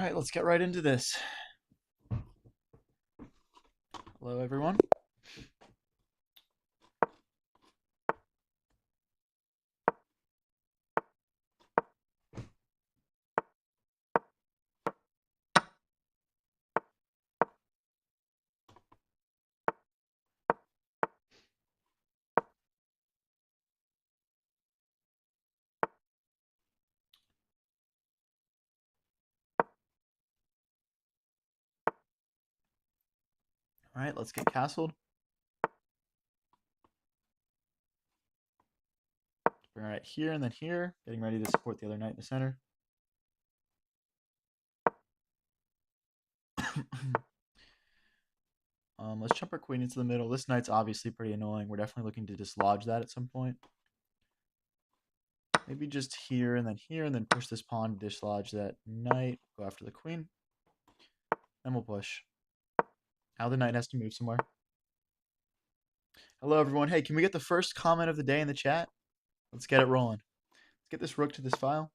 right, let's get right into this. Hello, everyone. All right, let's get castled. Bring it right here and then here. Getting ready to support the other knight in the center. Let's jump our queen into the middle. This knight's obviously pretty annoying. We're definitely looking to dislodge that at some point. Maybe just here, and then push this pawn to dislodge that knight. Go after the queen. Then we'll push. Now the knight has to move somewhere. Hello, everyone. Hey, can we get the first comment of the day in the chat? Let's get it rolling. Let's get this rook to this file.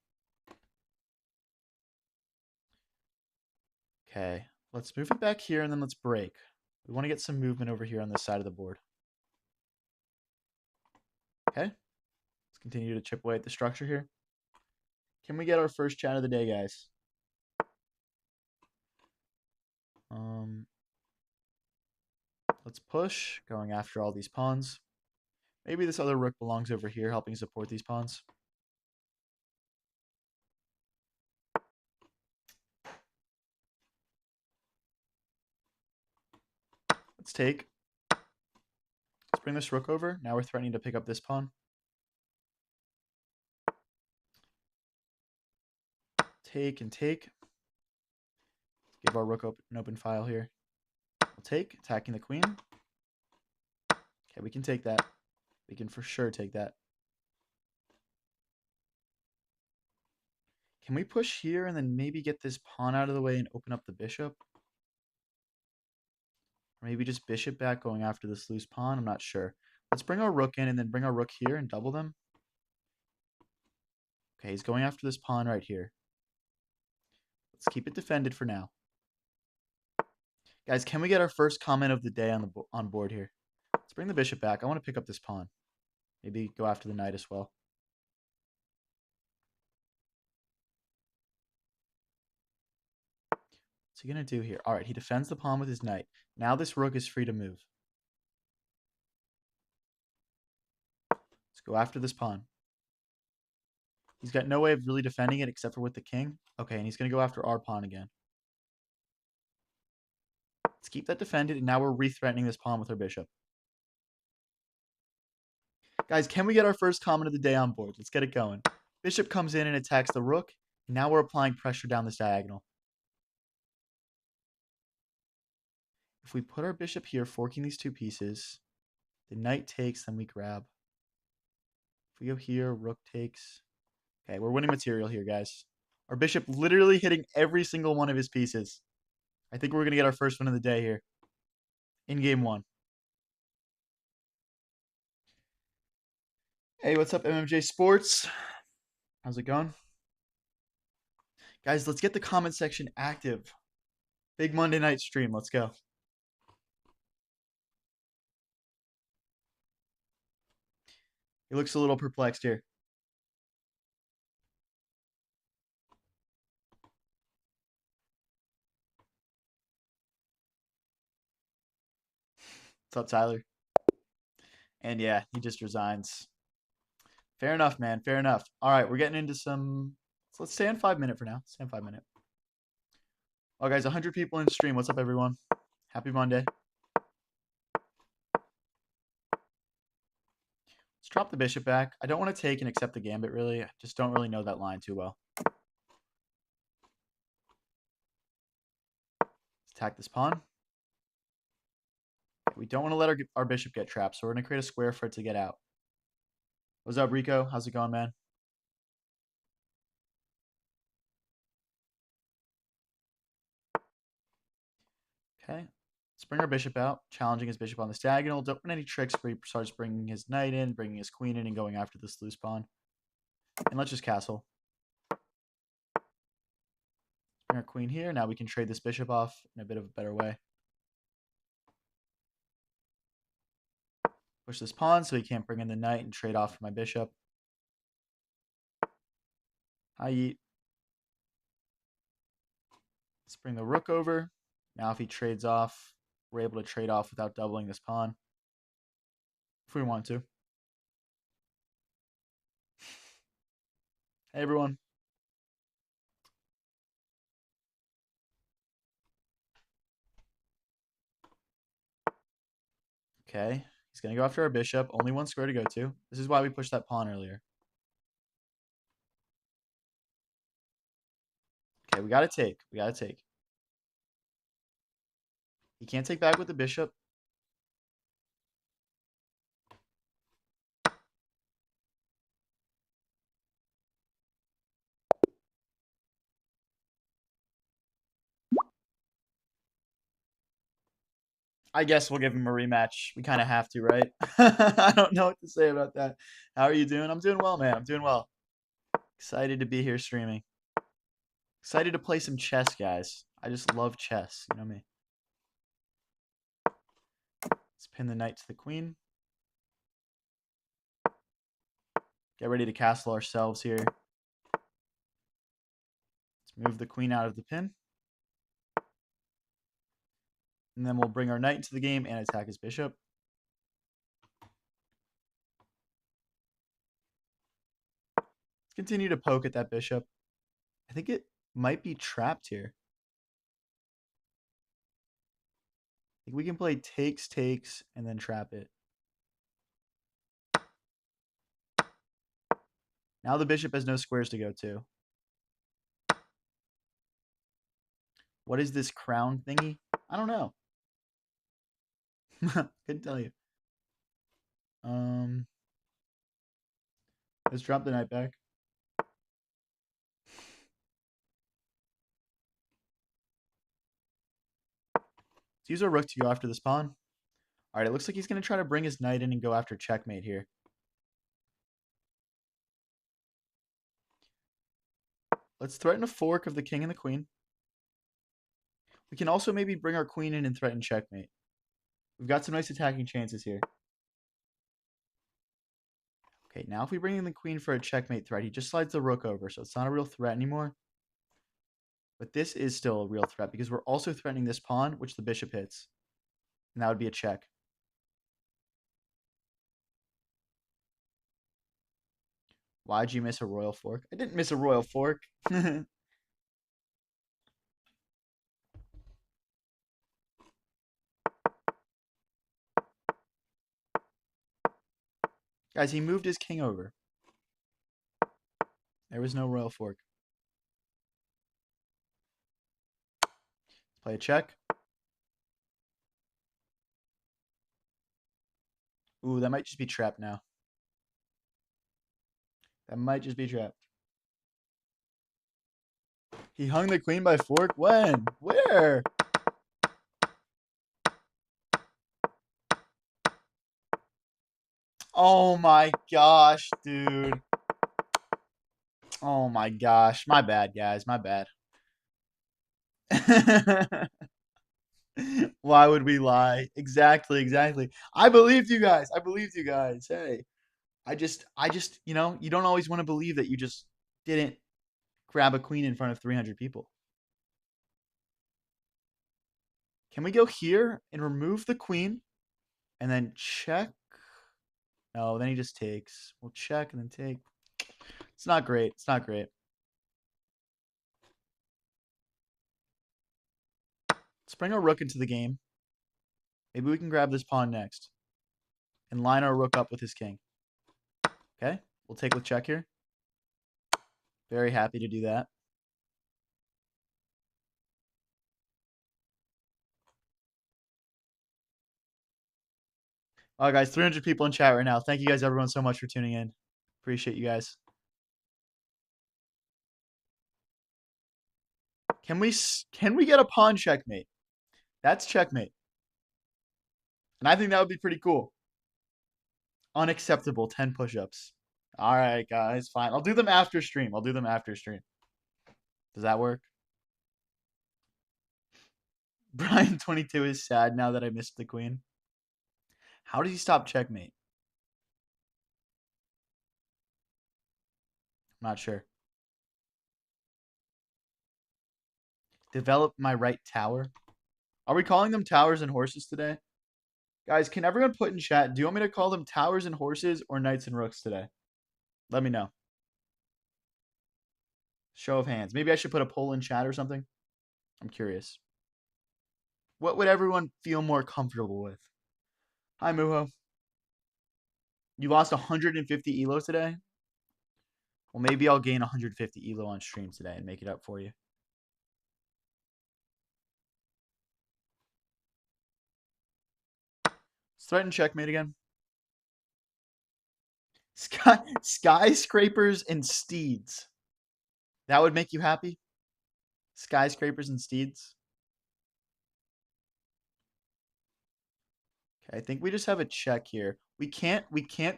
Okay, let's move it back here, and then let's break. We want to get some movement over here on this side of the board. Okay, let's continue to chip away at the structure here. Can we get our first chat of the day, guys? Let's push, going after all these pawns. Maybe this other rook belongs over here, helping support these pawns. Let's take. Let's bring this rook over. Now we're threatening to pick up this pawn. Take and take. Let's give our rook an open file here. We'll take, attacking the queen. Okay, we can take that. We can for sure take that. Can we push here and then maybe get this pawn out of the way and open up the bishop? Or maybe just bishop back going after this loose pawn? I'm not sure. Let's bring our rook in and then bring our rook here and double them. Okay, he's going after this pawn right here. Let's keep it defended for now. Guys, can we get our first comment of the day on board here? Let's bring the bishop back. I want to pick up this pawn. Maybe go after the knight as well. What's he going to do here? All right, he defends the pawn with his knight. Now this rook is free to move. Let's go after this pawn. He's got no way of really defending it except for with the king. Okay, and he's going to go after our pawn again. Let's keep that defended, and now we're re-threatening this pawn with our bishop. Guys, can we get our first comment of the day on board? Let's get it going. Bishop comes in and attacks the rook. And now we're applying pressure down this diagonal. If we put our bishop here, forking these two pieces, the knight takes, then we grab. If we go here, rook takes. Okay, we're winning material here, guys. Our bishop literally hitting every single one of his pieces. I think we're going to get our first one of the day here. In game one. Hey, what's up, MMJ Sports? How's it going? Guys, let's get the comment section active. Big Monday night stream. Let's go. He looks a little perplexed here. What's up, Tyler? And yeah, he just resigns. Fair enough, man. Fair enough. All right, we're getting into some... So let's stay on 5 minute for now. Stay on 5 minute. Oh, guys, 100 people in stream. What's up, everyone? Happy Monday. Let's drop the bishop back. I don't want to take and accept the gambit, really. I just don't really know that line too well. Let's attack this pawn. We don't want to let our bishop get trapped, so we're going to create a square for it to get out. What's up, Rico? How's it going, man? Okay. Let's bring our bishop out, challenging his bishop on this diagonal. Don't want any tricks where he starts bringing his knight in, bringing his queen in, and going after this loose pawn. And let's just castle. Bring our queen here. Now we can trade this bishop off in a bit of a better way. Push this pawn so he can't bring in the knight and trade off for my bishop. Hi, yeet. Let's bring the rook over. Now if he trades off, we're able to trade off without doubling this pawn. If we want to. Hey, everyone. Okay. He's going to go after our bishop. Only one square to go to. This is why we pushed that pawn earlier. Okay, we got to take. We got to take. He can't take back with the bishop. I guess we'll give him a rematch. We kind of have to, right? I don't know what to say about that. How are you doing? I'm doing well, man. I'm doing well. Excited to be here streaming. Excited to play some chess, guys. I just love chess. You know me. Let's pin the knight to the queen. Get ready to castle ourselves here. Let's move the queen out of the pin. And then we'll bring our knight into the game and attack his bishop. Let's continue to poke at that bishop. I think it might be trapped here. I think we can play takes, takes, and then trap it. Now the bishop has no squares to go to. What is this crown thingy? I don't know. Couldn't tell you. Let's drop the knight back. Let's use our rook to go after this pawn. All right, it looks like he's going to try to bring his knight in and go after checkmate here. Let's threaten a fork of the king and the queen. We can also maybe bring our queen in and threaten checkmate. We've got some nice attacking chances here. Okay, now if we bring in the queen for a checkmate threat, he just slides the rook over, so it's not a real threat anymore. But this is still a real threat because we're also threatening this pawn, which the bishop hits. And that would be a check. Why'd you miss a royal fork? I didn't miss a royal fork. Guys, he moved his king over. There was no royal fork. Let's play a check. Ooh, that might just be trapped now. That might just be trapped. He hung the queen by fork? When? Where? Oh my gosh, dude. Oh my gosh. My bad, guys. My bad. Why would we lie? Exactly, exactly. I believed you guys. I believed you guys. Hey. I just, you know, you don't always want to believe that you just didn't grab a queen in front of 300 people. Can we go here and remove the queen and then check? No, then he just takes. We'll check and then take. It's not great. It's not great. Let's bring our rook into the game. Maybe we can grab this pawn next and line our rook up with his king. Okay, we'll take with check here. Very happy to do that. All right, guys, 300 people in chat right now. Thank you guys, everyone, so much for tuning in. Appreciate you guys. Can we get a pawn checkmate? That's checkmate. And I think that would be pretty cool. Unacceptable 10 push-ups. All right, guys, fine. I'll do them after stream. I'll do them after stream. Does that work? Brian 22 is sad now that I missed the queen. How does he stop checkmate? I'm not sure. Develop my right tower. Are we calling them towers and horses today? Guys, can everyone put in chat, do you want me to call them towers and horses or knights and rooks today? Let me know. Show of hands. Maybe I should put a poll in chat or something. I'm curious. What would everyone feel more comfortable with? Hi, Muho. You lost 150 elo today? Well, maybe I'll gain 150 elo on stream today and make it up for you. Let's threaten checkmate again. Skyscrapers and steeds. That would make you happy? Skyscrapers and steeds. Okay, I think we just have a check here. We can't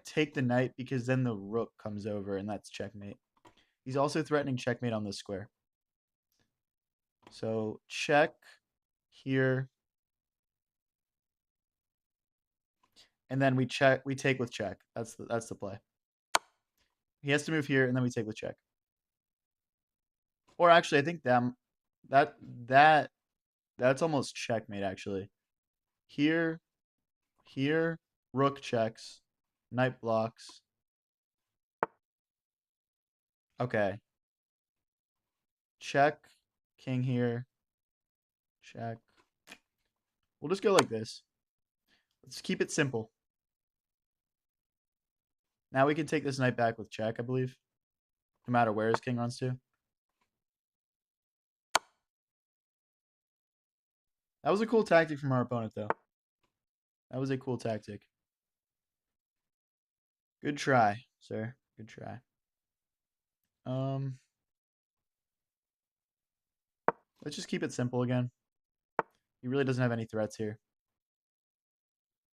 take the knight because then the rook comes over and that's checkmate. He's also threatening checkmate on this square. So check here. And then we take with check. That's the play. He has to move here and then we take with check. Or actually, I think that's almost checkmate actually. Here, rook checks, knight blocks. Okay. Check, king here. Check. We'll just go like this. Let's keep it simple. Now we can take this knight back with check, I believe. No matter where his king runs to. That was a cool tactic from our opponent, though. That was a cool tactic. Good try, sir. Good try. Let's just keep it simple again. He really doesn't have any threats here.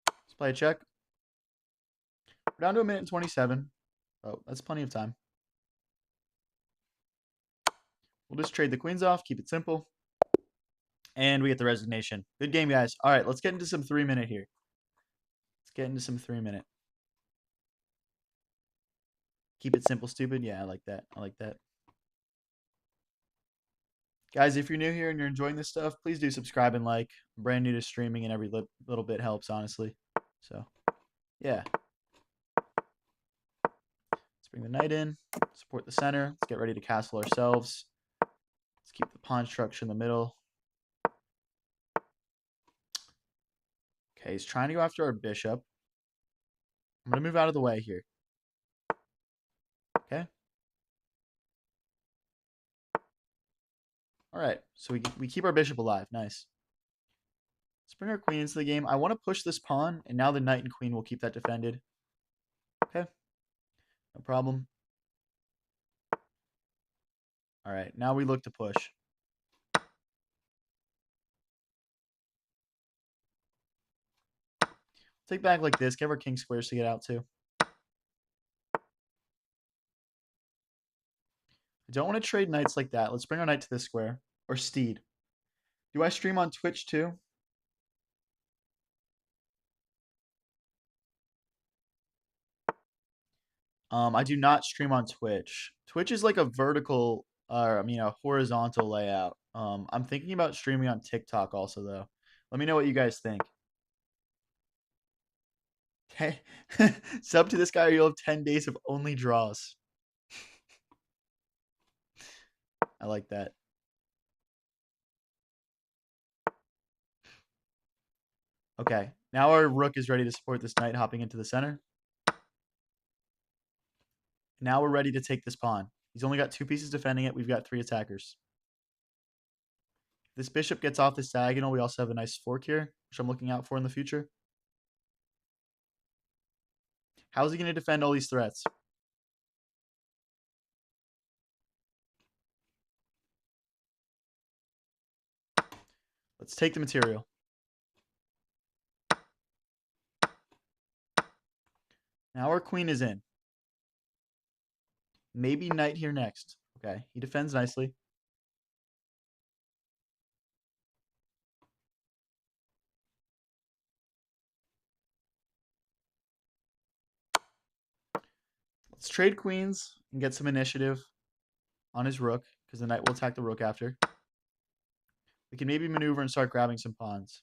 Let's play a check. We're down to 1:27. Oh, that's plenty of time. We'll just trade the queens off, keep it simple. And we get the resignation. Good game, guys. All right, let's get into some 3-minute here. Let's get into some 3-minute. Keep it simple, stupid. Yeah, I like that. I like that. Guys, if you're new here and you're enjoying this stuff, please do subscribe and like. I'm brand new to streaming, and every little bit helps, honestly. So, yeah. Let's bring the knight in. Support the center. Let's get ready to castle ourselves. Let's keep the pawn structure in the middle. Okay, he's trying to go after our bishop. I'm going to move out of the way here. Okay. All right, so we keep our bishop alive. Nice. Let's bring our queen into the game. I want to push this pawn, and now the knight and queen will keep that defended. Okay. No problem. All right, now we look to push. Take back like this. Give our king squares to get out too. I don't want to trade knights like that. Let's bring our knight to this square. Or steed. Do I stream on Twitch too? I do not stream on Twitch. Twitch is like a vertical, a horizontal layout. I'm thinking about streaming on TikTok also though. Let me know what you guys think. Okay, sub to this guy, or you'll have 10 days of only draws. I like that. Okay, now our rook is ready to support this knight hopping into the center. Now we're ready to take this pawn. He's only got 2 pieces defending it. We've got 3 attackers. If this bishop gets off this diagonal, we also have a nice fork here, which I'm looking out for in the future. How's he going to defend all these threats? Let's take the material. Now our queen is in. Maybe knight here next. Okay, he defends nicely. Let's trade queens and get some initiative on his rook, because the knight will attack the rook after. We can maybe maneuver and start grabbing some pawns.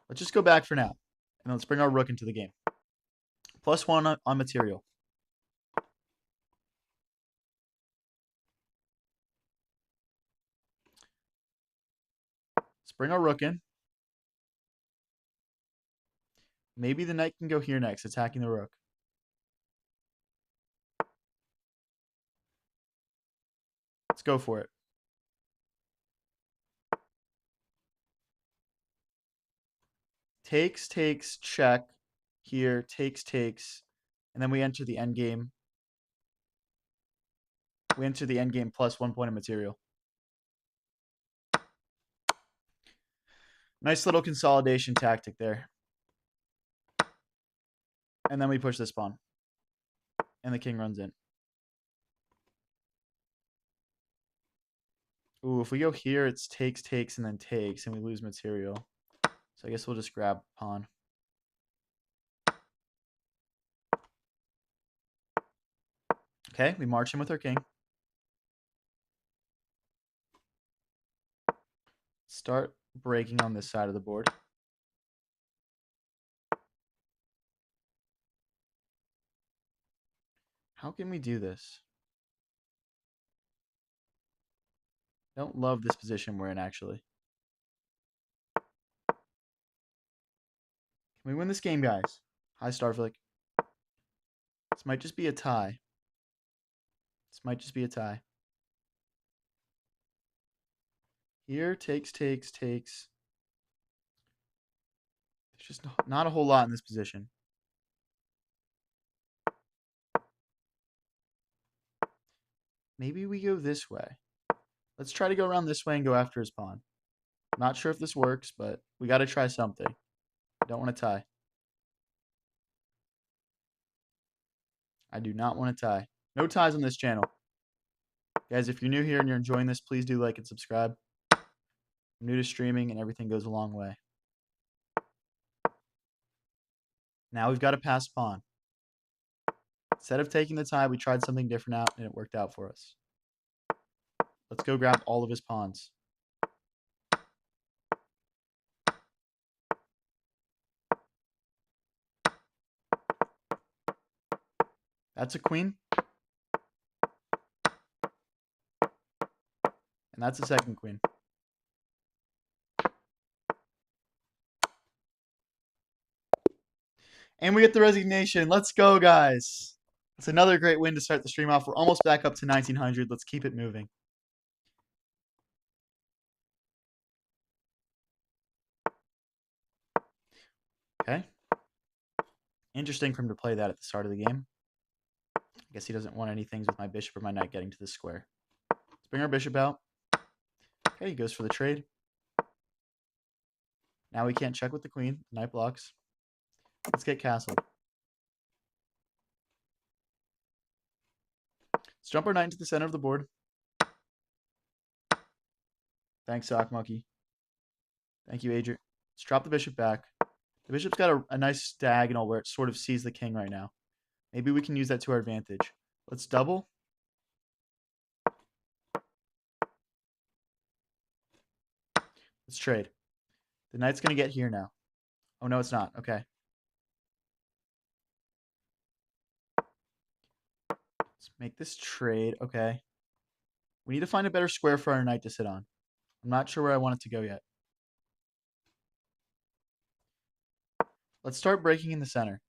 Let's just go back for now. And let's bring our rook into the game. +1 on material. Let's bring our rook in. Maybe the knight can go here next, attacking the rook. Let's go for it. Takes, takes, check. Here, takes, takes. And then we enter the endgame. We enter the endgame +1 point of material. Nice little consolidation tactic there. And then we push this pawn. And the king runs in. Ooh, if we go here, it's takes, takes, and then takes, and we lose material. So I guess we'll just grab pawn. Okay, we march in with our king. Start breaking on this side of the board. How can we do this? Don't love this position we're in, actually. Can we win this game, guys? Hi, Starflick. This might just be a tie. This might just be a tie. Here, takes, takes, takes. There's just not a whole lot in this position. Maybe we go this way. Let's try to go around this way and go after his pawn. Not sure if this works, but we got to try something. Don't want to tie. I do not want to tie. No ties on this channel. Guys, if you're new here and you're enjoying this, please do like and subscribe. I'm new to streaming and everything goes a long way. Now we've got to pass pawn. Instead of taking the tie, we tried something different out and it worked out for us. Let's go grab all of his pawns. That's a queen. And that's a second queen. And we get the resignation. Let's go, guys. It's another great win to start the stream off. We're almost back up to 1900. Let's keep it moving. Okay. Interesting for him to play that at the start of the game. I guess he doesn't want any things with my bishop or my knight getting to the square. Let's bring our bishop out. Okay, he goes for the trade. Now we can't check with the queen. Knight blocks. Let's get castled. Let's jump our knight into the center of the board. Thanks, Sock Monkey. Thank you, Adrian. Let's drop the bishop back. The bishop's got a nice diagonal where it sort of sees the king right now. Maybe we can use that to our advantage. Let's double. Let's trade. The knight's going to get here now. Oh, no, it's not. Okay. Let's make this trade. Okay. We need to find a better square for our knight to sit on. I'm not sure where I want it to go yet. Let's start breaking in the center.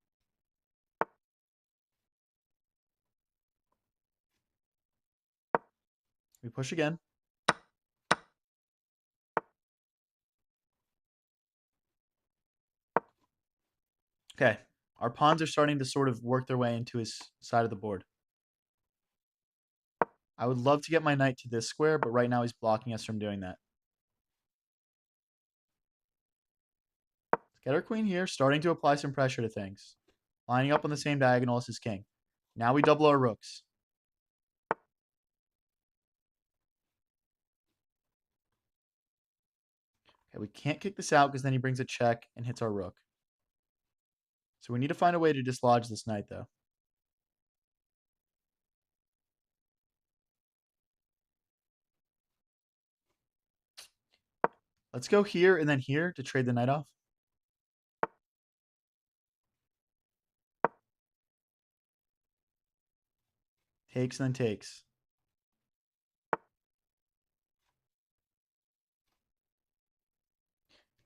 We push again. Okay. Our pawns are starting to sort of work their way into his side of the board. I would love to get my knight to this square, but right now he's blocking us from doing that. Let's get our queen here, starting to apply some pressure to things. Lining up on the same diagonal as his king. Now we double our rooks. Okay, we can't kick this out because then he brings a check and hits our rook. So we need to find a way to dislodge this knight, though. Let's go here and then here to trade the knight off. Takes and then takes.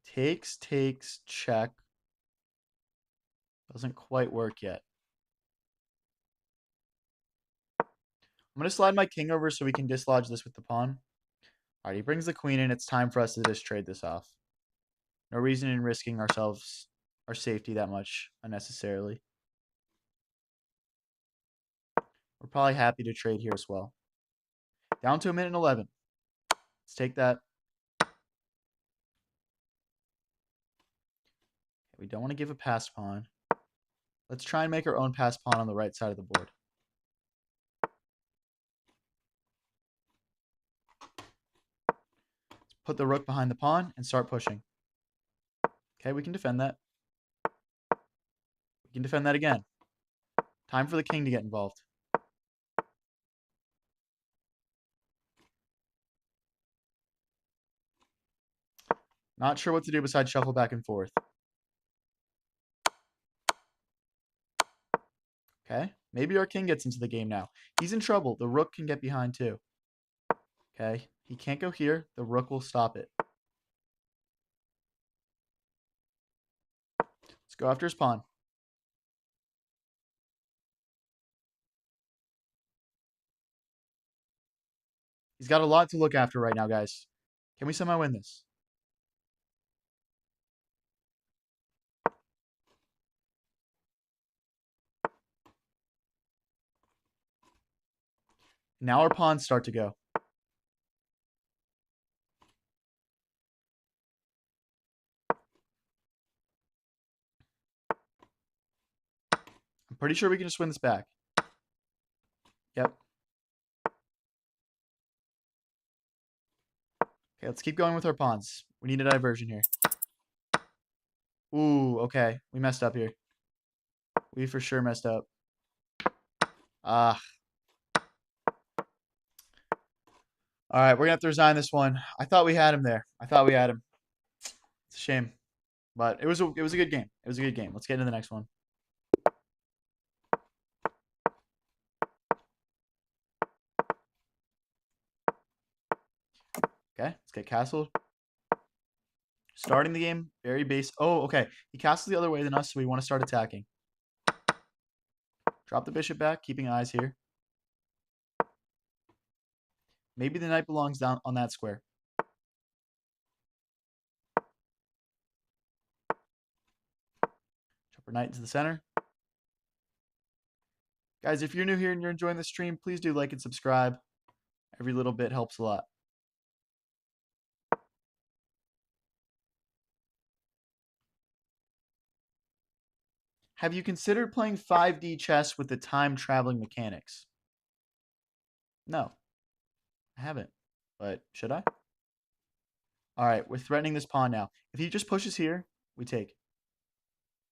Takes, takes, check. Doesn't quite work yet. I'm going to slide my king over so we can dislodge this with the pawn. All right, he brings the queen in. It's time for us to just trade this off. No reason in risking ourselves, our safety that much unnecessarily. We're probably happy to trade here as well. Down to 1:11. Let's take that. We don't want to give a pass pawn. Let's try and make our own pass pawn on the right side of the board. Let's put the rook behind the pawn and start pushing. Okay, we can defend that. We can defend that again. Time for the king to get involved. Not sure what to do besides shuffle back and forth. Okay, maybe our king gets into the game now. He's in trouble. The rook can get behind too. Okay, he can't go here. The rook will stop it. Let's go after his pawn. He's got a lot to look after right now, guys. Can we somehow win this? Now our pawns start to go. I'm pretty sure we can just win this back. Yep. Okay, let's keep going with our pawns. We need a diversion here. Ooh, okay. We messed up here. We for sure messed up. Ah. All right, we're going to have to resign this one. I thought we had him there. I thought we had him. It's a shame. But it was a good game. It was a good game. Let's get into the next one. Okay, let's get castled. Starting the game, very base. Oh, okay. He castles the other way than us, so we want to start attacking. Drop the bishop back, keeping eyes here. Maybe the knight belongs down on that square. Drop our knight into the center. Guys, if you're new here and you're enjoying the stream, please do like and subscribe. Every little bit helps a lot. Have you considered playing 5D chess with the time-traveling mechanics? No, I haven't. But should I? All right, we're threatening this pawn now. If he just pushes here, we take.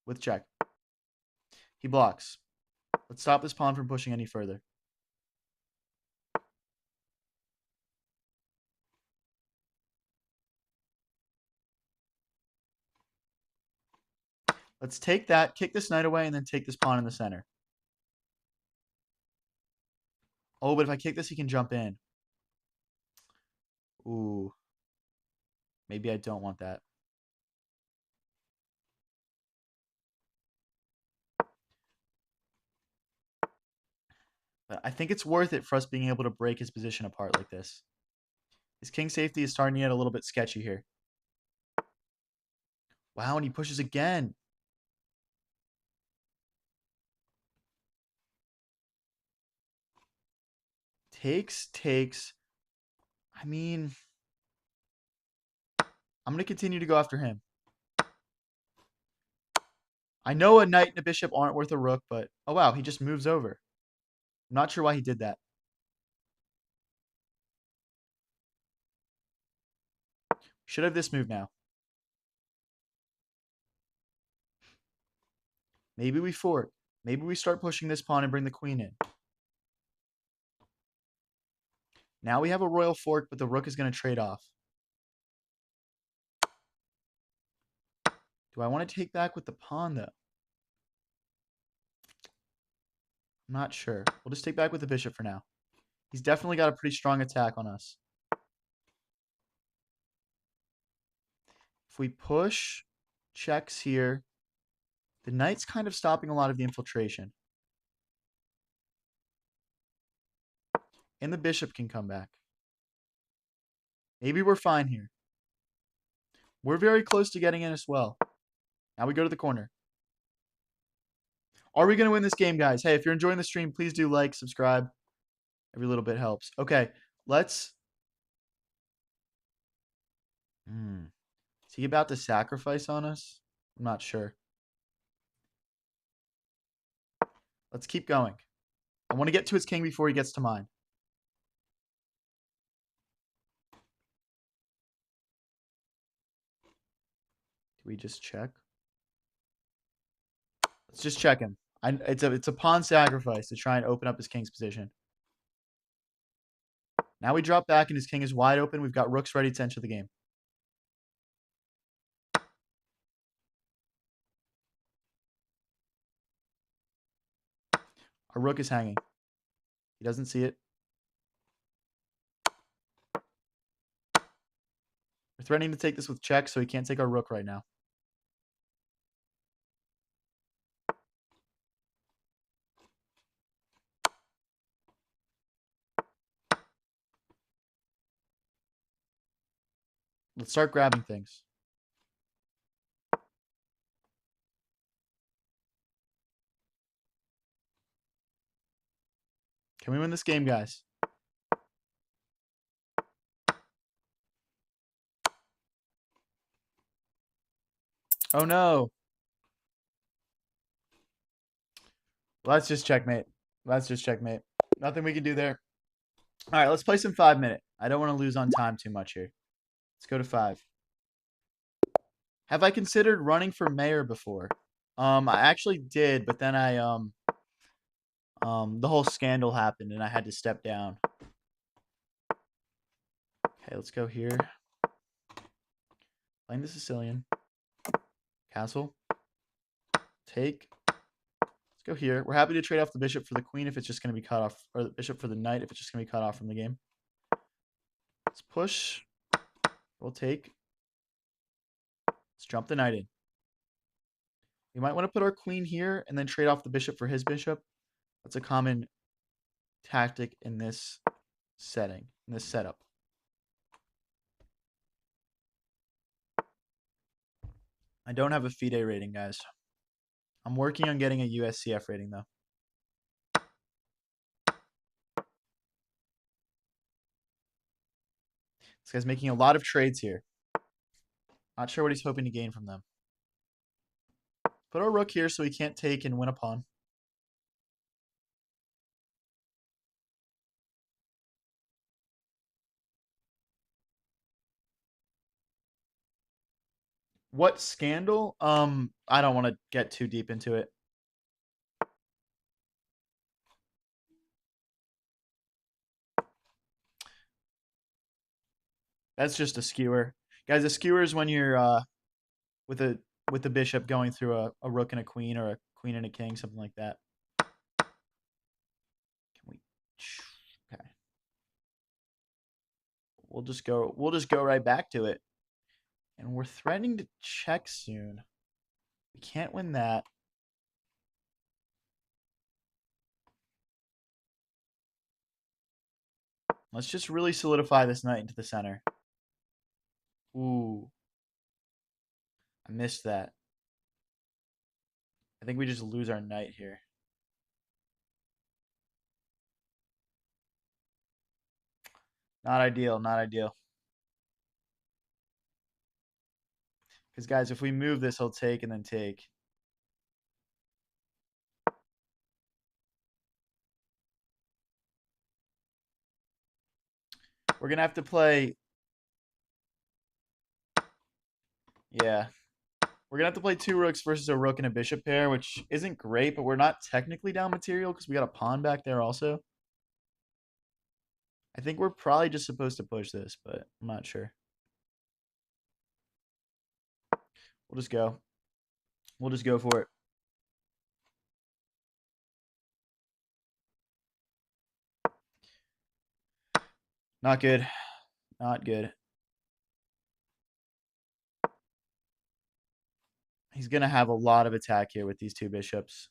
With check. He blocks. Let's stop this pawn from pushing any further. Let's take that, kick this knight away, and then take this pawn in the center. Oh, but if I kick this, he can jump in. Ooh. Maybe I don't want that. But I think it's worth it for us being able to break his position apart like this. His king safety is starting to get a little bit sketchy here. Wow, and he pushes again. Takes, takes. I mean, I'm going to continue to go after him. I know a knight and a bishop aren't worth a rook, but oh wow, he just moves over. I'm not sure why he did that. Should have this move now. Maybe we fork. Maybe we start pushing this pawn and bring the queen in. Now we have a royal fork, but the rook is going to trade off. Do I want to take back with the pawn, though? I'm not sure. We'll just take back with the bishop for now. He's definitely got a pretty strong attack on us. If we push checks here, the knight's kind of stopping a lot of the infiltration. And the bishop can come back. Maybe we're fine here. We're very close to getting in as well. Now we go to the corner. Are we going to win this game, guys? Hey, if you're enjoying the stream, please do like, subscribe. Every little bit helps. Okay, let's... Is he about to sacrifice on us? I'm not sure. Let's keep going. I want to get to his king before he gets to mine. Do we just check? Let's just check him. It's a pawn sacrifice to try and open up his king's position. Now we drop back and his king is wide open. We've got rooks ready to enter the game. Our rook is hanging. He doesn't see it. We're threatening to take this with check, so he can't take our rook right now. Let's start grabbing things. Can we win this game, guys? Oh, no. Let's just checkmate. Let's just checkmate. Nothing we can do there. All right, let's play some 5-minute. I don't want to lose on time too much here. Let's go to 5. Have I considered running for mayor before? I actually did, but then the whole scandal happened and I had to step down. Okay, let's go here. Playing the Sicilian. Castle. Take. Let's go here. We're happy to trade off the bishop for the queen if it's just going to be cut off, or the bishop for the knight if it's just going to be cut off from the game. Let's push. We'll take. Let's jump the knight in. We might want to put our queen here and then trade off the bishop for his bishop. That's a common tactic in this setting, in this setup. I don't have a FIDE rating, guys. I'm working on getting a USCF rating, though. This guy's making a lot of trades here. Not sure what he's hoping to gain from them. Put our rook here so he can't take and win a pawn. What scandal? I don't want to get too deep into it. That's just a skewer. Guys, a skewer is when you're with the bishop going through a rook and a queen, or a queen and a king, something like that. Can we? Okay. We'll just go right back to it. And we're threatening to check soon. We can't win that. Let's just really solidify this knight into the center. Ooh. I missed that. I think we just lose our knight here. Not ideal, not ideal. Because, guys, if we move this, he'll take and then take. We're going to have to play... Yeah. We're going to have to play 2 rooks versus a rook and a bishop pair, which isn't great, but we're not technically down material because we got a pawn back there also. I think we're probably just supposed to push this, but I'm not sure. We'll just go. We'll just go for it. Not good. Not good. He's going to have a lot of attack here with these two bishops.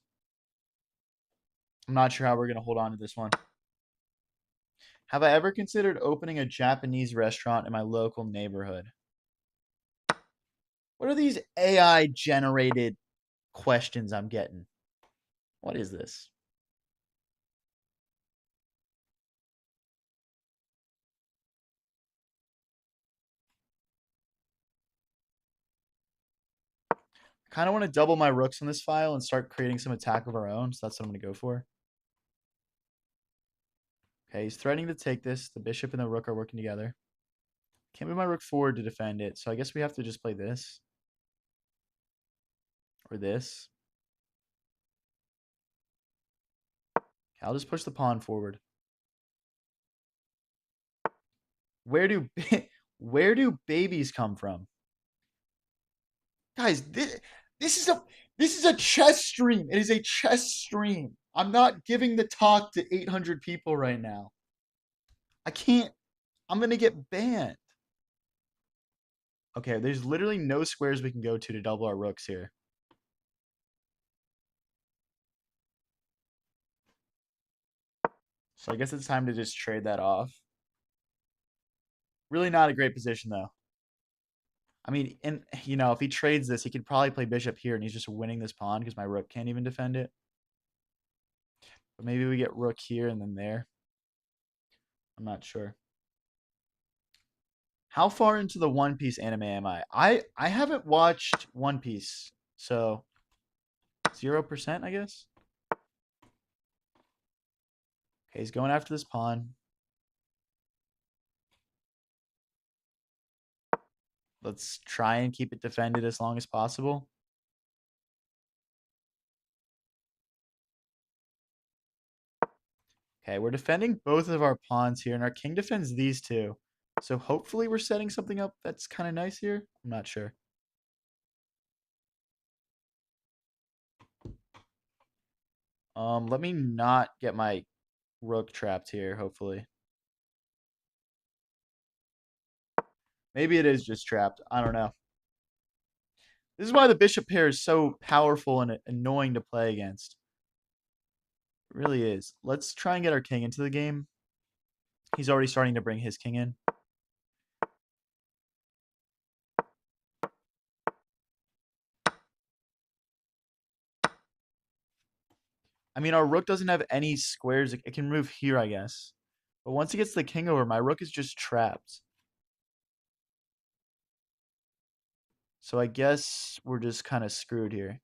I'm not sure how we're going to hold on to this one. Have I ever considered opening a Japanese restaurant in my local neighborhood? What are these AI generated questions I'm getting? What is this? I kind of want to double my rooks on this file and start creating some attack of our own. So that's what I'm going to go for. Okay, he's threatening to take this. The bishop and the rook are working together. Can't move my rook forward to defend it. So I guess we have to just play this. Or this. Okay, I'll just push the pawn forward. Where do where do babies come from? Guys, this is a chess stream. It is a chess stream. I'm not giving the talk to 800 people right now. I can't. I'm going to get banned. Okay, there's literally no squares we can go to double our rooks here. So I guess it's time to just trade that off. Really not a great position, though. I mean, and if he trades this, he could probably play bishop here, and he's just winning this pawn because my rook can't even defend it. But maybe we get rook here and then there. I'm not sure. How far into the One Piece anime am I? I haven't watched One Piece, so 0%, I guess. Okay, he's going after this pawn. Let's try and keep it defended as long as possible. Okay, we're defending both of our pawns here, and our king defends these two. So hopefully we're setting something up that's kind of nice here. I'm not sure. Let me not get my rook trapped here, hopefully. Maybe it is just trapped. I don't know. This is why the bishop pair is so powerful and annoying to play against. It really is. Let's try and get our king into the game. He's already starting to bring his king in. I mean, our rook doesn't have any squares. It can move here, I guess. But once it gets the king over, my rook is just trapped. So I guess we're just kind of screwed here.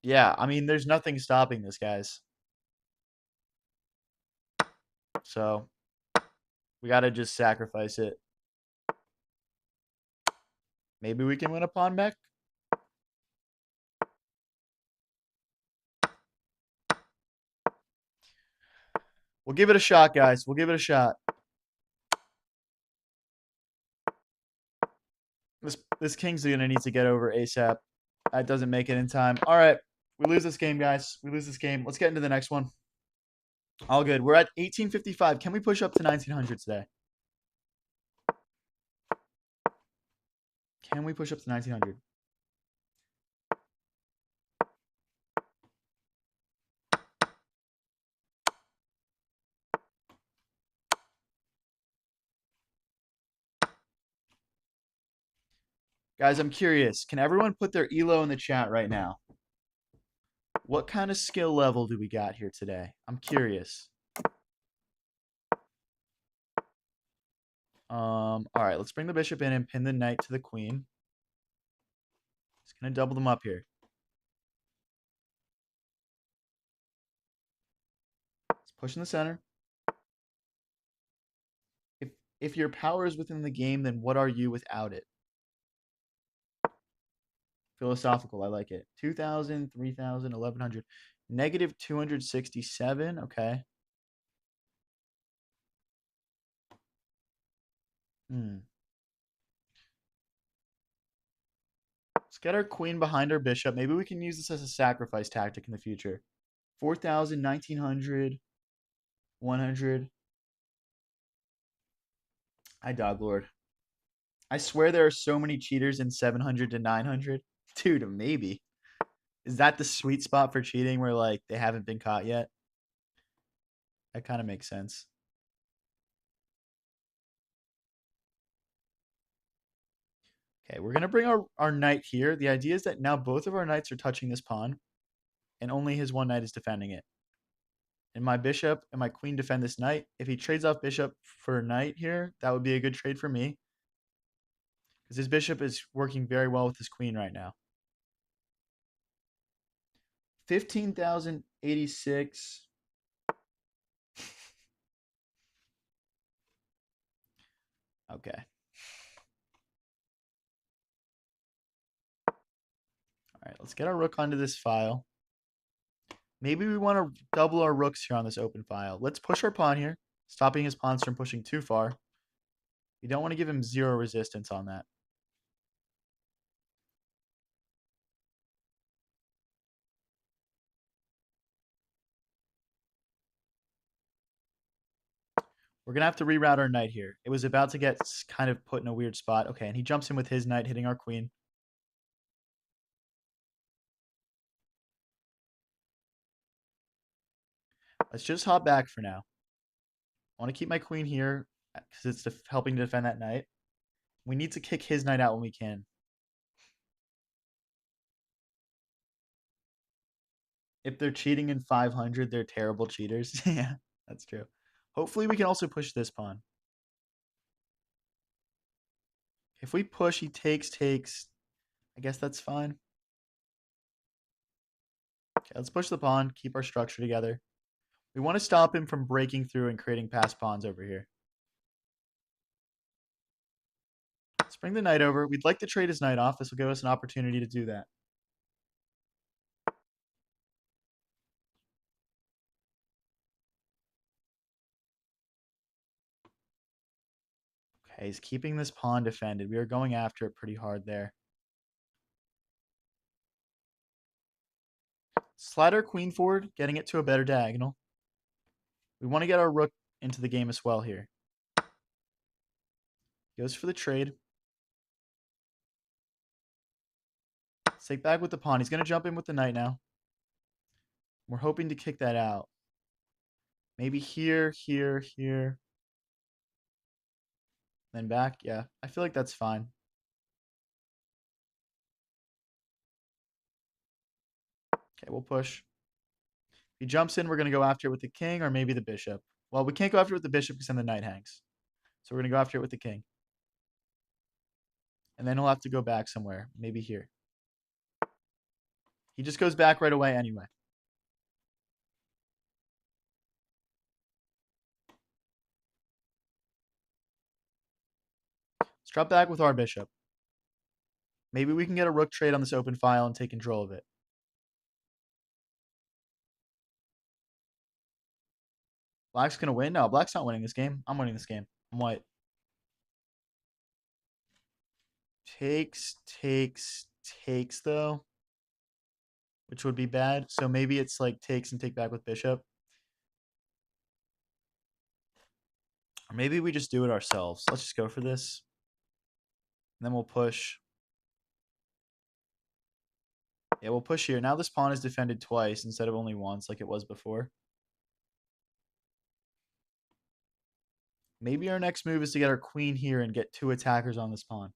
Yeah, I mean, there's nothing stopping this, guys. So we got to just sacrifice it. Maybe we can win a pawn back. We'll give it a shot, guys. We'll give it a shot. This king's going to need to get over ASAP. That doesn't make it in time. All right. We lose this game, guys. We lose this game. Let's get into the next one. All good. We're at 1855. Can we push up to 1900 today? Can we push up to 1900? Guys, I'm curious. Can everyone put their ELO in the chat right now? What kind of skill level do we got here today? I'm curious. All right, let's bring the bishop in and pin the knight to the queen. Just gonna double them up here. Let's push in the center. If your power is within the game, then what are you without it? Philosophical, I like it. 2,000, 3,000, 1,100. Negative 267, okay. Let's get our queen behind our bishop. Maybe we can use this as a sacrifice tactic in the future. 4,000, 1,900, 100. I dog lord. I swear there are so many cheaters in 700 to 900. Dude, maybe. Is that the sweet spot for cheating where like they haven't been caught yet? That kind of makes sense. Okay, we're going to bring our knight here. The idea is that now both of our knights are touching this pawn, and only his one knight is defending it. And my bishop and my queen defend this knight. If he trades off bishop for knight here, that would be a good trade for me. Because his bishop is working very well with his queen right now. 15,086. Okay. All right, let's get our rook onto this file. Maybe we want to double our rooks here on this open file. Let's push our pawn here, stopping his pawns from pushing too far. We don't want to give him zero resistance on that. We're going to have to reroute our knight here. It was about to get kind of put in a weird spot. Okay, and he jumps in with his knight, hitting our queen. Let's just hop back for now. I want to keep my queen here because it's helping to defend that knight. We need to kick his knight out when we can. If they're cheating in 500, they're terrible cheaters. Yeah, that's true. Hopefully we can also push this pawn. If we push, he takes. I guess that's fine. Okay, let's push the pawn, keep our structure together. We want to stop him from breaking through and creating passed pawns over here. Let's bring the knight over. We'd like to trade his knight off. This will give us an opportunity to do that. Okay, he's keeping this pawn defended. We are going after it pretty hard there. Slide our queen forward, getting it to a better diagonal. We want to get our rook into the game as well here. Goes for the trade. Let's take back with the pawn. He's going to jump in with the knight now. We're hoping to kick that out. Maybe here, here, here. Then back. Yeah, I feel like that's fine. Okay, we'll push. If he jumps in, we're going to go after it with the king or maybe the bishop. Well, we can't go after it with the bishop because then the knight hangs. So we're going to go after it with the king. And then he'll have to go back somewhere. Maybe here. He just goes back right away anyway. Let's drop back with our bishop. Maybe we can get a rook trade on this open file and take control of it. Black's going to win? No, Black's not winning this game. I'm winning this game. I'm white. Takes, though. Which would be bad. So maybe it's like takes and take back with bishop. Or maybe we just do it ourselves. Let's just go for this. And then we'll push. Yeah, we'll push here. Now this pawn is defended twice instead of only once like it was before. Maybe our next move is to get our queen here and get two attackers on this pawn.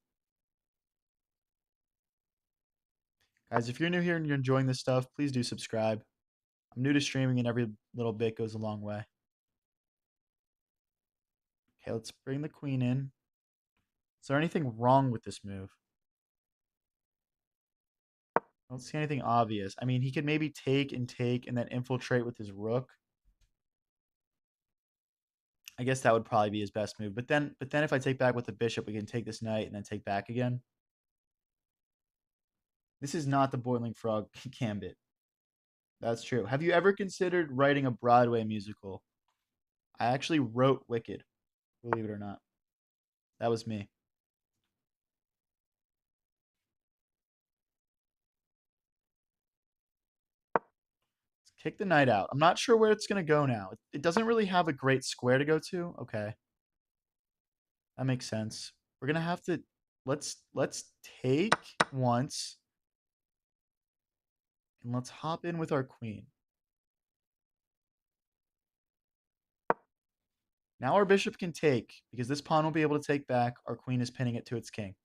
Guys, if you're new here and you're enjoying this stuff, please do subscribe. I'm new to streaming and every little bit goes a long way. Okay, let's bring the queen in. Is there anything wrong with this move? I don't see anything obvious. I mean, he could maybe take and then infiltrate with his rook. I guess that would probably be his best move. But then if I take back with the bishop, we can take this knight and then take back again. This is not the Boiling Frog Gambit. That's true. Have you ever considered writing a Broadway musical? I actually wrote Wicked, believe it or not. That was me. Take the knight out. I'm not sure where it's going to go now. It doesn't really have a great square to go to. Okay. That makes sense. We're going to have to let's take once and let's hop in with our queen. Now our bishop can take because this pawn will be able to take back. Our queen is pinning it to its king.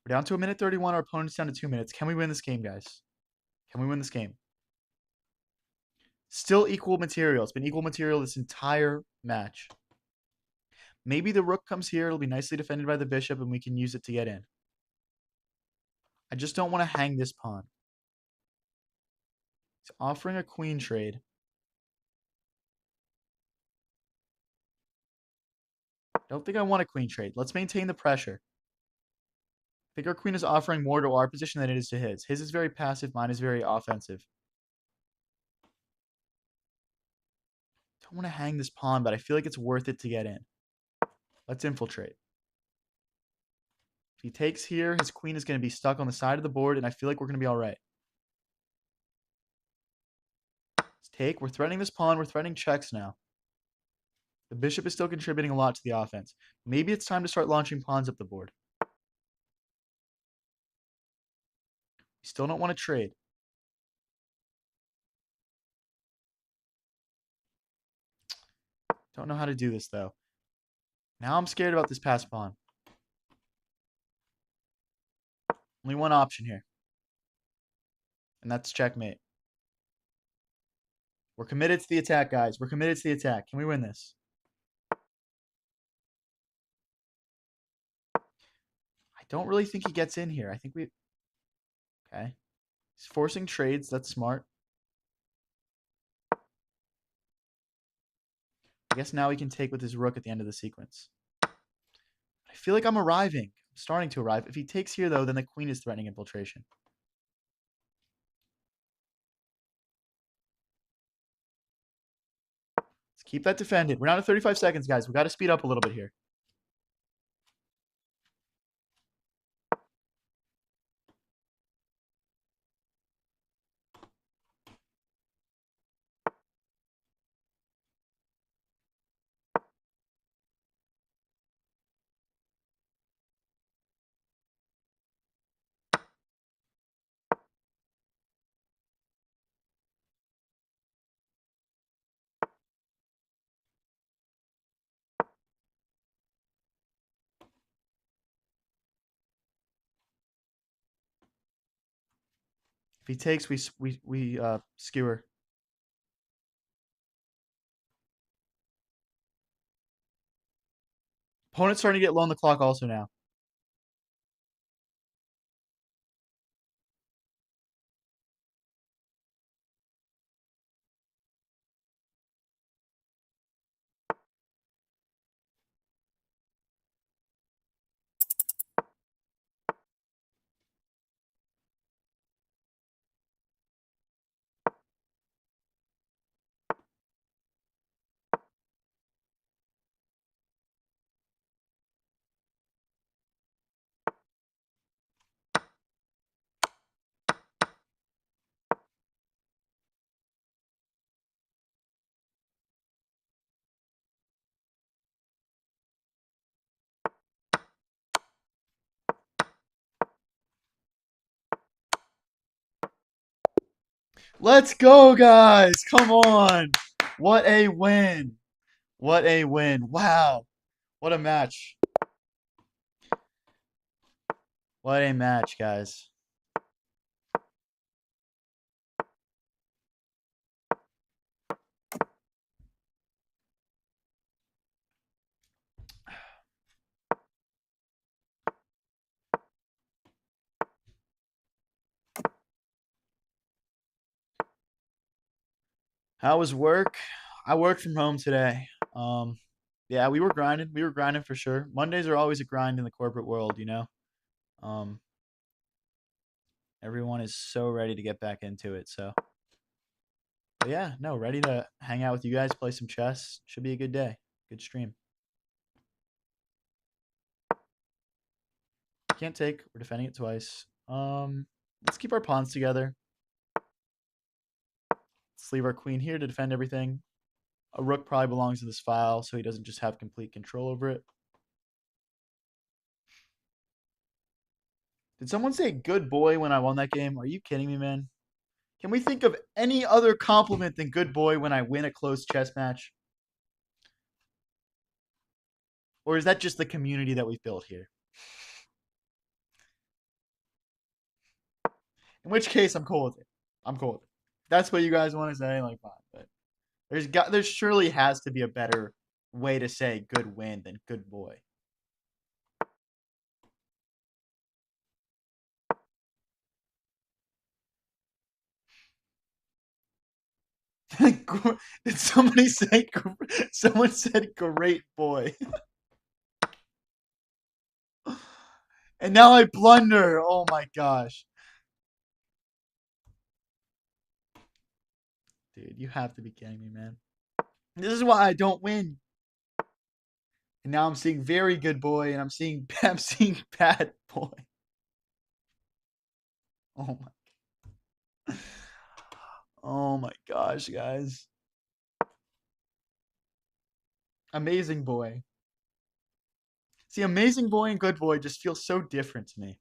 We're down to 1:31. Our opponent's down to 2 minutes. Can we win this game, guys? Can we win this game? Still equal material. It's been equal material this entire match. Maybe the rook comes here. It'll be nicely defended by the bishop, and we can use it to get in. I just don't want to hang this pawn. He's offering a queen trade. Don't think I want a queen trade. Let's maintain the pressure. I think our queen is offering more to our position than it is to his. His is very passive. Mine is very offensive. Don't want to hang this pawn, but I feel like it's worth it to get in. Let's infiltrate. If he takes here, his queen is going to be stuck on the side of the board, and I feel like we're going to be all right. Let's take. We're threatening this pawn. We're threatening checks now. The bishop is still contributing a lot to the offense. Maybe it's time to start launching pawns up the board. We still don't want to trade. Don't know how to do this, though. Now I'm scared about this pass pawn. Only one option here. And that's checkmate. We're committed to the attack, guys. We're committed to the attack. Can we win this? I don't really think he gets in here. I think we... Okay. He's forcing trades. That's smart. I guess now he can take with his rook at the end of the sequence. I feel like I'm arriving. I'm starting to arrive. If he takes here, though, then the queen is threatening infiltration. Let's keep that defended. We're down to 35 seconds, guys. We got to speed up a little bit here. If he takes, we skewer. Opponent's starting to get low on the clock also now. Let's go, guys. Come on. What a win. What a win. Wow. What a match. What a match, guys. How was work? I worked from home today. Yeah, we were grinding. We were grinding for sure. Mondays are always a grind in the corporate world, you know. Um, Everyone is so ready to get back into it. So, but yeah, no, ready to hang out with you guys, play some chess. Should be a good day. Good stream. Can't take. We're defending it twice. Let's keep our pawns together. Let's leave our queen here to defend everything. A rook probably belongs in this file, so he doesn't just have complete control over it. Did someone say good boy when I won that game? Are you kidding me, man? Can we think of any other compliment than good boy when I win a close chess match? Or is that just the community that we've built here? In which case, I'm cool with it. I'm cool with it. If that's what you guys want to say, like, fine. But there surely has to be a better way to say good win than good boy. Did somebody say? Someone said great boy. And now I blunder. Oh my gosh. Dude, you have to be kidding me, man. This is why I don't win. And now I'm seeing very good boy, and I'm seeing bad boy. Oh my, oh my gosh, guys! Amazing boy. See, amazing boy and good boy just feel so different to me,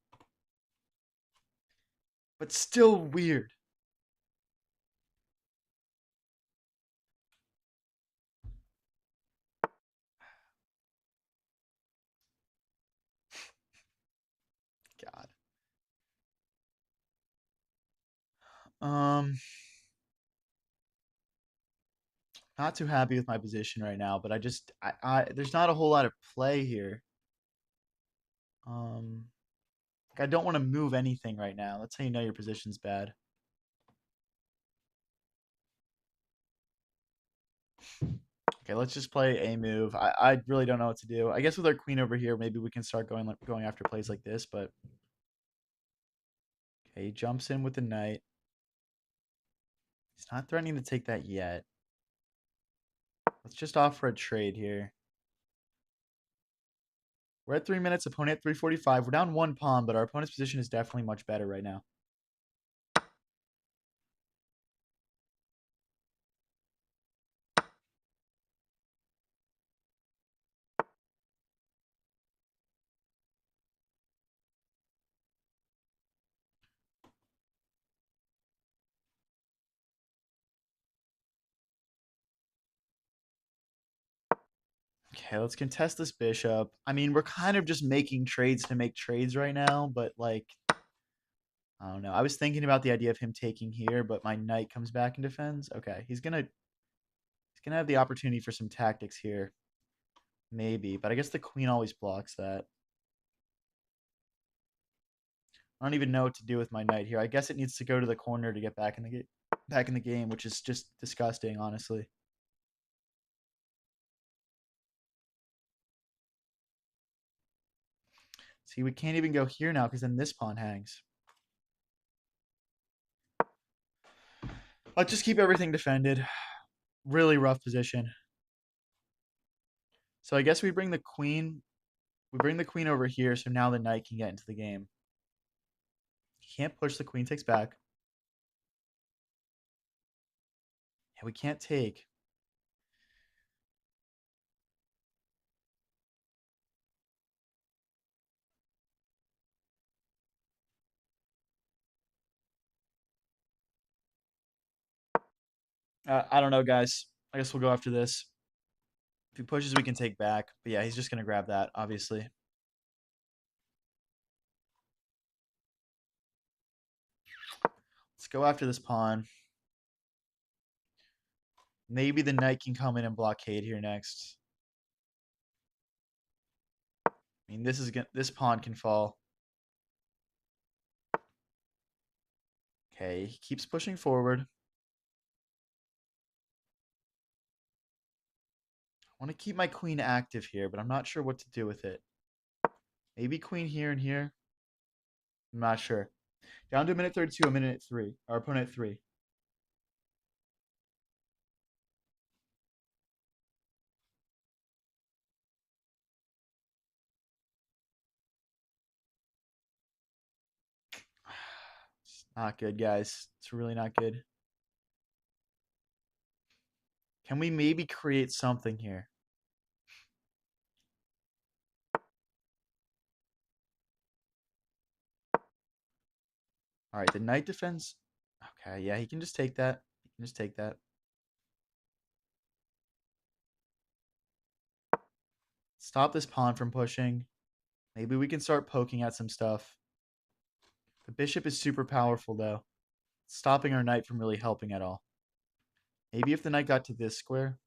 but still weird. God. Um, not too happy with my position right now, but there's not a whole lot of play here. Um, I don't want to move anything right now. That's how you know your position's bad. Okay, let's just play a move. I really don't know what to do. I guess with our queen over here, maybe we can start going after plays like this. But okay, he jumps in with the knight. He's not threatening to take that yet. Let's just offer a trade here. We're at 3 minutes. Opponent at 3:45. We're down one pawn, but our opponent's position is definitely much better right now. Okay, let's contest this bishop. I mean, we're kind of just making trades to make trades right now, but like, I don't know. I was thinking about the idea of him taking here, but my knight comes back and defends. Okay, he's gonna have the opportunity for some tactics here. Maybe, but I guess the queen always blocks that. I don't even know what to do with my knight here. I guess it needs to go to the corner to get back in the game, which is just disgusting, honestly. See, we can't even go here now because then this pawn hangs. Let's just keep everything defended. Really rough position. So I guess we bring the queen. We bring the queen over here, so now the knight can get into the game. He can't push. The queen takes back. Yeah, we can't take. I don't know, guys. I guess we'll go after this. If he pushes, we can take back. But yeah, he's just going to grab that, obviously. Let's go after this pawn. Maybe the knight can come in and blockade here next. I mean, this pawn can fall. Okay, he keeps pushing forward. I want to keep my queen active here, but I'm not sure what to do with it. Maybe queen here and here. I'm not sure. Down to a minute 32, a minute at 3. Our opponent at 3. It's not good, guys. It's really not good. Can we maybe create something here? All right, the knight defends. Okay, yeah, he can just take that. He can just take that. Stop this pawn from pushing. Maybe we can start poking at some stuff. The bishop is super powerful, though. Stopping our knight from really helping at all. Maybe if the knight got to this square.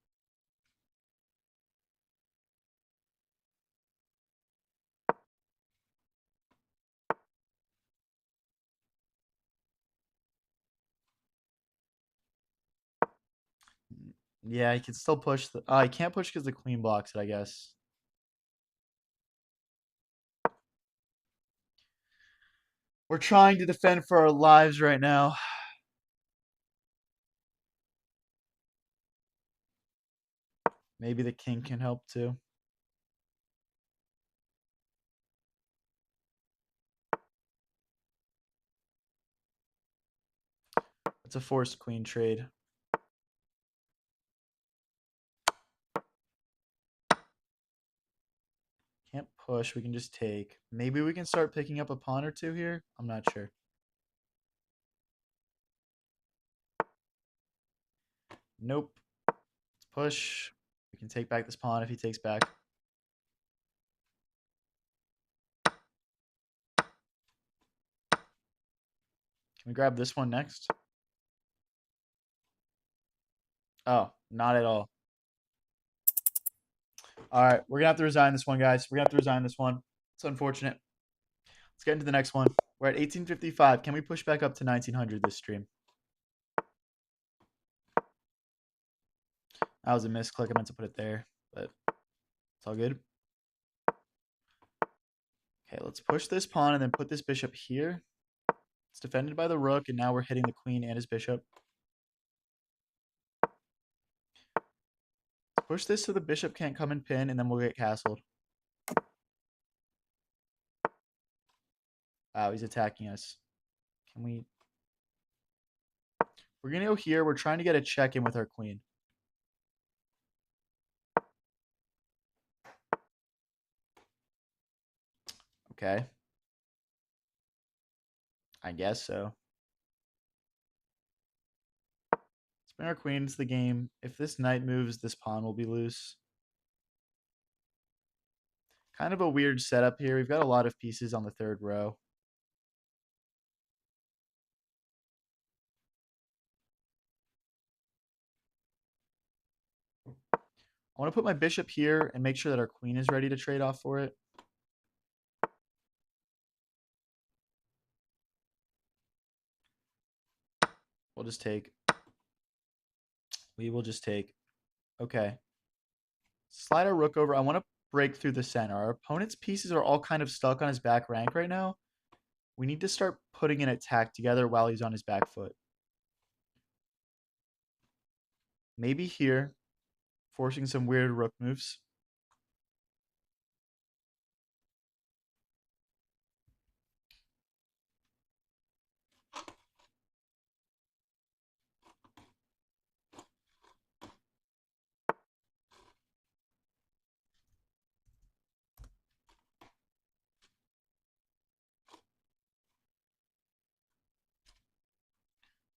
Yeah, he can still push the... he can't push because the queen blocks it, I guess. We're trying to defend for our lives right now. Maybe the king can help too. It's a forced queen trade. Can't push. We can just take. Maybe we can start picking up a pawn or two here. I'm not sure. Nope. Let's push. We can take back this pawn if he takes back. Can we grab this one next? Oh, not at all. All right, we're going to have to resign this one, guys. We're going to have to resign this one. It's unfortunate. Let's get into the next one. We're at 1855. Can we push back up to 1900 this stream? That was a misclick. I meant to put it there, but it's all good. Okay, let's push this pawn and then put this bishop here. It's defended by the rook, and now we're hitting the queen and his bishop. Let's push this so the bishop can't come and pin, and then we'll get castled. Wow, he's attacking us. Can we... We're going to go here. We're trying to get a check in with our queen. Okay. I guess so. Let's bring our queen into the game. If this knight moves, this pawn will be loose. Kind of a weird setup here. We've got a lot of pieces on the third row. I want to put my bishop here and make sure that our queen is ready to trade off for it. We'll just take. We will just take. Okay. Slide our rook over. I want to break through the center. Our opponent's pieces are all kind of stuck on his back rank right now. We need to start putting an attack together while he's on his back foot. Maybe here, forcing some weird rook moves.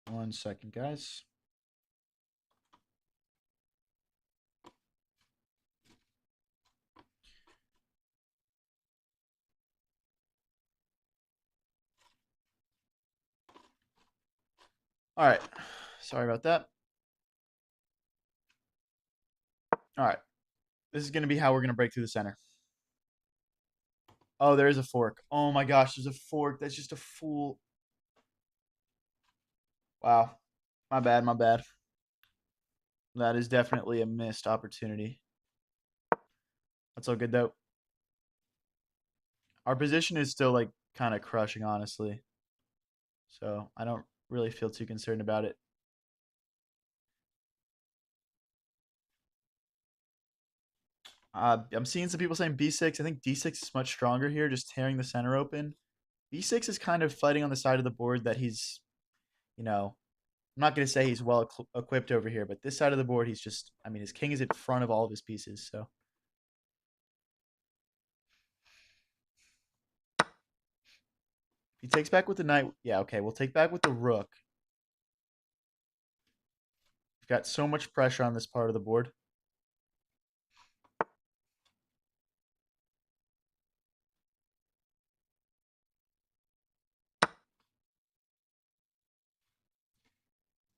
One second, guys. All right. Sorry about that. All right. This is going to be how we're going to break through the center. Oh, there is a fork. Oh my gosh, there's a fork. That's just a fool. Wow. My bad, my bad. That is definitely a missed opportunity. That's all good, though. Our position is still, like, kind of crushing, honestly. So I don't really feel too concerned about it. I'm seeing some people saying b6. I think d6 is much stronger here, just tearing the center open. b6 is kind of fighting on the side of the board that he's, you know, I'm not going to say he's well equipped over here, but this side of the board, he's just, I mean, his king is in front of all of his pieces, so. If he takes back with the knight, yeah, okay, we'll take back with the rook. We've got so much pressure on this part of the board.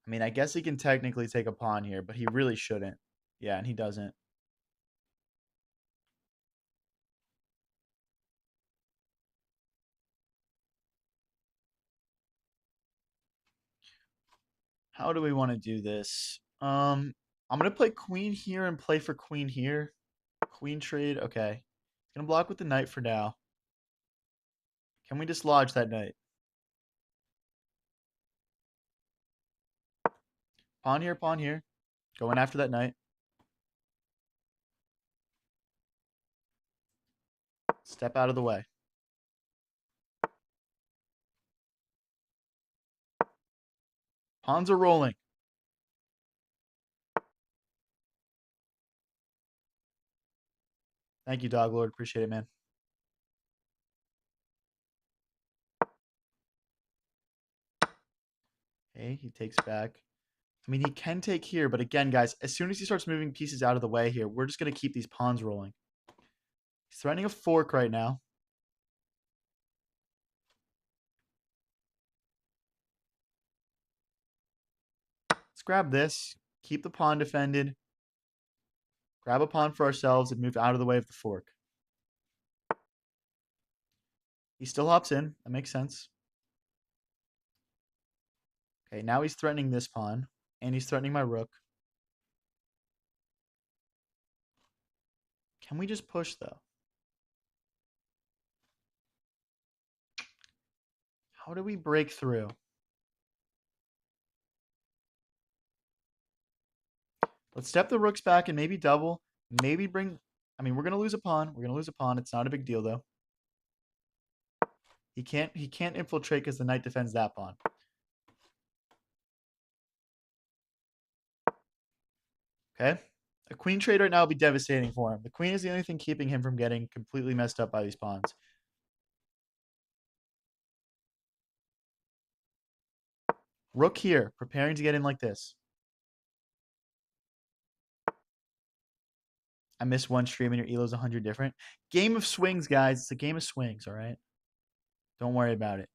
I mean, I guess he can technically take a pawn here, but he really shouldn't. Yeah, and he doesn't. How do we want to do this? I'm gonna play queen here and play for queen here. Queen trade, okay. It's gonna block with the knight for now. Can we dislodge that knight? Pawn here, pawn here. Going after that knight. Step out of the way. Pawns are rolling. Thank you, Dog Lord. Appreciate it, man. Okay, he takes back. I mean, he can take here, but again, guys, as soon as he starts moving pieces out of the way here, we're just going to keep these pawns rolling. He's threatening a fork right now. Let's grab this. Keep the pawn defended. Grab a pawn for ourselves and move out of the way of the fork. He still hops in. That makes sense. Okay, now he's threatening this pawn, and he's threatening my rook. Can we just push, though? How do we break through? Let's step the rooks back and maybe double. Maybe bring... I mean, we're going to lose a pawn. We're going to lose a pawn. It's not a big deal, though. He can't infiltrate because the knight defends that pawn. Okay? A queen trade right now would be devastating for him. The queen is the only thing keeping him from getting completely messed up by these pawns. Rook here, preparing to get in like this. I missed one stream and your ELO's 100 different. Game of swings, guys. It's a game of swings, all right? Don't worry about it.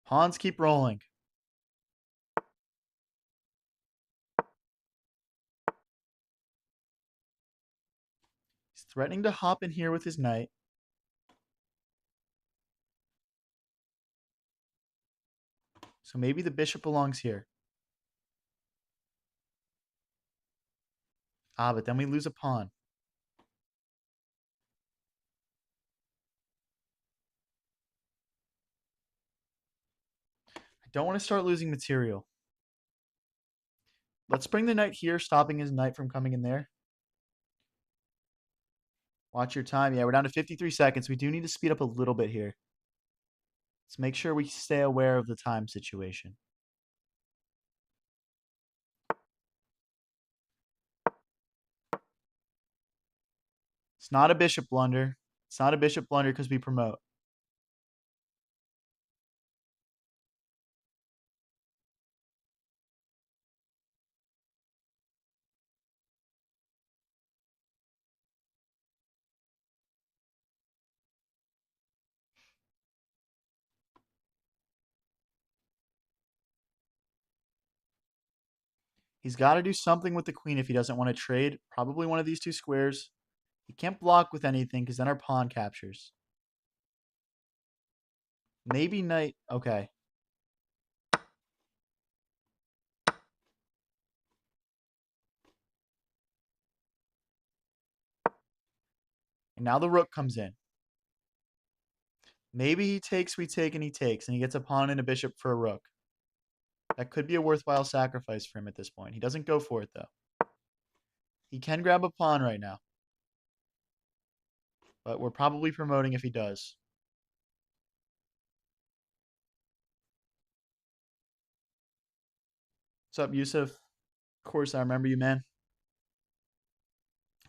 Pawns keep rolling. He's threatening to hop in here with his knight. So maybe the bishop belongs here. Ah, but then we lose a pawn. I don't want to start losing material. Let's bring the knight here, stopping his knight from coming in there. Watch your time. Yeah, we're down to 53 seconds. We do need to speed up a little bit here. Let's make sure we stay aware of the time situation. It's not a bishop blunder. It's not a bishop blunder because we promote. He's got to do something with the queen if he doesn't want to trade. Probably one of these two squares. He can't block with anything because then our pawn captures. Maybe knight. Okay. And now the rook comes in. Maybe he takes, we take, and he takes. And he gets a pawn and a bishop for a rook. That could be a worthwhile sacrifice for him at this point. He doesn't go for it, though. He can grab a pawn right now. but we're probably promoting if he does. What's up, Yusuf? Of course, I remember you, man.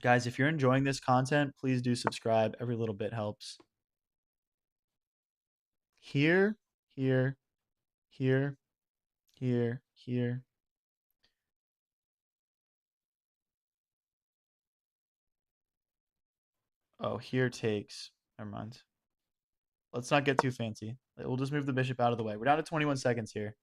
Guys, if you're enjoying this content, please do subscribe. Every little bit helps. Here, here, here, here, here. Oh, here takes. Never mind. Let's not get too fancy. We'll just move the bishop out of the way. We're down to 21 seconds here.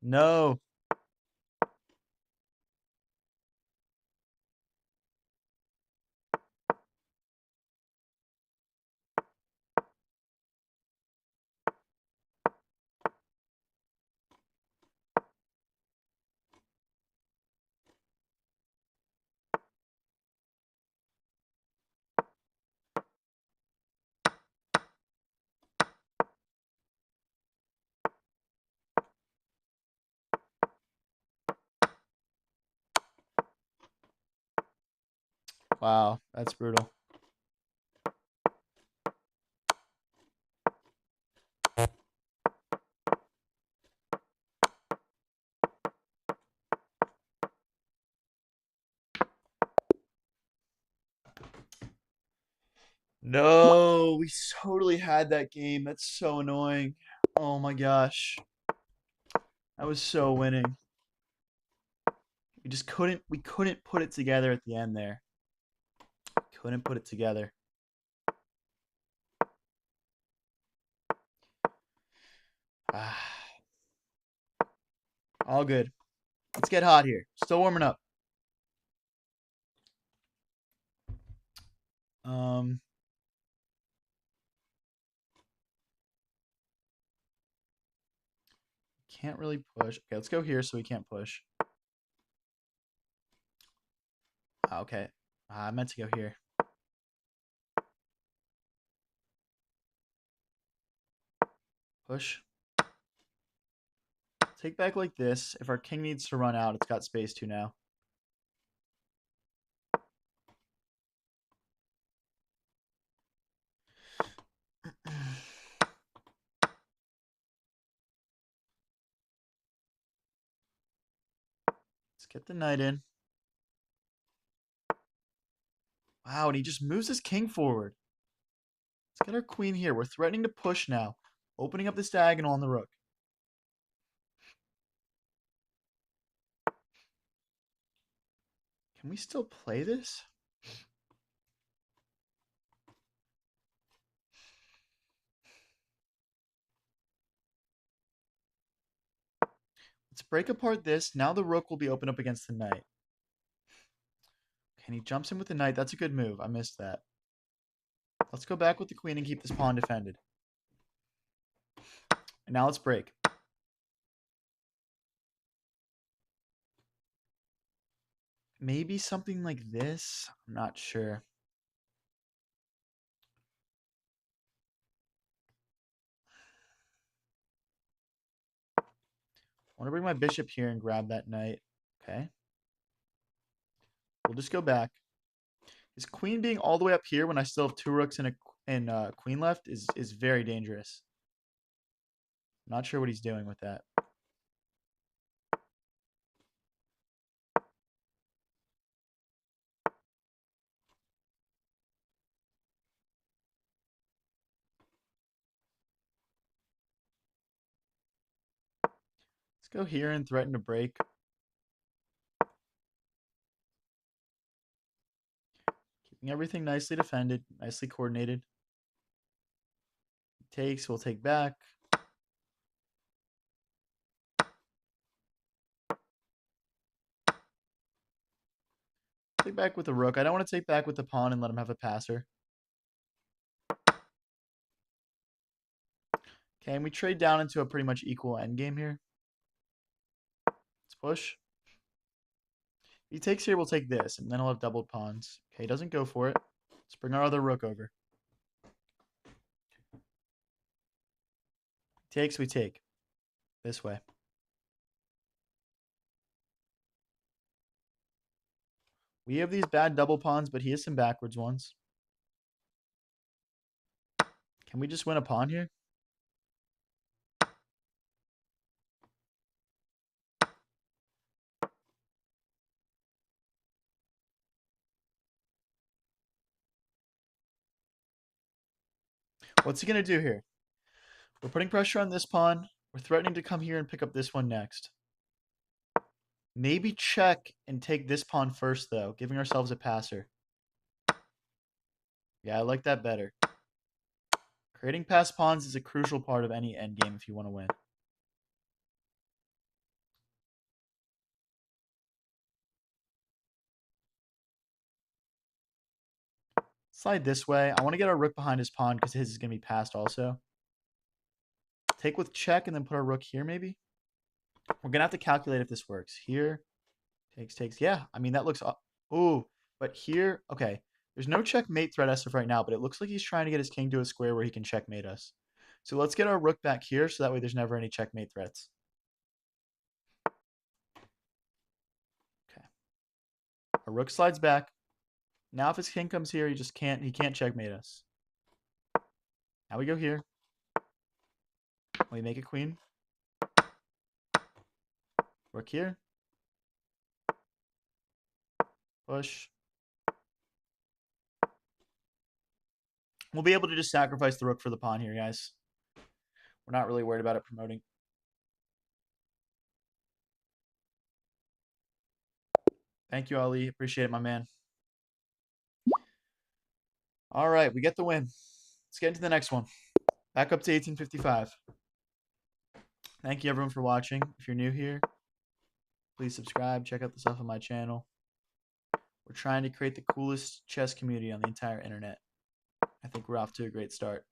No. Wow, that's brutal. No, we totally had that game. That's so annoying. Oh my gosh. I was so winning. We couldn't put it together at the end there. Couldn't put it together. Ah, all good. Let's get hot here. Still warming up. Um can't really push. Okay, let's go here so we can't push. Okay. I meant to go here. Push. Take back like this. If our king needs to run out, it's got space to now. Let's get the knight in. Wow, and he just moves his king forward. Let's get our queen here. We're threatening to push now. Opening up this diagonal on the rook. Can we still play this? Let's break apart this. Now the rook will be open up against the knight. And he jumps in with the knight. That's a good move. I missed that. Let's go back with the queen and keep this pawn defended. And now let's break. Maybe something like this? I'm not sure. I want to bring my bishop here and grab that knight. Okay. We'll just go back. His queen being all the way up here when I still have two rooks and a queen left is very dangerous. Not sure what he's doing with that. Let's go here and threaten to break. Keeping everything nicely defended, nicely coordinated. Takes, we'll take back. Take back with the rook. I don't want to take back with the pawn and let him have a passer. Okay, and we trade down into a pretty much equal endgame here. Let's push. He takes here, we'll take this, and then he'll have doubled pawns. Okay, he doesn't go for it. Let's bring our other rook over. Takes, we take. This way. We have these bad double pawns, but he has some backwards ones. Can we just win a pawn here? What's he going to do here? We're putting pressure on this pawn. We're threatening to come here and pick up this one next. Maybe check and take this pawn first, though, giving ourselves a passer. Yeah, I like that better. Creating passed pawns is a crucial part of any endgame if you want to win. Slide this way. I want to get our rook behind his pawn because his is going to be passed also. Take with check and then put our rook here, maybe? We're going to have to calculate if this works. Here. Takes. Yeah, I mean, that looks... Ooh, but here... Okay. There's no checkmate threat as of right now, but it looks like he's trying to get his king to a square where he can checkmate us. So let's get our rook back here so that way there's never any checkmate threats. Okay. Our rook slides back. Now if his king comes here, he can't checkmate us. Now we go here. We make a queen. Rook here. Push. We'll be able to just sacrifice the rook for the pawn here, guys. We're not really worried about it promoting. Thank you, Ali. Appreciate it, my man. All right, we get the win. Let's get into the next one. Back up to 1855. Thank you, everyone, for watching. If you're new here, please subscribe. Check out the stuff on my channel. We're trying to create the coolest chess community on the entire internet. I think we're off to a great start.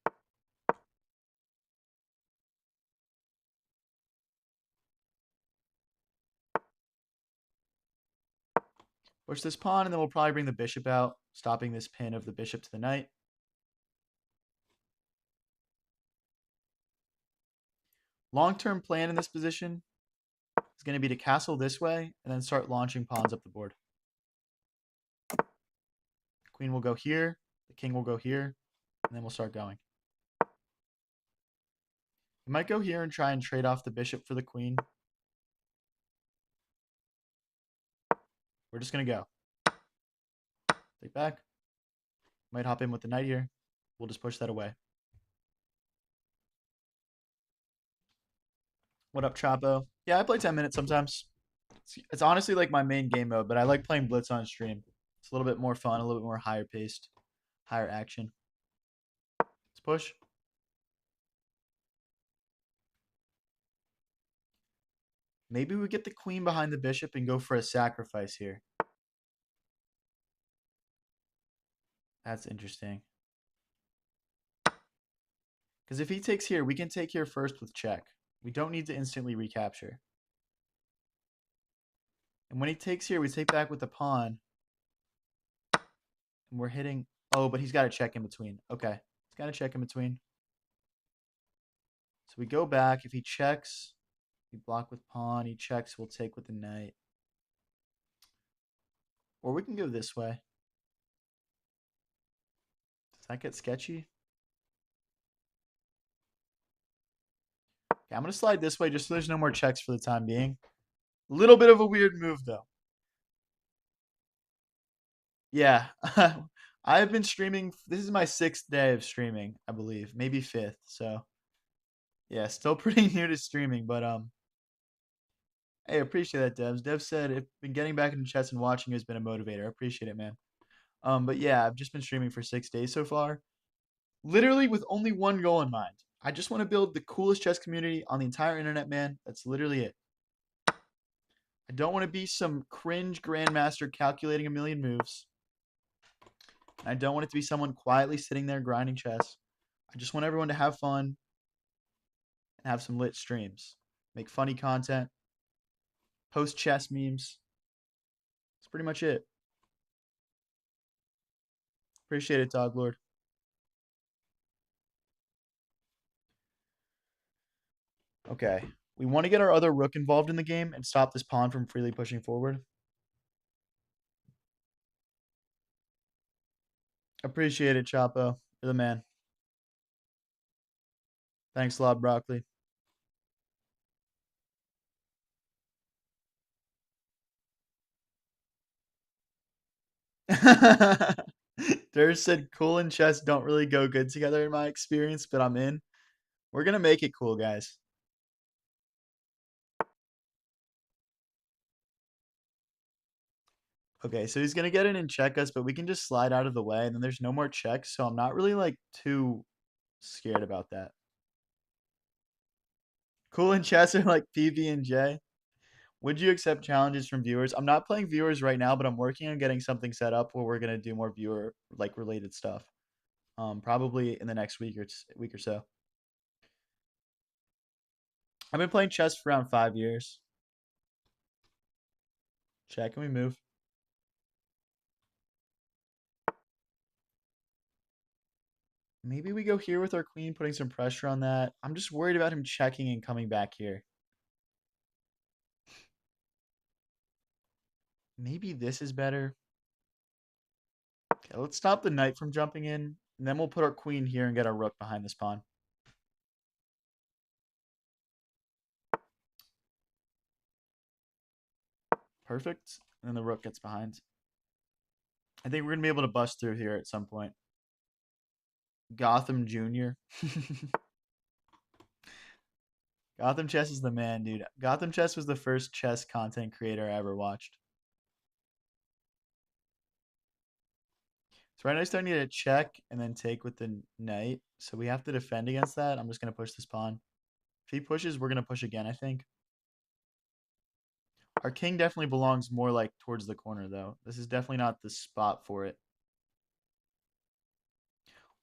Push this pawn, and then we'll probably bring the bishop out, stopping this pin of the bishop to the knight. Long-term plan in this position is going to be to castle this way and then start launching pawns up the board. Queen will go here, the king will go here, and then we'll start going. We might go here and try and trade off the bishop for the queen. We're just going to go. Take back. Might hop in with the knight here. We'll just push that away. What up, Chapo? Yeah, I play 10 minutes sometimes. It's honestly like my main game mode, but I like playing Blitz on stream. It's a little bit more fun, a little bit more higher paced, higher action. Let's push. Maybe we get the queen behind the bishop and go for a sacrifice here. That's interesting. Because if he takes here, we can take here first with check. We don't need to instantly recapture. And when he takes here, we take back with the pawn. And we're hitting... Oh, but he's got a check in between. Okay. He's got a check in between. So we go back. If he checks, we block with pawn. He checks, we'll take with the knight. Or we can go this way. Does that get sketchy? Okay, I'm going to slide this way just so there's no more checks for the time being. A little bit of a weird move, though. Yeah. I've been streaming. This is my 6th day of streaming, I believe. Maybe 5th. So, yeah, still pretty new to streaming. But, hey, I appreciate that, Devs. Dev said, if been getting back into chess and watching has been a motivator. I appreciate it, man. But yeah, I've just been streaming for 6 days so far. Literally with only one goal in mind. I just want to build the coolest chess community on the entire internet, man. That's literally it. I don't want to be some cringe grandmaster calculating a million moves. I don't want it to be someone quietly sitting there grinding chess. I just want everyone to have fun and have some lit streams. Make funny content. Post chess memes. pretty much it. Appreciate it, Dog Lord. Okay. We want to get our other rook involved in the game and stop this pawn from freely pushing forward. Appreciate it, Chapo. You're the man. Thanks a lot, Broccoli. Durst said cool and chess don't really go good together in my experience, but I'm in. We're gonna make it cool, guys. Okay, so he's gonna get in and check us, but we can just slide out of the way, and then there's no more checks, so I'm not really like too scared about that. Cool and chess are like PB and J. Would you accept challenges from viewers? I'm not playing viewers right now, but I'm working on getting something set up where we're gonna do more viewer like related stuff. Probably in the next week or so. I've been playing chess for around 5 years. Check, can we move? Maybe we go here with our queen, putting some pressure on that. I'm just worried about him checking and coming back here. Maybe this is better. Okay, let's stop the knight from jumping in, and then we'll put our queen here and get our rook behind this pawn. Perfect. And then the rook gets behind. I think we're going to be able to bust through here at some point. Gotham Jr. Gotham Chess is the man, dude. Gotham Chess was the first chess content creator I ever watched. So right now he's starting to get a check and then take with the knight. So we have to defend against that. I'm just going to push this pawn. If he pushes, we're going to push again, I think. Our king definitely belongs more like towards the corner, though. This is definitely not the spot for it.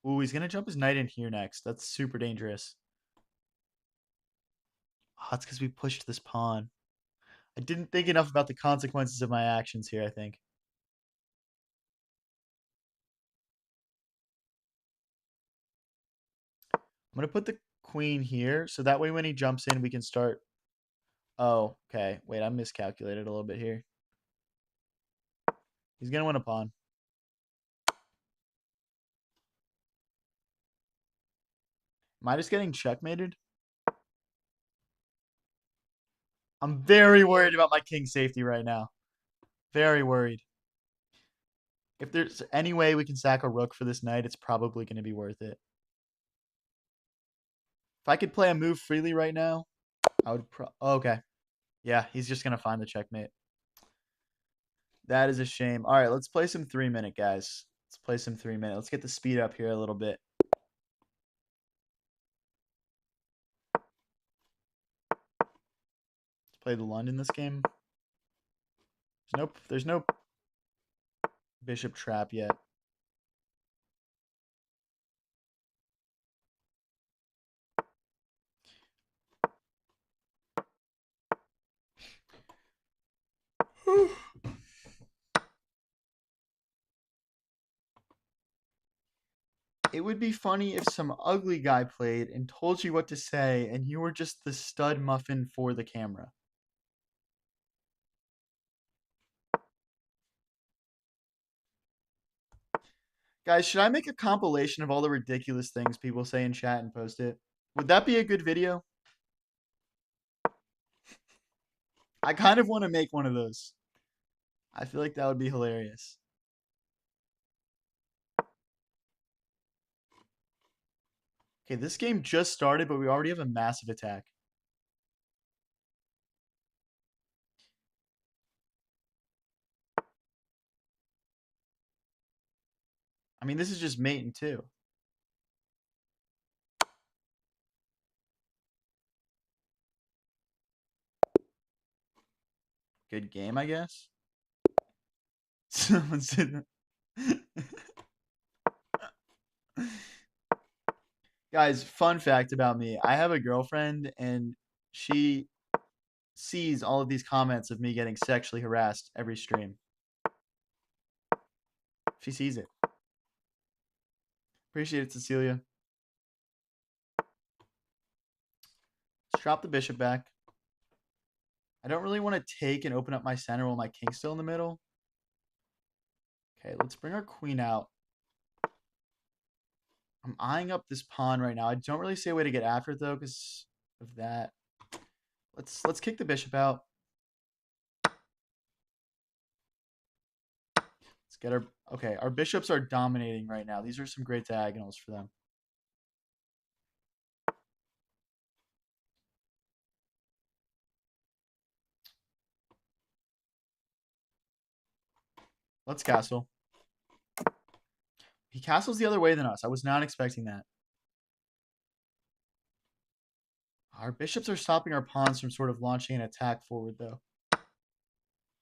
Ooh, he's going to jump his knight in here next. That's super dangerous. Oh, that's because we pushed this pawn. I didn't think enough about the consequences of my actions here, I think. I'm going to put the queen here, so that way when he jumps in, we can start. Oh, okay. Wait, I miscalculated a little bit here. He's going to win a pawn. Am I just getting checkmated? I'm very worried about my king safety right now. Very worried. If there's any way we can sack a rook for this knight, it's probably going to be worth it. If I could play a move freely right now, I would okay. Yeah, he's just going to find the checkmate. That is a shame. All right, let's play some 3-minute, guys. Let's play some 3-minute. Let's get the speed up here a little bit. Let's play the Lund in this game. There's no bishop trap yet. It would be funny if some ugly guy played and told you what to say and you were just the stud muffin for the camera. Guys, should I make a compilation of all the ridiculous things people say in chat and post it? Would that be a good video? I kind of want to make one of those. I feel like that would be hilarious. Okay, this game just started, but we already have a massive attack. I mean, this is just mating too. Good game, I guess. Someone said. Guys, fun fact about me. I have a girlfriend and she sees all of these comments of me getting sexually harassed every stream. She sees it. Appreciate it, Cecilia. Let's drop the bishop back. I don't really want to take and open up my center while my king's still in the middle. Okay, let's bring our queen out. I'm eyeing up this pawn right now. I don't really see a way to get after it though because of that. Let's kick the bishop out. Let's get our okay. Our bishops are dominating right now. These are some great diagonals for them. Let's castle. He castles the other way than us. I was not expecting that. Our bishops are stopping our pawns from sort of launching an attack forward, though.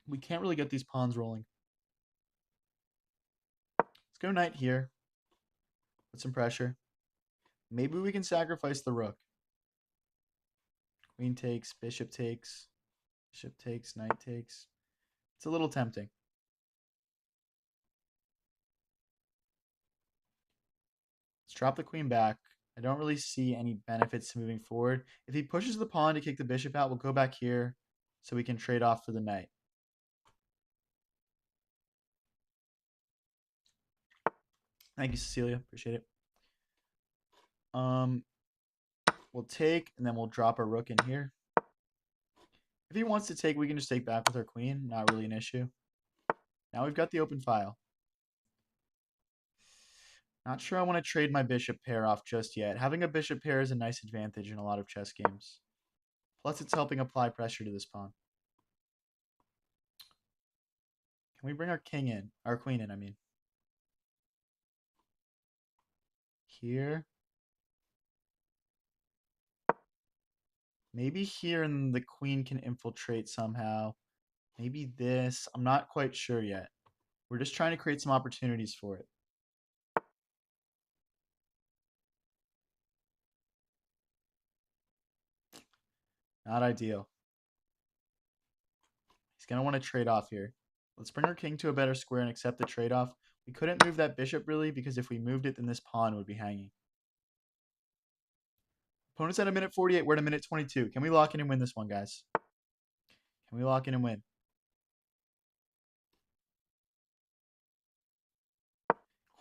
We can't really get these pawns rolling. Let's go knight here. Put some pressure. Maybe we can sacrifice the rook. Queen takes, bishop takes, knight takes. It's a little tempting. Let's drop the queen back. I don't really see any benefits to moving forward. If he pushes the pawn to kick the bishop out, we'll go back here so we can trade off for the knight. Thank you, Cecilia. Appreciate it. We'll take, and then we'll drop our rook in here. If he wants to take, we can just take back with our queen. Not really an issue. Now we've got the open file. Not sure I want to trade my bishop pair off just yet. Having a bishop pair is a nice advantage in a lot of chess games. Plus, it's helping apply pressure to this pawn. Can we bring our king in? Our queen in, I mean. Here. Maybe here and the queen can infiltrate somehow. Maybe this. I'm not quite sure yet. We're just trying to create some opportunities for it. Not ideal. He's going to want to trade off here. Let's bring our king to a better square and accept the trade-off. We couldn't move that bishop really because if we moved it, then this pawn would be hanging. Opponent's at a minute 48. We're at a minute 22. Can we lock in and win this one, guys? Can we lock in and win?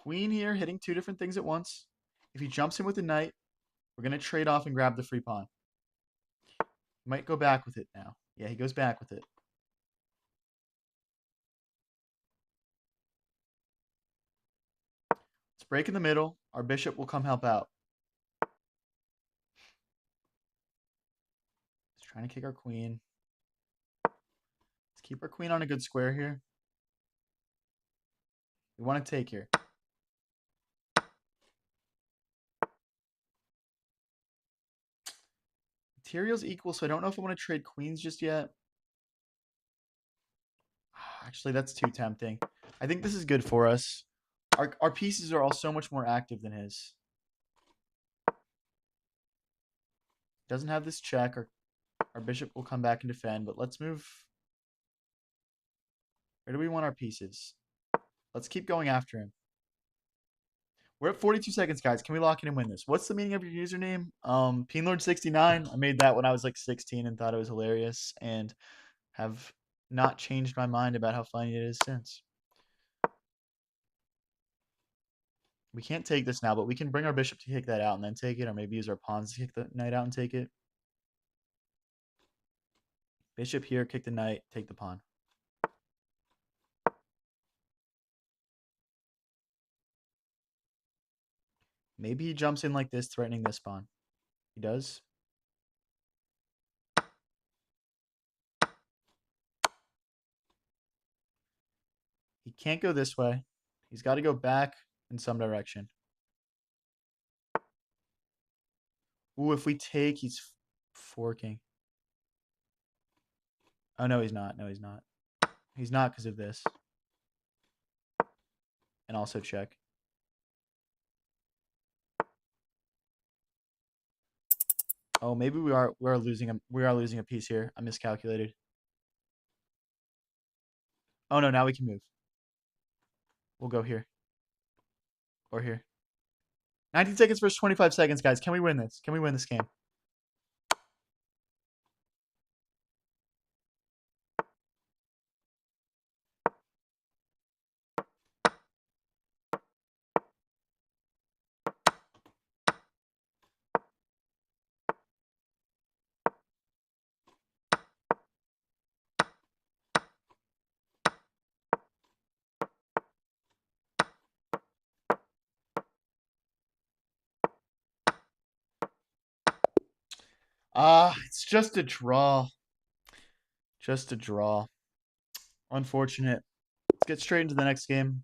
Queen here, hitting two different things at once. If he jumps in with the knight, we're going to trade off and grab the free pawn. He might go back with it now. Yeah, he goes back with it. Let's break in the middle. Our bishop will come help out. He's trying to kick our queen. Let's keep our queen on a good square here. We want to take here. Material's equal, so I don't know if I want to trade queens just yet. Actually, that's too tempting. I think this is good for us. Our pieces are all so much more active than his. Doesn't have this check. Our bishop will come back and defend, but let's move. Where do we want our pieces? Let's keep going after him. We're at 42 seconds, guys. Can we lock in and win this? What's the meaning of your username? Peenlord69. I made that when I was like 16 and thought it was hilarious and have not changed my mind about how funny it is since. We can't take this now, but we can bring our bishop to kick that out and then take it, or maybe use our pawns to kick the knight out and take it. Bishop here, kick the knight, take the pawn. Maybe he jumps in like this, threatening this pawn. He does. He can't go this way. He's got to go back in some direction. Ooh, if we take, he's forking. Oh, no, he's not. No, he's not. He's not because of this. And also check. Oh, maybe we are losing a piece here. I miscalculated. Oh no, now we can move. We'll go here. Or here. 19 seconds versus 25 seconds, guys. Can we win this? Can we win this game? It's just a draw. Just a draw. Unfortunate. Let's get straight into the next game.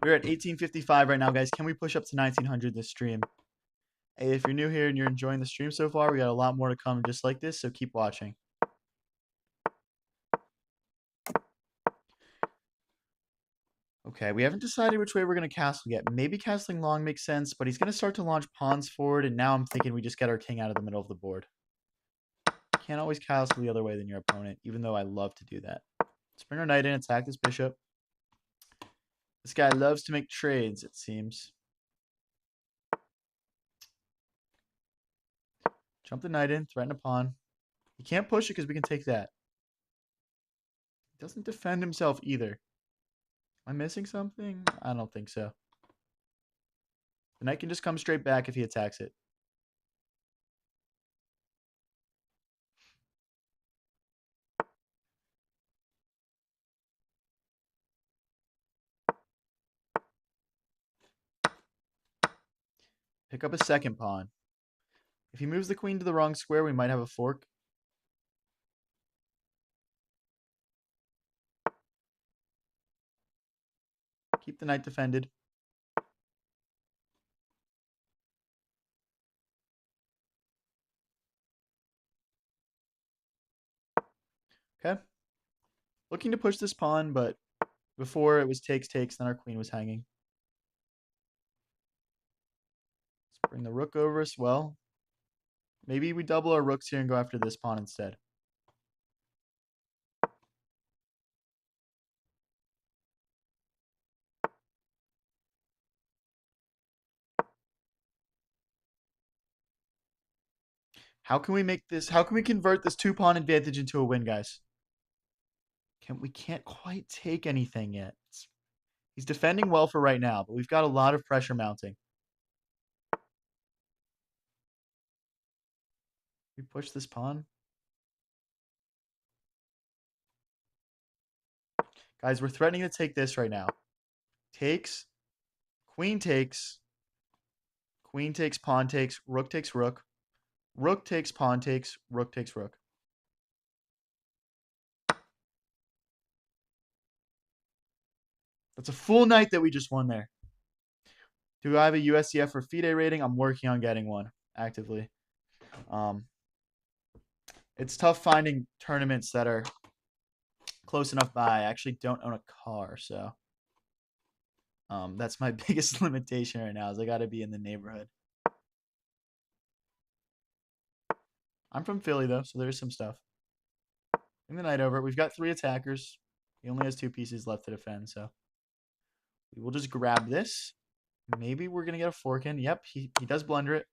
We're at 1855 right now, guys. Can we push up to 1900 this stream? Hey, if you're new here and you're enjoying the stream so far, we got a lot more to come just like this, so keep watching. Okay, we haven't decided which way we're going to castle yet. Maybe castling long makes sense, but he's going to start to launch pawns forward, and now I'm thinking we just get our king out of the middle of the board. Can't always castle the other way than your opponent, even though I love to do that. Let's bring our knight in, attack this bishop. This guy loves to make trades, it seems. Jump the knight in, threaten a pawn. He can't push it because we can take that. He doesn't defend himself either. Am I missing something? I don't think so. The knight can just come straight back if he attacks it. Pick up a second pawn. If he moves the queen to the wrong square, we might have a fork. Keep the knight defended. Okay. Looking to push this pawn, but before it was takes, then our queen was hanging. Let's bring the rook over as well. Maybe we double our rooks here and go after this pawn instead. How can we make this? How can we convert this 2-pawn advantage into a win, guys? We can't quite take anything yet. He's defending well for right now, but we've got a lot of pressure mounting. We push this pawn. Guys, we're threatening to take this right now. Takes. Queen takes. Queen takes, pawn takes, rook takes rook. Rook takes, pawn takes, rook takes rook. That's a full night that we just won there. Do I have a USCF or FIDE rating? I'm working on getting one actively. It's tough finding tournaments that are close enough by. I actually don't own a car, so that's my biggest limitation right now is I got to be in the neighborhood. I'm from Philly, though, so there's some stuff. Bring the knight over. We've got 3 attackers. He only has 2 pieces left to defend, so we will just grab this. Maybe we're going to get a fork in. Yep, he does blunder it.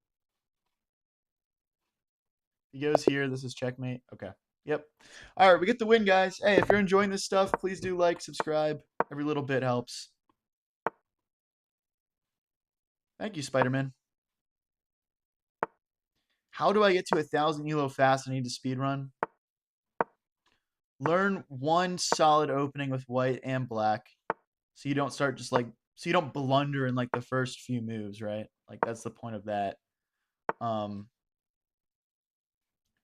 He goes here. This is checkmate. Okay. Yep. All right, we get the win, guys. Hey, if you're enjoying this stuff, please do like, subscribe. Every little bit helps. Thank you, Spider-Man. How do I get to 1,000 elo fast? I need to speed run. Learn one solid opening with white and black, so you don't start just like so you don't blunder in like the first few moves, right? Like that's the point of that. And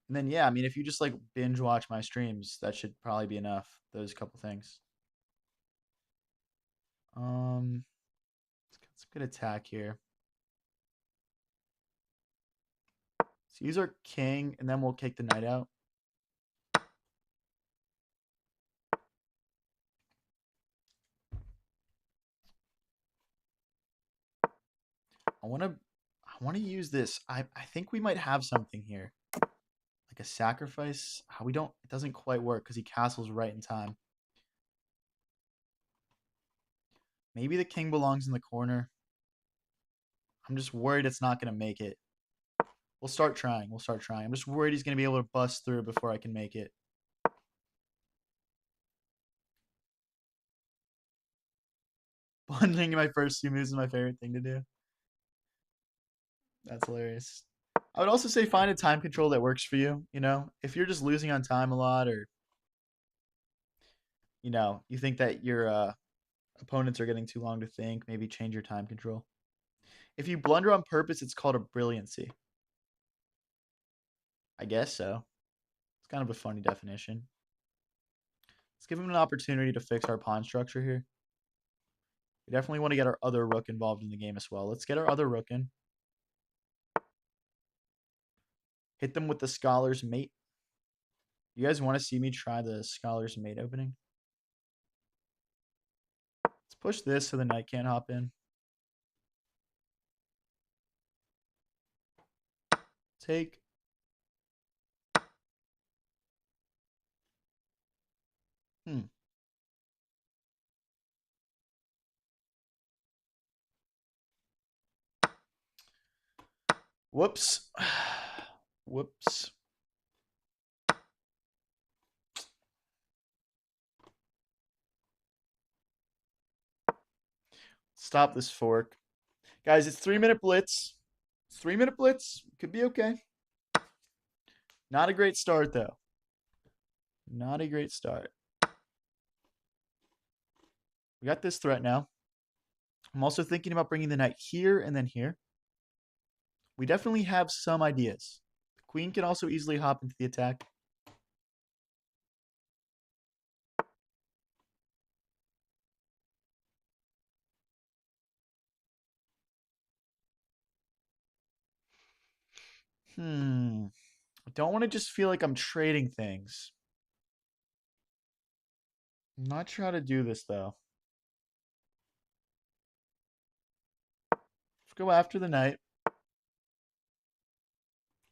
then yeah, I mean if you just like binge watch my streams, that should probably be enough. Those couple things. Let's get some good attack here. So use our king, and then we'll take the knight out. I want to use this. I think we might have something here. Like a sacrifice. How we don't it doesn't quite work because he castles right in time. Maybe the king belongs in the corner. I'm just worried it's not going to make it. We'll start trying. We'll start trying. I'm just worried he's going to be able to bust through before I can make it. Blundering in my first 2 moves is my favorite thing to do. That's hilarious. I would also say find a time control that works for you. You know, if you're just losing on time a lot, or you think that your opponents are getting too long to think, maybe change your time control. If you blunder on purpose, it's called a brilliancy. I guess so. It's kind of a funny definition. Let's give him an opportunity to fix our pawn structure here. We definitely want to get our other rook involved in the game as well. Let's get our other rook in. Hit them with the scholar's mate. You guys want to see me try the scholar's mate opening? Let's push this so the knight can't hop in. Take. Whoops. Whoops. Stop this fork. Guys, it's 3-minute blitz. It's 3-minute blitz. Could be okay. Not a great start, though. Not a great start. We got this threat now. I'm also thinking about bringing the knight here and then here. We definitely have some ideas. The queen can also easily hop into the attack. I don't want to just feel like I'm trading things. I'm not sure how to do this, though. Let's go after the knight.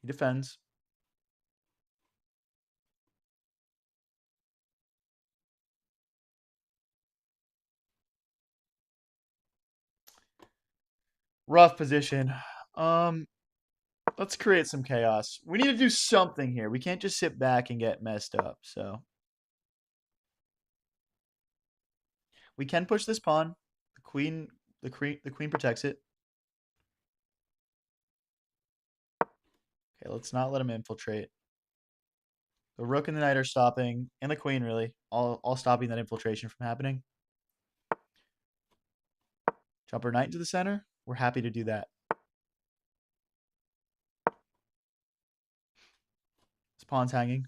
He defends. Rough position. Let's create some chaos. We need to do something here. We can't just sit back and get messed up. So we can push this pawn. The queen protects it. Okay, let's not let him infiltrate. The rook and the knight are stopping, and the queen really, all stopping that infiltration from happening. Jump our knight into the center. We're happy to do that. This pawn's hanging.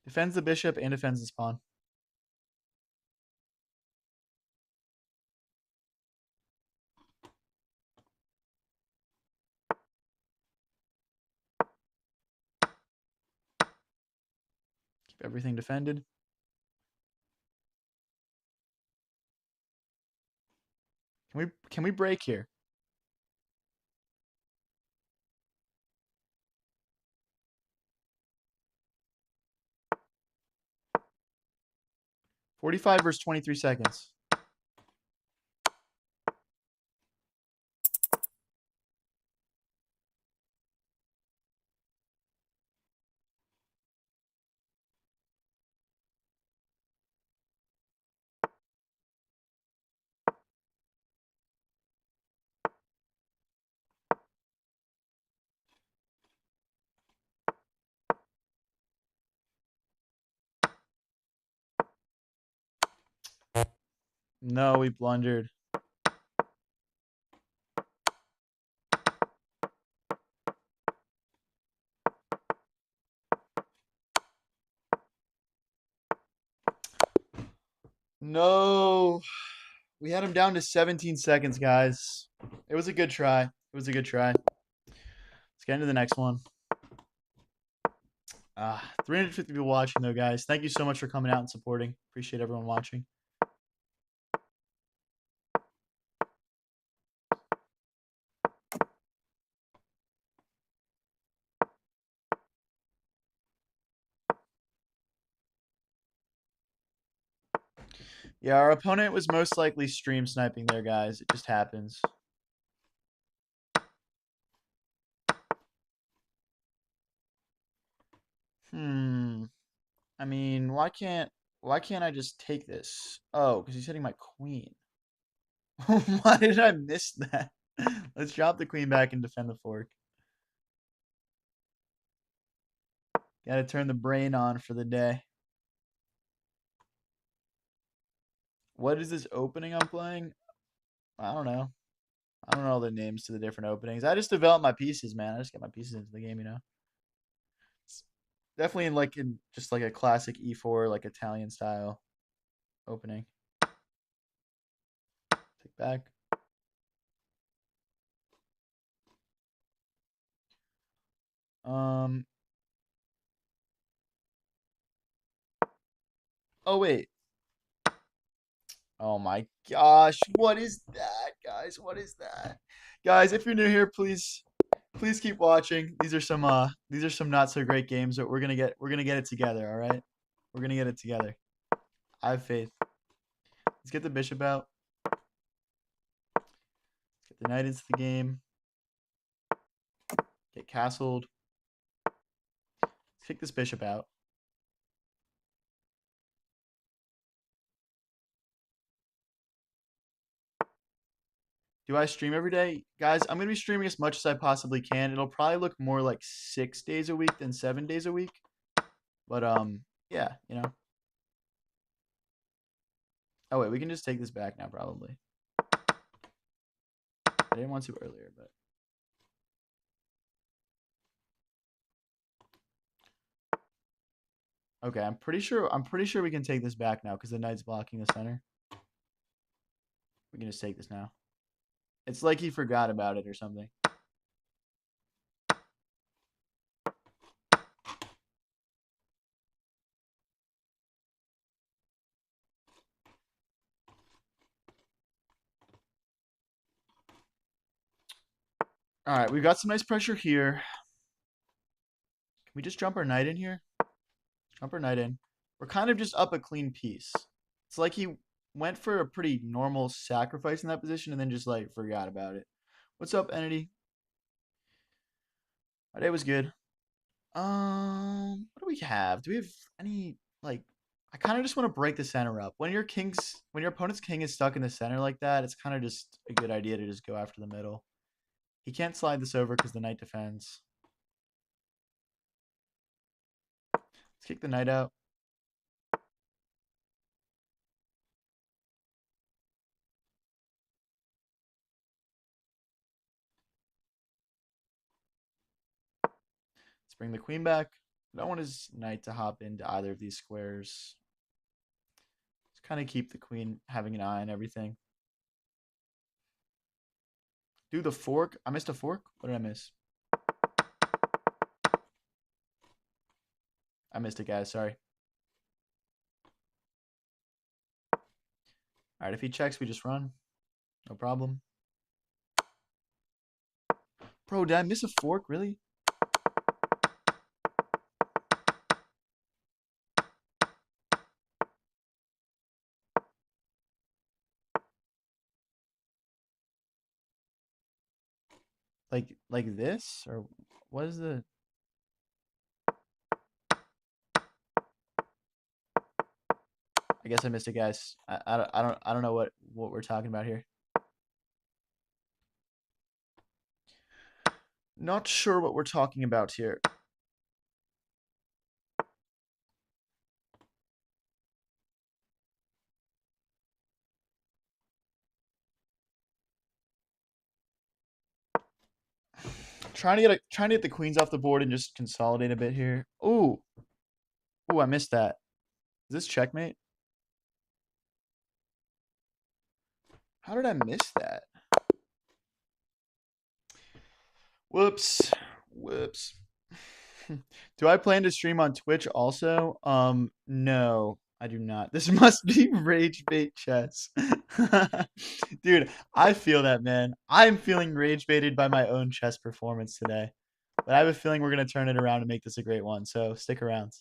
Defends the bishop and defends this pawn. Keep everything defended. Can we break here? .45 versus 23 seconds. No, we blundered. No. We had him down to 17 seconds, guys. It was a good try. It was a good try. Let's get into the next one. 350 people watching, though, guys. Thank you so much for coming out and supporting. Appreciate everyone watching. Yeah, our opponent was most likely stream sniping there, guys. It just happens. I mean, why can't I just take this? Oh, because he's hitting my queen. Why did I miss that? Let's drop the queen back and defend the fork. Gotta turn the brain on for the day. What is this opening I'm playing? I don't know. I don't know all the names to the different openings. I just develop my pieces, man. I just get my pieces into the game. It's definitely in just like a classic E4, like Italian style opening. Take back. Um. Oh wait. Oh my gosh. What is that, guys? What is that? Guys, if you're new here, please keep watching. These are some not so great games, but we're gonna get it together, all right? We're gonna get it together. I have faith. Let's get the bishop out. Get the knight into the game. Get castled. Let's kick this bishop out. Do I stream every day? Guys, I'm going to be streaming as much as I possibly can. It'll probably look more like 6 days a week than 7 days a week. But, yeah. Oh, wait, we can just take this back now, probably. I didn't want to earlier, but. Okay, I'm pretty sure we can take this back now because the knight's blocking the center. We can just take this now. It's like he forgot about it or something. All right, we've got some nice pressure here. Can we just jump our knight in here? Jump our knight in. We're kind of just up a clean piece. It's like he went for a pretty normal sacrifice in that position and then just like forgot about it. What's up, Entity? My day was good. What do we have? Do we have any like? I kind of just want to break the center up. When your opponent's king is stuck in the center like that, it's kind of just a good idea to just go after the middle. He can't slide this over because the knight defends. Let's kick the knight out. Let's bring the queen back. I don't want his knight to hop into either of these squares. Just kind of keep the queen having an eye on everything. Do the fork. I missed a fork. What did I miss? I missed it, guys. Sorry. All right, if he checks, we just run. No problem. Bro, did I miss a fork? Really? Like this? Or what is the... I guess I missed it, guys. I don't know what we're talking about here. Not sure what we're talking about here. Trying to get the queens off the board and just consolidate a bit here. Ooh. Ooh, I missed that. Is this checkmate? How did I miss that? Whoops. Whoops. Do I plan to stream on Twitch also? No, I do not. This must be rage bait chess. Dude, I feel that, man. I'm feeling rage baited by my own chess performance today. But I have a feeling we're going to turn it around and make this a great one. So stick around.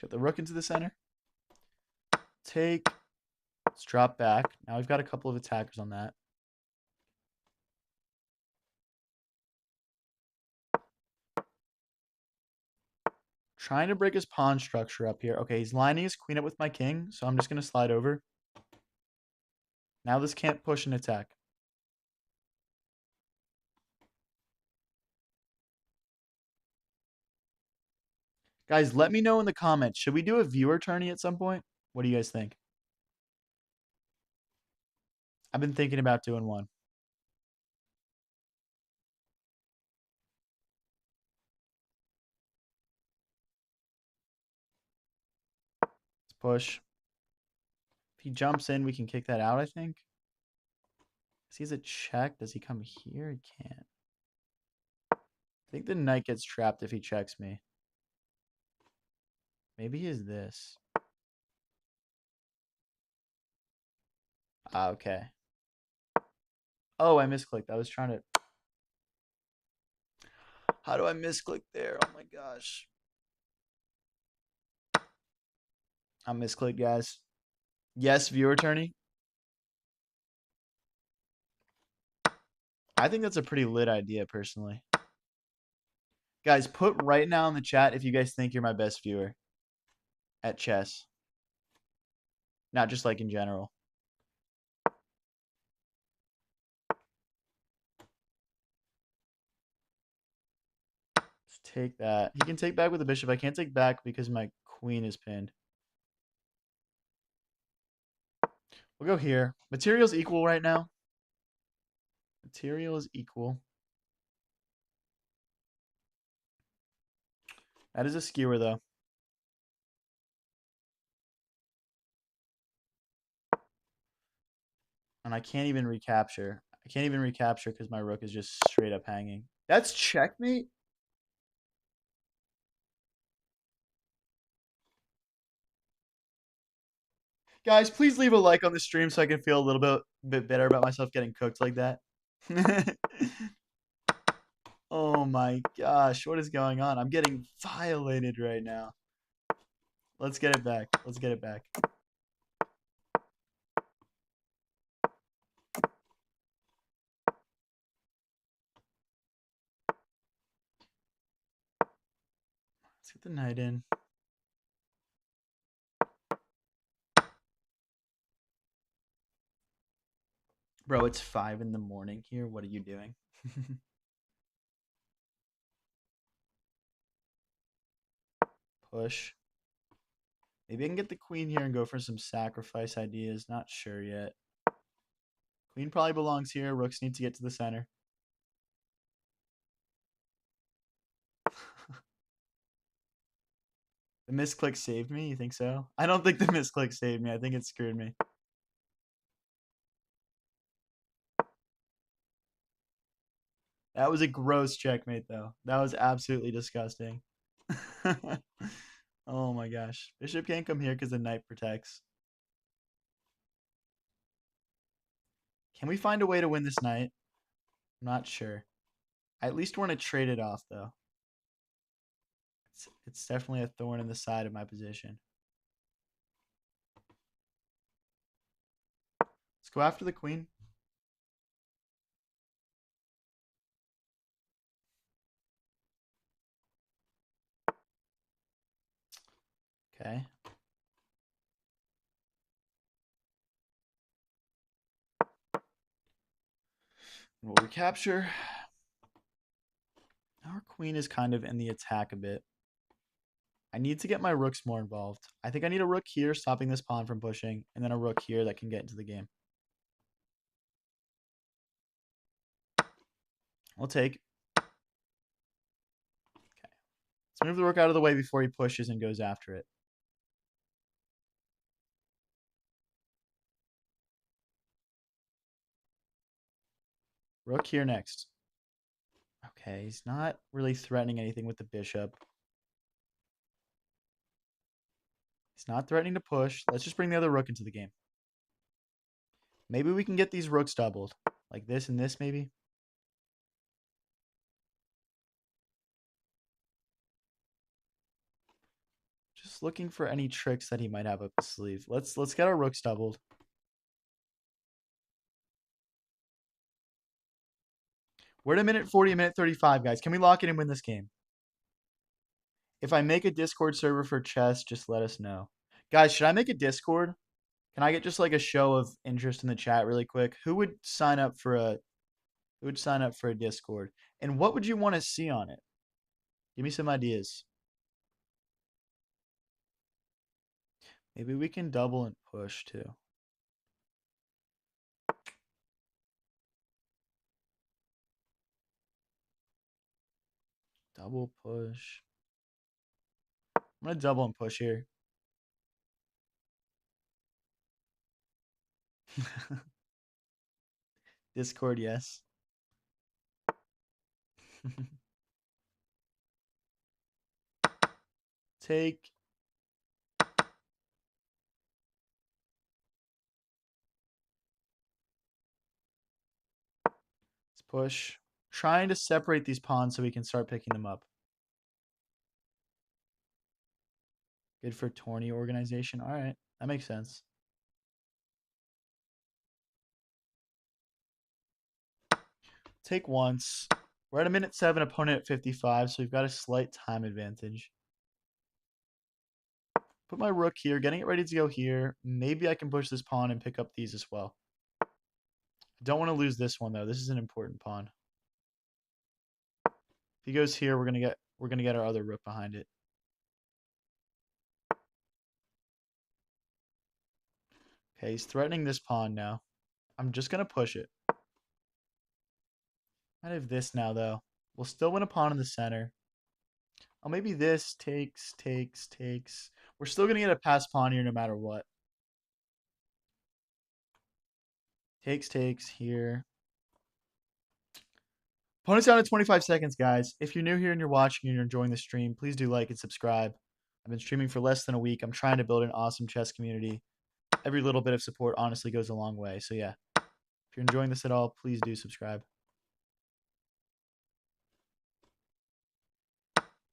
Let's get the rook into the center. Take. Let's drop back. Now we've got a couple of attackers on that. Trying to break his pawn structure up here. Okay, he's lining his queen up with my king, so I'm just going to slide over. Now this can't push and attack. Guys, let me know in the comments. Should we do a viewer tourney at some point? What do you guys think? I've been thinking about doing one. Let's push. If he jumps in, we can kick that out, I think. If he's a check, does he come here? He can't. I think the knight gets trapped if he checks me. Maybe he is this. Ah, okay. Oh, I misclicked. I was trying to... How do I misclick there? Oh my gosh. I misclicked, guys. Yes, viewer attorney. I think that's a pretty lit idea, personally. Guys, put right now in the chat if you guys think you're my best viewer at chess. Not just like in general. Let's take that. He can take back with the bishop. I can't take back because my queen is pinned. We'll go here. Material's equal right now. Material is equal. That is a skewer, though. And I can't even recapture. I can't even recapture because my rook is just straight up hanging. That's checkmate? Guys, please leave a like on the stream so I can feel a little bit better about myself getting cooked like that. Oh my gosh, what is going on? I'm getting violated right now. Let's get it back. Let's get it back. Let's get the knight in. Bro, it's 5 in the morning here. What are you doing? Push. Maybe I can get the queen here and go for some sacrifice ideas. Not sure yet. Queen probably belongs here. Rooks need to get to the center. The misclick saved me? You think so? I don't think the misclick saved me. I think it screwed me. That was a gross checkmate, though. That was absolutely disgusting. Oh my gosh. Bishop can't come here because the knight protects. Can we find a way to win this knight? I'm not sure. I at least want to trade it off, though. It's definitely a thorn in the side of my position. Let's go after the queen. Okay. We'll recapture. Our queen is kind of in the attack a bit. I need to get my rooks more involved. I think I need a rook here stopping this pawn from pushing, and then a rook here that can get into the game. We'll take. Okay. Let's move the rook out of the way before he pushes and goes after it. Rook here next. Okay, he's not really threatening anything with the bishop. He's not threatening to push. Let's just bring the other rook into the game. Maybe we can get these rooks doubled. Like this and this, maybe. Just looking for any tricks that he might have up his sleeve. Let's get our rooks doubled. We're at a minute 40, a minute 35, guys. Can we lock it and win this game? If I make a Discord server for chess, just let us know. Guys, should I make a Discord? Can I get just like a show of interest in the chat really quick? Who would sign up for a Discord? And what would you want to see on it? Give me some ideas. Maybe we can double and push too. Double push. I'm gonna double and push here. Discord, yes. Take. Let's push. Trying to separate these pawns so we can start picking them up. Good for tourney organization. All right, that makes sense. Take once. We're at a minute 7, opponent at 55, so we've got a slight time advantage. Put my rook here, getting it ready to go here. Maybe I can push this pawn and pick up these as well. I don't want to lose this one though. This is an important pawn. If he goes here, we're gonna get our other rook behind it. Okay, he's threatening this pawn now. I'm just gonna push it. I have this now though. We'll still win a pawn in the center. Oh, maybe this takes. We're still gonna get a pass pawn here no matter what. Takes here. Opponent's down to 25 seconds, guys. If you're new here and you're watching and you're enjoying the stream, please do like and subscribe. I've been streaming for less than a week. I'm trying to build an awesome chess community. Every little bit of support honestly goes a long way. So yeah, if you're enjoying this at all, please do subscribe.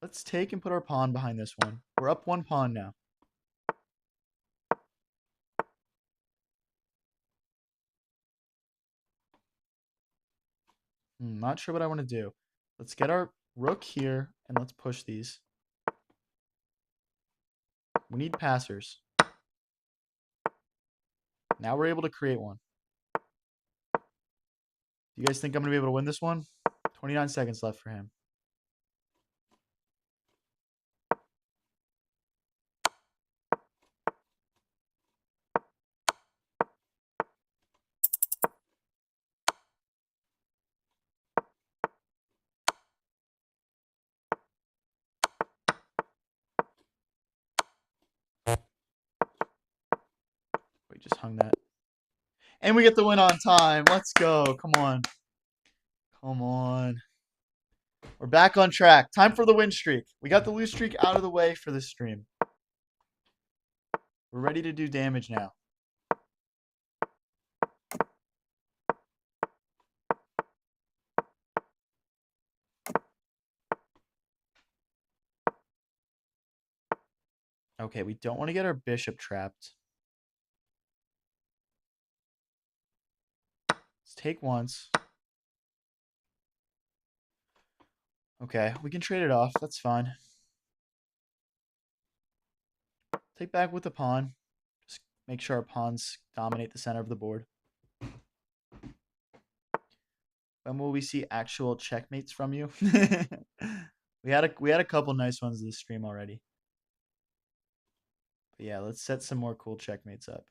Let's take and put our pawn behind this one. We're up one pawn now. Not sure what I want to do. Let's get our rook here and let's push these. We need passers. Now we're able to create one. Do you guys think I'm going to be able to win this one? 29 seconds left for him. We just hung that. And we get the win on time. Let's go. Come on. Come on. We're back on track. Time for the win streak. We got the lose streak out of the way for this stream. We're ready to do damage now. Okay, we don't want to get our bishop trapped. Let's take once. Okay, we can trade it off. That's fine. Take back with the pawn. Just make sure our pawns dominate the center of the board. When will we see actual checkmates from you? we had a couple nice ones this stream already. But yeah, let's set some more cool checkmates up.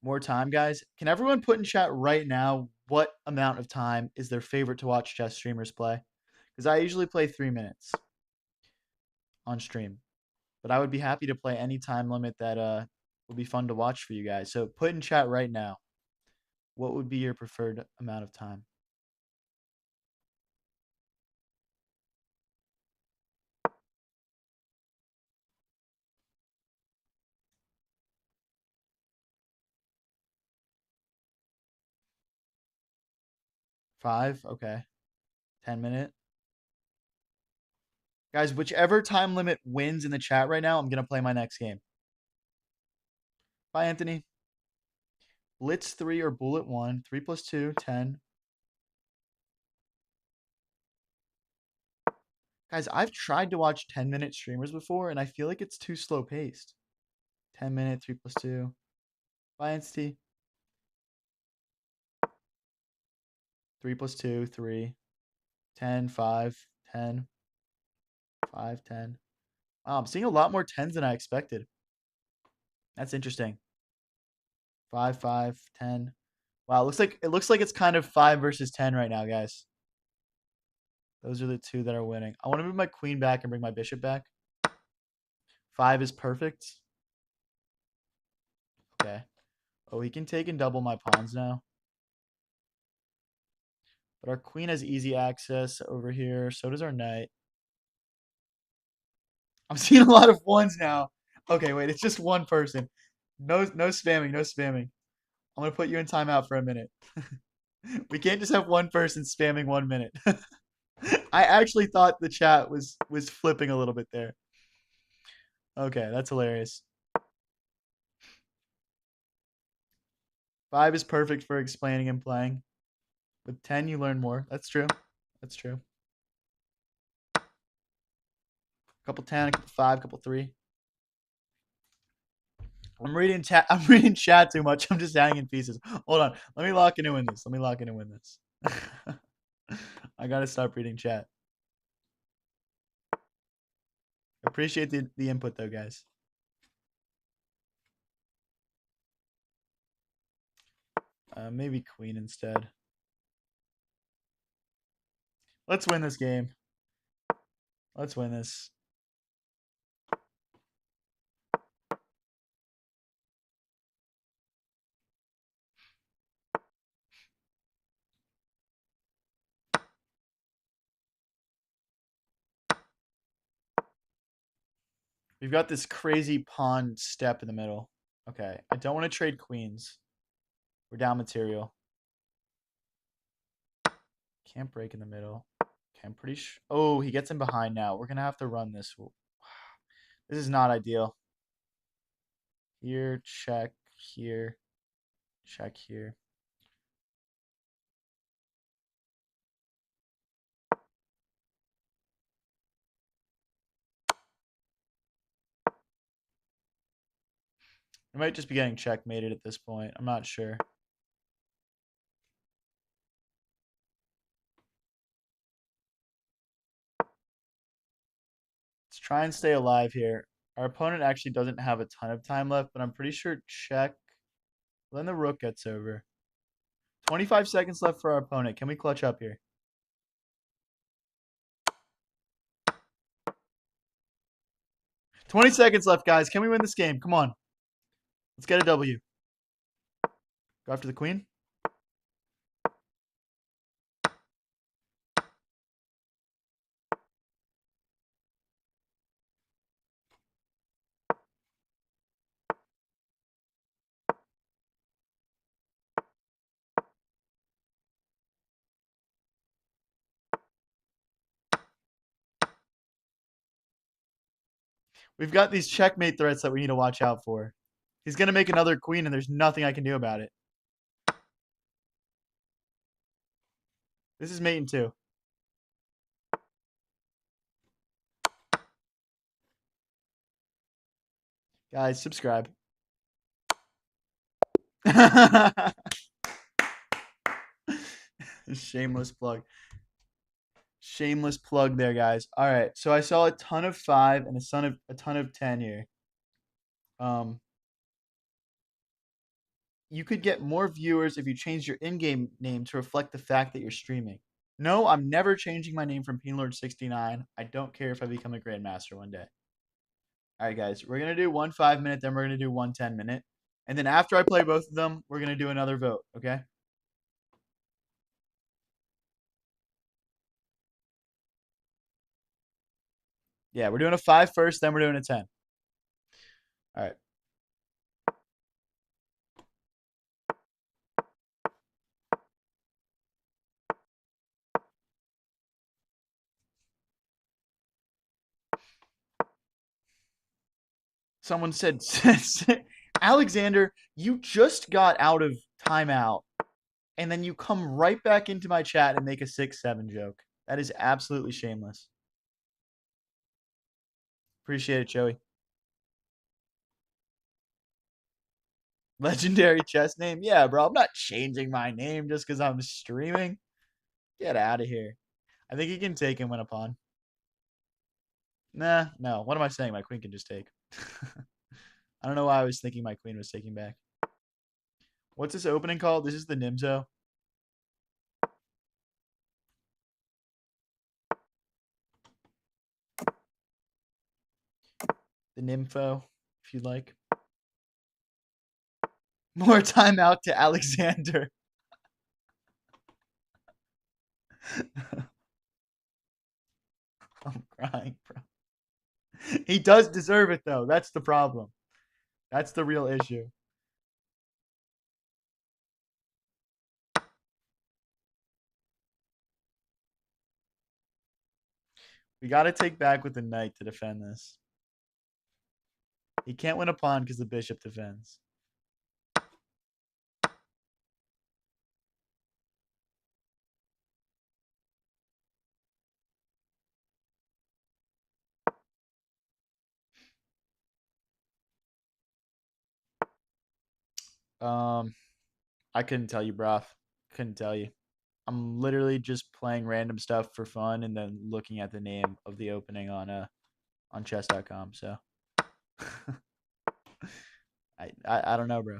More time, guys. Can everyone put in chat right now what amount of time is their favorite to watch chess streamers play? Because I usually play 3 minutes on stream. But I would be happy to play any time limit that would be fun to watch for you guys. So put in chat right now. What would be your preferred amount of time? Five? Okay. 10-minute. Guys, whichever time limit wins in the chat right now, I'm going to play my next game. Bye, Anthony. Blitz 3 or bullet 1. 3 plus 2, 10. Guys, I've tried to watch 10-minute streamers before, and I feel like it's too slow paced. 10-minute, 3 plus 2. Bye, NCT. 3 plus 2, 3. 10, 5, 10. 5, 10. Wow, I'm seeing a lot more 10s than I expected. That's interesting. 5, 5, 10. Wow, it looks like it's kind of 5 versus 10 right now, guys. Those are the two that are winning. I want to move my queen back and bring my bishop back. 5 is perfect. Okay. Oh, he can take and double my pawns now. But our queen has easy access over here. So does our knight. I'm seeing a lot of ones now. Okay, wait. It's just one person. No spamming. No spamming. I'm going to put you in timeout for a minute. We can't just have one person spamming 1 minute. I actually thought the chat was flipping a little bit there. Okay, that's hilarious. 5 is perfect for explaining and playing. With 10, you learn more. That's true. That's true. Couple 10, a couple 5, couple 3. I'm reading chat. I'm reading chat too much. I'm just hanging pieces. Hold on. Let me lock in and win this. Let me lock in and win this. I gotta stop reading chat. Appreciate the input though, guys. Maybe queen instead. Let's win this game. Let's win this. We've got this crazy pawn step in the middle. Okay, I don't want to trade queens. We're down material. Can't break in the middle. Okay, I'm pretty sure. Oh, he gets in behind now. We're going to have to run this. This is not ideal. Here, check. Here, check here. We might just be getting checkmated at this point. I'm not sure. Let's try and stay alive here. Our opponent actually doesn't have a ton of time left, but I'm pretty sure check. Then the rook gets over. 25 seconds left for our opponent. Can we clutch up here? $20 left, guys. Can we win this game? Come on. Let's get a W. Go after the queen. We've got these checkmate threats that we need to watch out for. He's going to make another queen, and there's nothing I can do about it. This is mate in 2. Guys, subscribe. Shameless plug. Shameless plug there, guys. All right, so I saw a ton of 5 and a ton of 10 here. You could get more viewers if you change your in-game name to reflect the fact that you're streaming. No, I'm never changing my name from PeanLord69. I don't care if I become a Grandmaster one day. All right, guys, we're going to do one 5-minute, then we're going to do one 10-minute. And then after I play both of them, we're going to do another vote, okay? Yeah, we're doing a 5 first, then we're doing a 10. All right. Someone said, Alexander, you just got out of timeout, and then you come right back into my chat and make a 6-7 joke. That is absolutely shameless. Appreciate it, Joey. Legendary chess name? Yeah, bro. I'm not changing my name just because I'm streaming. Get out of here. I think he can take and win a pawn. Nah, no. What am I saying? My queen can just take. I don't know why I was thinking my queen was taking back. What's this opening called? This is the Nimzo. The Nympho, if you'd like. More time out to Alexander. I'm crying, bro. He does deserve it, though. That's the problem. That's the real issue. We got to take back with the knight to defend this. He can't win a pawn because the bishop defends. I couldn't tell you, bruh. Couldn't tell you. I'm literally just playing random stuff for fun and then looking at the name of the opening on chess.com. So I don't know, bro.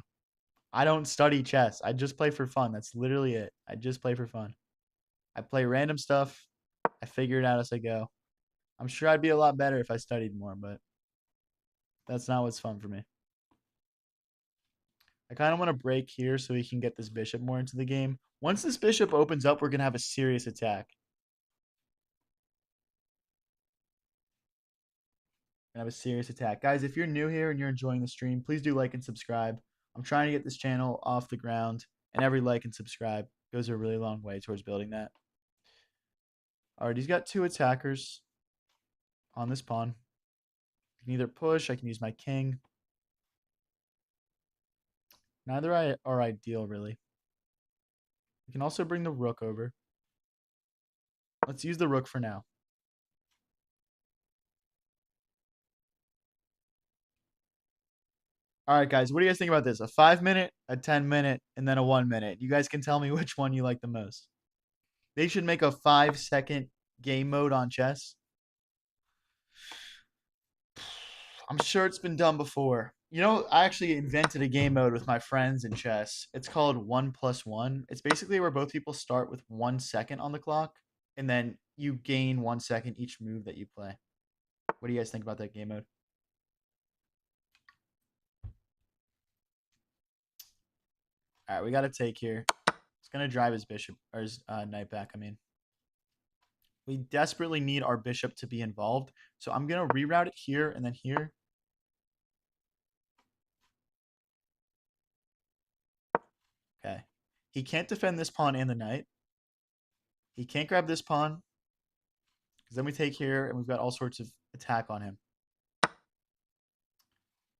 I don't study chess. I just play for fun. That's literally it. I just play for fun. I play random stuff. I figure it out as I go. I'm sure I'd be a lot better if I studied more, but that's not what's fun for me. I kind of want to break here so we can get this bishop more into the game. Once this bishop opens up, we're going to have a serious attack. Have a serious attack. Guys, if you're new here and you're enjoying the stream, please do like and subscribe. I'm trying to get this channel off the ground, and every like and subscribe goes a really long way towards building that. All right, he's got two attackers on this pawn. I can either push, I can use my king. Neither are ideal, really. We can also bring the rook over. Let's use the rook for now. All right, guys, what do you guys think about this? A 5-minute, a 10-minute, and then a 1-minute. You guys can tell me which one you like the most. They should make a 5-second game mode on chess. I'm sure it's been done before. You know, I actually invented a game mode with my friends in chess. It's called 1+1. It's basically where both people start with 1 second on the clock, and then you gain 1 second each move that you play. What do you guys think about that game mode? All right, we got to take here. It's going to drive his bishop, or his knight back, I mean. We desperately need our bishop to be involved. So I'm going to reroute it here and then here. Okay. He can't defend this pawn and the knight. He can't grab this pawn. Because then we take here and we've got all sorts of attack on him.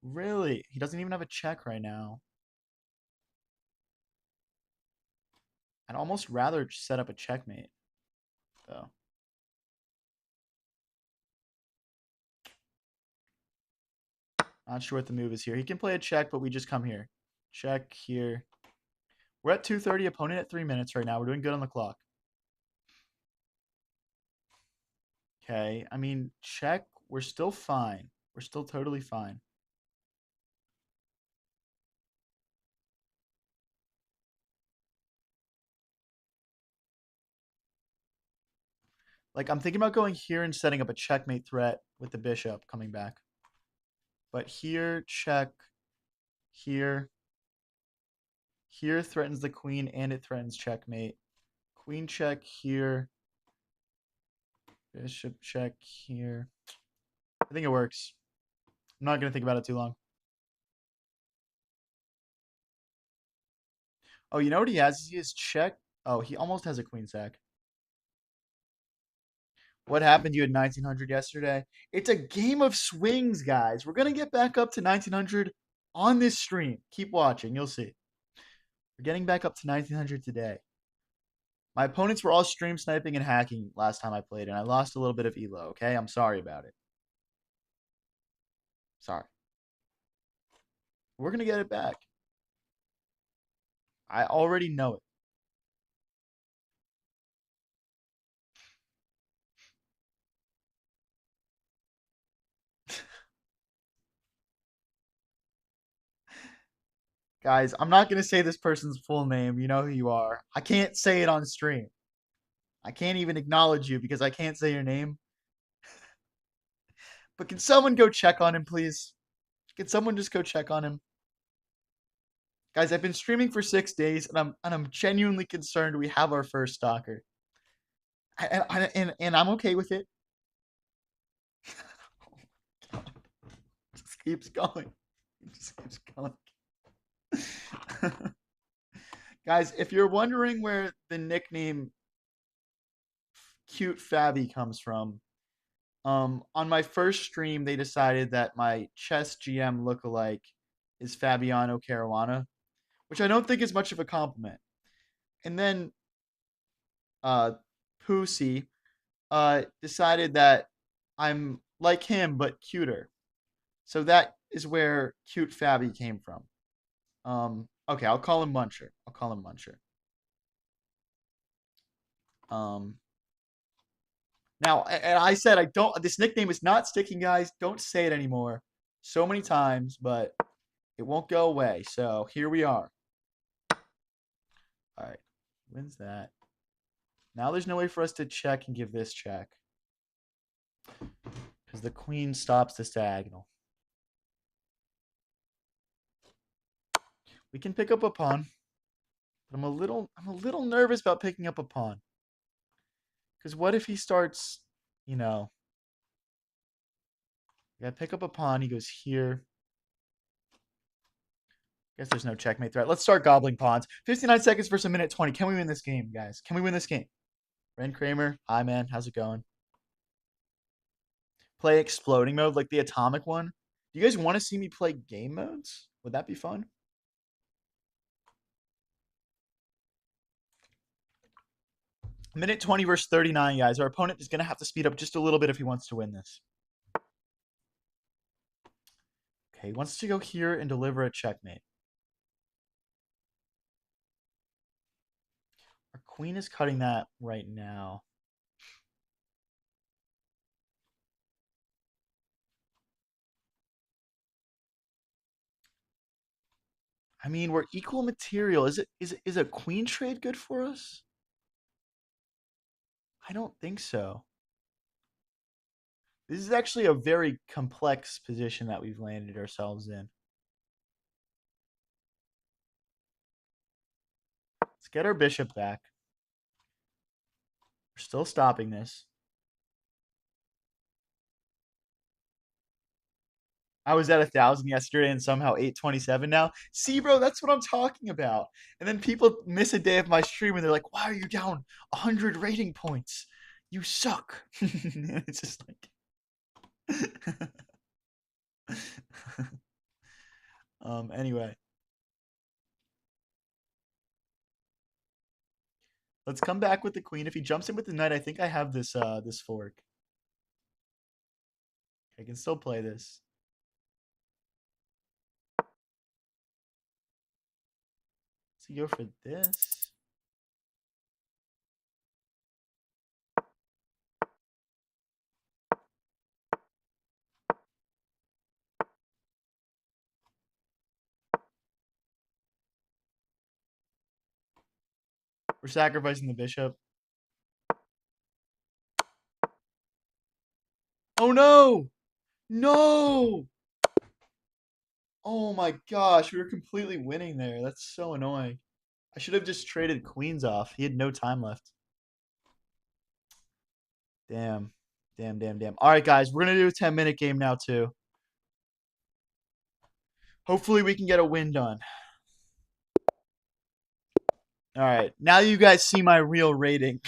Really? He doesn't even have a check right now. I'd almost rather set up a checkmate, though. Not sure what the move is here. He can play a check, but we just come here. Check here. We're at 2:30. Opponent at 3 minutes right now. We're doing good on the clock. Okay. I mean, check. We're still fine. We're still totally fine. Like, I'm thinking about going here and setting up a checkmate threat with the bishop coming back. But here, check. Here. Here threatens the queen and it threatens checkmate. Queen check here. Bishop check here. I think it works. I'm not going to think about it too long. Oh, you know what he has? He has check. Oh, he almost has a queen sack. What happened? You had 1900 yesterday. It's a game of swings, guys. We're gonna get back up to 1900 on this stream. Keep watching. You'll see. We're getting back up to 1900 today. My opponents were all stream sniping and hacking last time I played, and I lost a little bit of elo. Okay, I'm sorry about it. Sorry. We're gonna get it back. I already know it. Guys, I'm not gonna say this person's full name. You know who you are. I can't say it on stream. I can't even acknowledge you because I can't say your name. But can someone go check on him, please? Can someone just go check on him? Guys, I've been streaming for 6 days, and I'm genuinely concerned we have our first stalker. And I'm okay with it. It just keeps going. It just keeps going. Guys, if you're wondering where the nickname Cute Fabby comes from, on my first stream, they decided that my chess GM lookalike is Fabiano Caruana, which I don't think is much of a compliment. And then Pussy decided that I'm like him but cuter. So that is where Cute Fabby came from. Okay, I'll call him Muncher. I'll call him Muncher. Now, and I said I don't. This nickname is not sticking, guys. Don't say it anymore. So many times, but it won't go away. So here we are. All right, wins that. Now there's no way for us to check and give this check because the queen stops this diagonal. We can pick up a pawn, but I'm a little nervous about picking up a pawn. Because what if he starts, you know, I gotta pick up a pawn. He goes here. Guess there's no checkmate threat. Let's start gobbling pawns. 59 seconds versus a minute 20. Can we win this game, guys? Can we win this game? Ren Kramer, hi man, how's it going? Play exploding mode, like the atomic one. Do you guys want to see me play game modes? Would that be fun? Minute 20 versus 39, guys. Our opponent is going to have to speed up just a little bit if he wants to win this. Okay, he wants to go here and deliver a checkmate. Our queen is cutting that right now. I mean, we're equal material. Is a queen trade good for us? I don't think so. This is actually a very complex position that we've landed ourselves in. Let's get our bishop back. We're still stopping this. I was at 1,000 yesterday and somehow 827 now. See, bro, that's what I'm talking about. And then people miss a day of my stream and they're like, why are you down 100 rating points? You suck. It's just like... Anyway. Let's come back with the queen. If he jumps in with the knight, I think I have this this fork. I can still play this. So go for this. We're sacrificing the bishop. Oh no! No! Oh my gosh, we were completely winning there. That's so annoying. I should have just traded queens off. He had no time left. Damn. Damn, damn, damn. All right, guys, we're going to do a 10-minute game now, too. Hopefully, we can get a win done. All right. Now you guys see my real rating.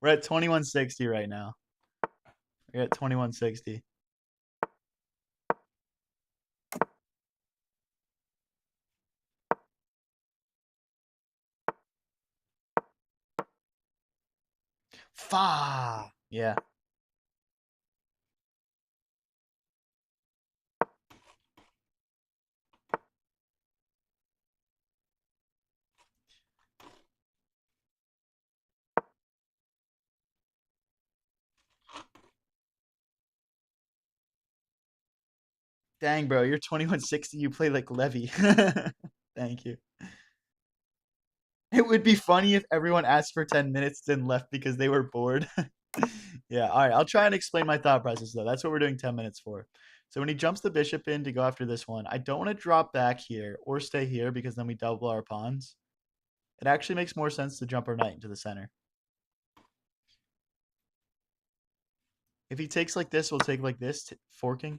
We're at 2160 right now. We're at 2160. Fa. Yeah. Dang, bro, you're 2160. You play like Levy. Thank you. It would be funny if everyone asked for 10 minutes then left because they were bored. Yeah, all right. I'll try and explain my thought process though. That's what we're doing 10 minutes for. So when he jumps the bishop in to go after this one, I don't want to drop back here or stay here because then we double our pawns. It actually makes more sense to jump our knight into the center. If he takes like this, we'll take like this, forking.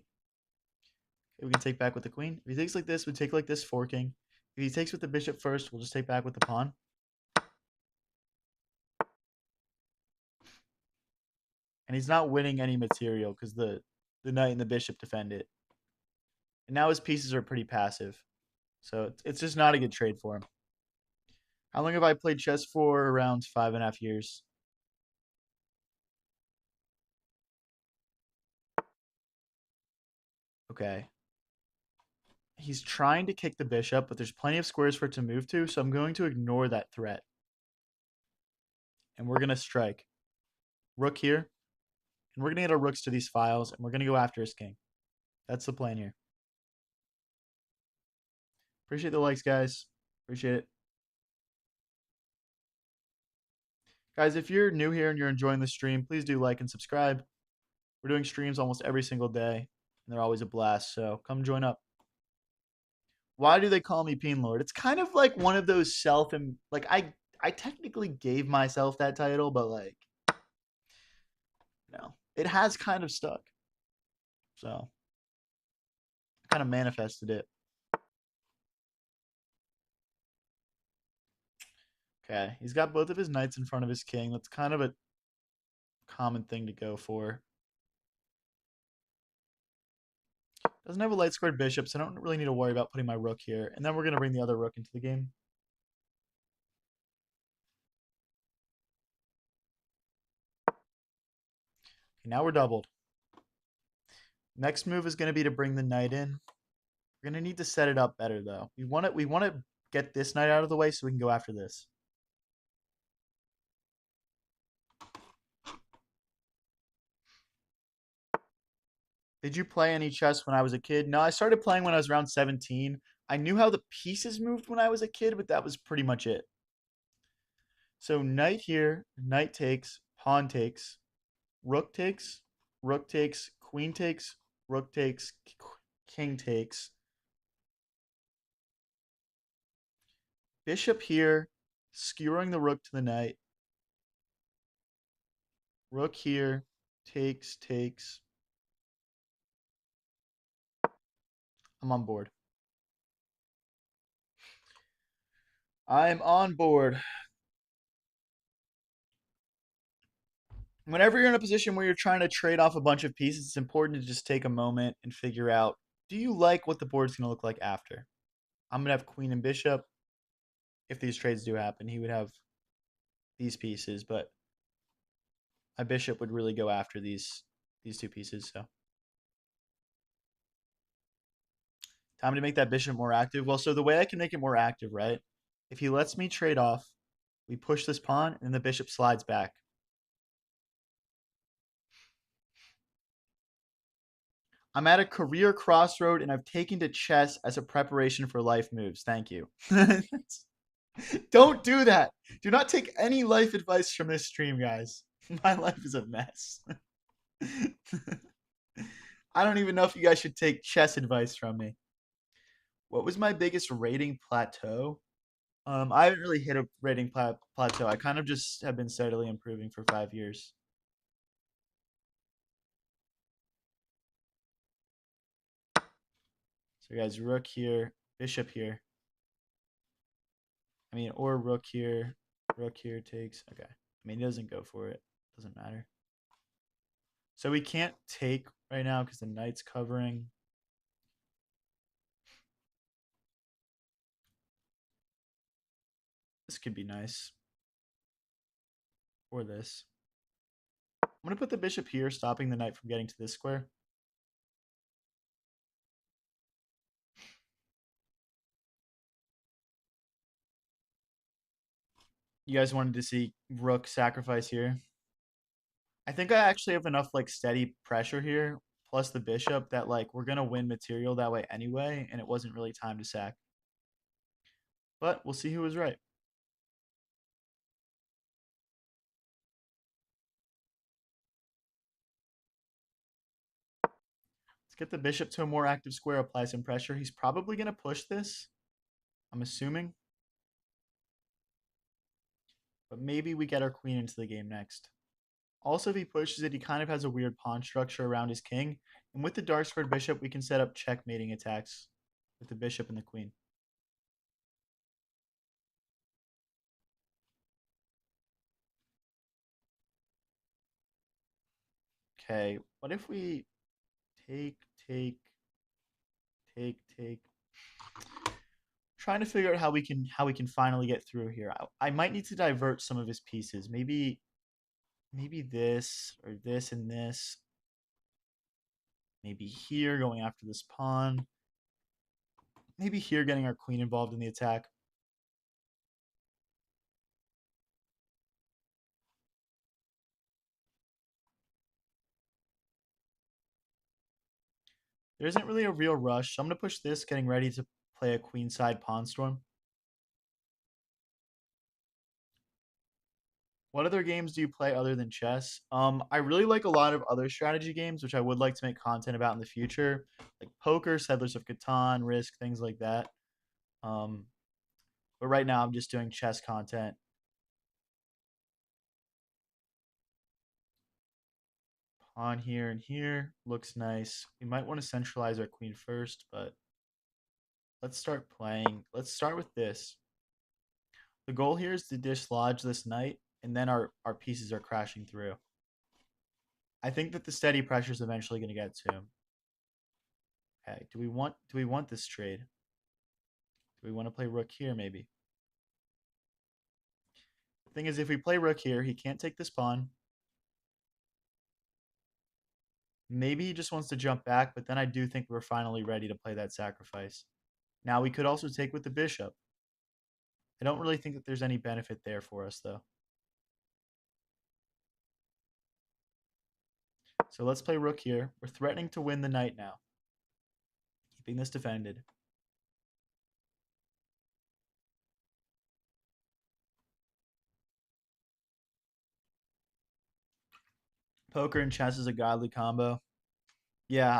We can take back with the queen. If he takes like this, we take like this, forking. If he takes with the bishop first, we'll just take back with the pawn. And he's not winning any material because the knight and the bishop defend it. And now his pieces are pretty passive. So it's just not a good trade for him. How long have I played chess for? Around 5.5 years. Okay. He's trying to kick the bishop, but there's plenty of squares for it to move to, so I'm going to ignore that threat. And we're going to strike. Rook here. And we're going to get our rooks to these files, and we're going to go after his king. That's the plan here. Appreciate the likes, guys. Appreciate it. Guys, if you're new here and you're enjoying the stream, please do like and subscribe. We're doing streams almost every single day, and they're always a blast, so come join up. Why do they call me Peen Lord? It's kind of like one of those self and like I technically gave myself that title, but like it has kind of stuck. So I kind of manifested it. Okay, he's got both of his knights in front of his king. That's kind of a common thing to go for. Doesn't have a light squared bishop, so I don't really need to worry about putting my rook here. And then we're going to bring the other rook into the game. Okay, now we're doubled. Next move is going to be to bring the knight in. We're going to need to set it up better, though. We want to get this knight out of the way so we can go after this. Did you play any chess when I was a kid? No, I started playing when I was around 17. I knew how the pieces moved when I was a kid, but that was pretty much it. So knight here, knight takes, pawn takes, rook takes, queen takes, rook takes, king takes. Bishop here, skewering the rook to the knight. Rook here, takes. I'm on board. I'm on board. Whenever you're in a position where you're trying to trade off a bunch of pieces, it's important to just take a moment and figure out, do you like what the board's going to look like after? I'm going to have queen and bishop. If these trades do happen, he would have these pieces, but my bishop would really go after these two pieces. So time to make that bishop more active. Well, so the way I can make it more active, right? If he lets me trade off, we push this pawn, and the bishop slides back. I'm at a career crossroad, and I've taken to chess as a preparation for life moves. Thank you. Don't do that. Do not take any life advice from this stream, guys. My life is a mess. I don't even know if you guys should take chess advice from me. What was my biggest rating plateau? I haven't really hit a rating plateau. I kind of just have been steadily improving for 5 years. So guys, rook here, bishop here. I mean, or rook here takes. Okay. I mean, he doesn't go for it. Doesn't matter. So we can't take right now because the knight's covering. This could be nice. Or this. I'm going to put the bishop here, stopping the knight from getting to this square. You guys wanted to see rook sacrifice here. I think I actually have enough like steady pressure here, plus the bishop, that like we're gonna win material that way anyway, and it wasn't really time to sack. But we'll see who was right. Let's get the bishop to a more active square, apply some pressure. He's probably gonna push this, I'm assuming. But maybe we get our queen into the game next. Also, if he pushes it, he kind of has a weird pawn structure around his king. And with the dark squared bishop, we can set up checkmating attacks with the bishop and the queen. Okay, what if we take, take, take? Trying to figure out how we can finally get through here. I might need to divert some of his pieces. Maybe this or this and this. Maybe here going after this pawn. Maybe here getting our queen involved in the attack. There isn't really a real rush. So I'm going to push this, getting ready to play a queenside pawn storm. What other games do you play other than chess? I really like a lot of other strategy games, which I would like to make content about in the future, like poker, Settlers of Catan, Risk, things like that. Um, but right now I'm just doing chess content. Pawn here and here looks nice. We might want to centralize our queen first, but let's start playing. Let's start with this. The goal here is to dislodge this knight, and then our pieces are crashing through. I think that the steady pressure is eventually going to get to him. Okay, do we want this trade? Do we want to play rook here maybe? The thing is, if we play rook here, he can't take this pawn. Maybe he just wants to jump back, but then I do think we're finally ready to play that sacrifice. Now we could also take with the bishop. I don't really think that there's any benefit there for us, though. So let's play rook here. We're threatening to win the knight now. Keeping this defended. Poker and chess is a godly combo. Yeah,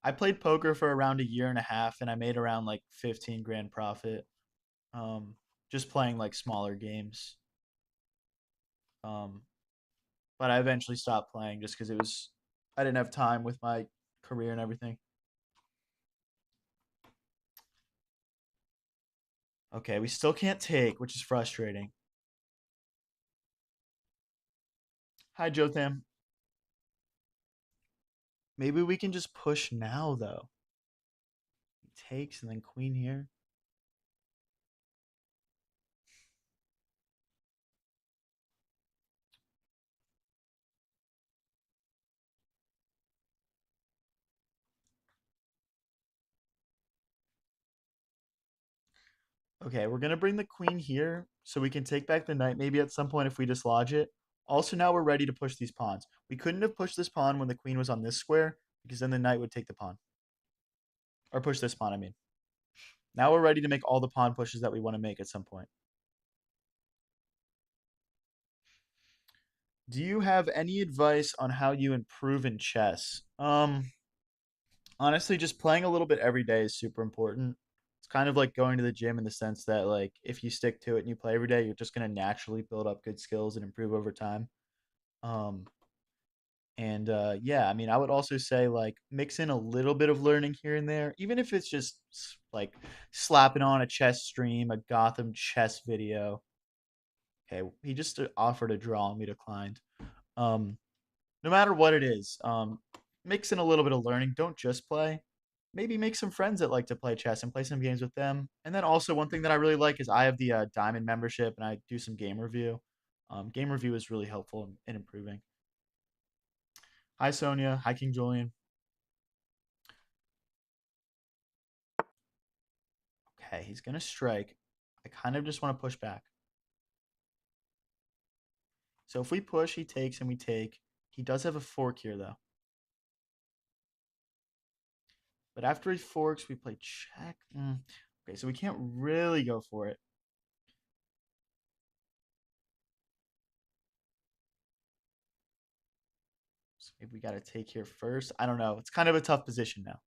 I played poker for around a year and a half, and I made around like 15 grand profit. Um, just playing like smaller games. Um, but I eventually stopped playing just because I didn't have time with my career and everything. Okay, we still can't take, which is frustrating. Hi, Jotham. Maybe we can just push now, though. He takes and then queen here. Okay, we're going to bring the queen here so we can take back the knight maybe at some point if we dislodge it. Also, now we're ready to push these pawns. We couldn't have pushed this pawn when the queen was on this square because then the knight would take the pawn. Or push this pawn, I mean. Now we're ready to make all the pawn pushes that we want to make at some point. Do you have any advice on how you improve in chess? Honestly, just playing a little bit every day is super important. It's kind of like going to the gym in the sense that like if you stick to it and you play every day, you're just gonna naturally build up good skills and improve over time. Um, and yeah, I mean, I would also say like mix in a little bit of learning here and there, even if it's just like slapping on a chess stream, a Gotham chess video. Okay, he just offered a draw and we declined. No matter what it is, mix in a little bit of learning. Don't just play. Maybe make some friends that like to play chess and play some games with them. And then also one thing that I really like is I have the Diamond membership and I do some game review. Game review is really helpful in improving. Hi Sonia. Hi King Julian. Okay, he's gonna strike. I kind of just want to push back. So if we push, he takes and we take. He does have a fork here though. But after he forks, we play check. Okay, so we can't really go for it. So maybe we got to take here first. I don't know. It's kind of a tough position now.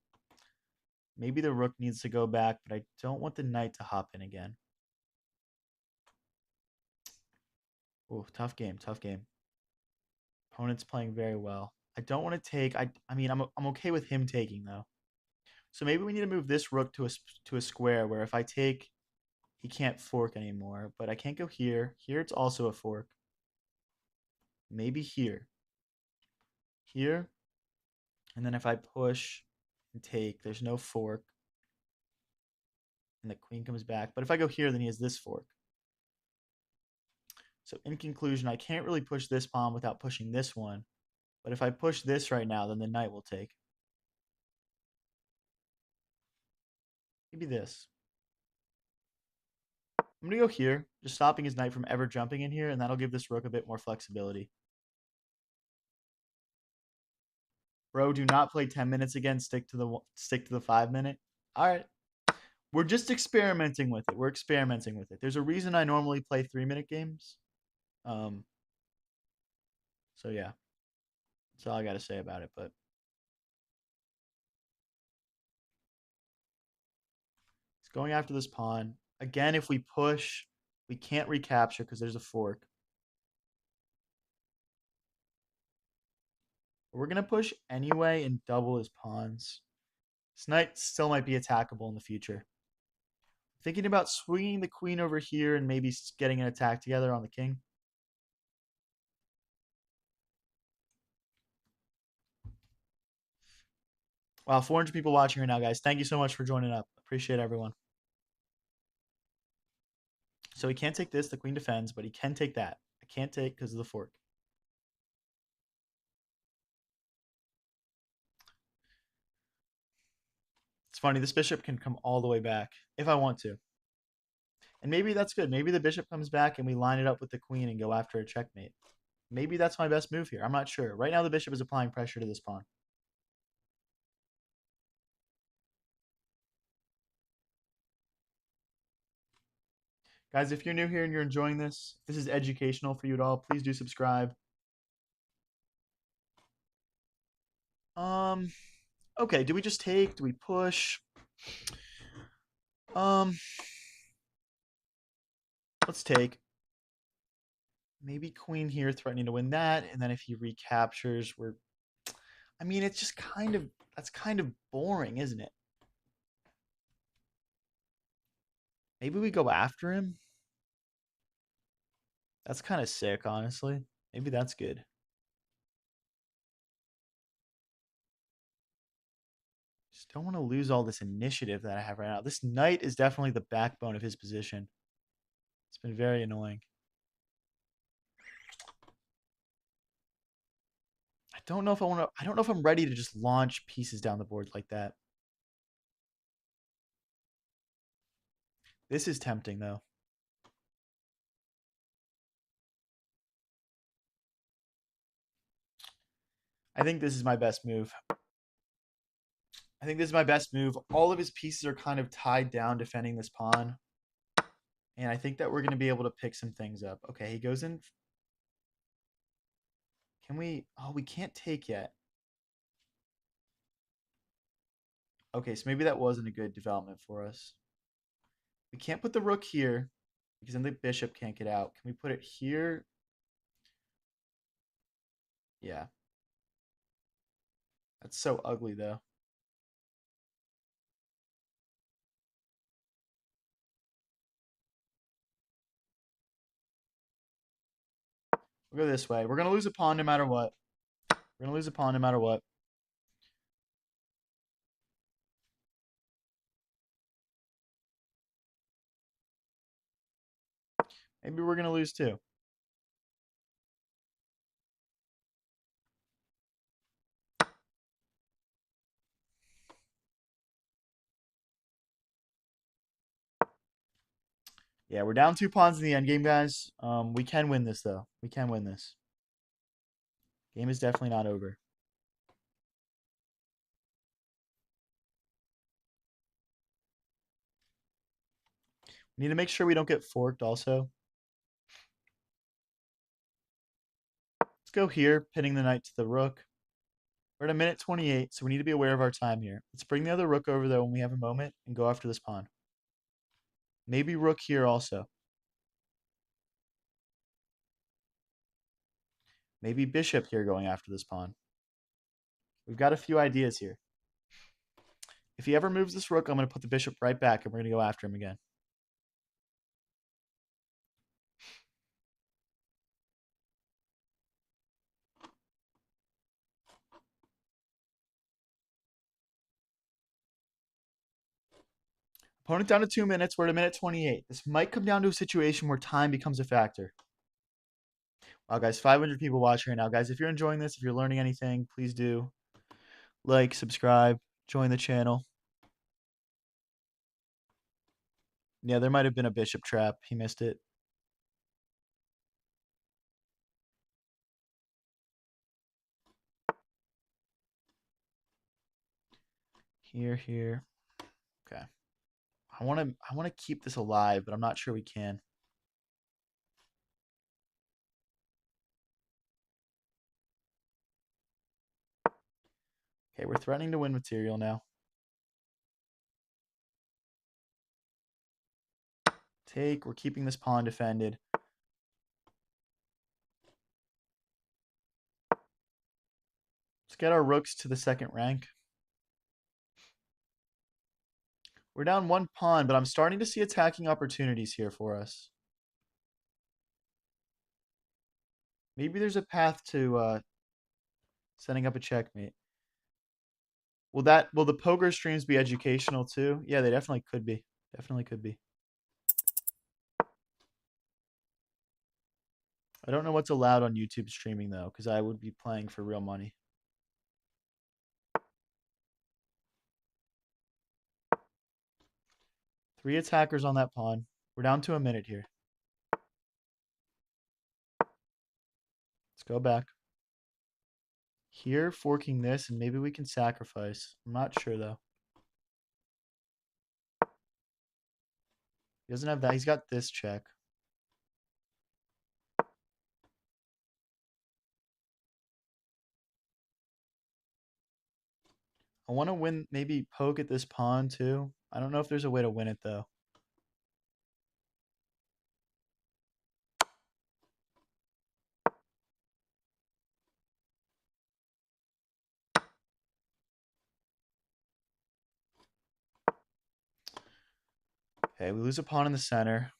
Maybe the rook needs to go back, but I don't want the knight to hop in again. Oh, tough game, tough game. Opponent's playing very well. I don't want to take. I mean, I'm okay with him taking though. So maybe we need to move this rook to a square where if I take, he can't fork anymore. But I can't go here. Here it's also a fork. Maybe here. Here. And then if I push and take, there's no fork. And the queen comes back. But if I go here, then he has this fork. So in conclusion, I can't really push this pawn without pushing this one. But if I push this right now, then the knight will take. Maybe this. I'm going to go here, just stopping his knight from ever jumping in here, and that'll give this rook a bit more flexibility. Bro, do not play 10 minutes again. Stick to the 5 minute. All right. We're just experimenting with it. We're experimenting with it. There's a reason I normally play 3-minute games. So yeah. That's all I got to say about it, but he's going after this pawn. Again, if we push, we can't recapture because there's a fork. We're going to push anyway and double his pawns. This knight still might be attackable in the future. Thinking about swinging the queen over here and maybe getting an attack together on the king. Wow, 400 people watching right now, guys. Thank you so much for joining up. Appreciate everyone. So he can't take this. The queen defends, but he can take that. I can't take because of the fork. It's funny. This bishop can come all the way back if I want to. And maybe that's good. Maybe the bishop comes back and we line it up with the queen and go after a checkmate. Maybe that's my best move here. I'm not sure. Right now, the bishop is applying pressure to this pawn. Guys, if you're new here and you're enjoying this, if this is educational for you at all, please do subscribe. Okay, do we just take? Do we push? Let's take. Maybe queen here threatening to win that, and then if he recaptures, we're I mean, it's just that's kind of boring, isn't it? Maybe we go after him. That's kind of sick, honestly. Maybe that's good. Just don't want to lose all this initiative that I have right now. This knight is definitely the backbone of his position. It's been very annoying. I don't know if I don't know if I'm ready to just launch pieces down the board like that. This is tempting though. I think this is my best move. I think this is my best move. All of his pieces are kind of tied down defending this pawn. And I think that we're going to be able to pick some things up. Okay, he goes in. Can we? Oh, we can't take yet. Okay, so maybe that wasn't a good development for us. We can't put the rook here because then the bishop can't get out. Can we put it here? Yeah. That's so ugly, though. We'll go this way. We're going to lose a pawn no matter what. We're going to lose a pawn no matter what. Maybe we're going to lose too. Yeah, we're down 2 pawns in the endgame, guys. We can win this, though. We can win this. Game is definitely not over. We need to make sure we don't get forked also. Let's go here, pinning the knight to the rook. We're at a minute 28, so we need to be aware of our time here. Let's bring the other rook over, though, when we have a moment, and go after this pawn. Maybe rook here also. Maybe bishop here going after this pawn. We've got a few ideas here. If he ever moves this rook, I'm going to put the bishop right back, and we're going to go after him again. Opponent down to 2 minutes. We're at a minute 28. This might come down to a situation where time becomes a factor. Wow, guys, 500 people watching right now. Guys, if you're enjoying this, if you're learning anything, please do like, subscribe, join the channel. Yeah, there might have been a bishop trap. He missed it. Here. Okay. I want to keep this alive, but I'm not sure we can. Okay, we're threatening to win material now. Take. We're keeping this pawn defended. Let's get our rooks to the second rank. We're down 1 pawn, but I'm starting to see attacking opportunities here for us. Maybe there's a path to setting up a checkmate. Will the poker streams be educational too? Yeah, they definitely could be. Definitely could be. I don't know what's allowed on YouTube streaming though, because I would be playing for real money. Three attackers on that pawn. We're down to a minute here. Let's go back. Here, forking this, and maybe we can sacrifice. I'm not sure though. He doesn't have that. He's got this check. I want to win, maybe poke at this pawn too. I don't know if there's a way to win it though. Okay, we lose a pawn in the center.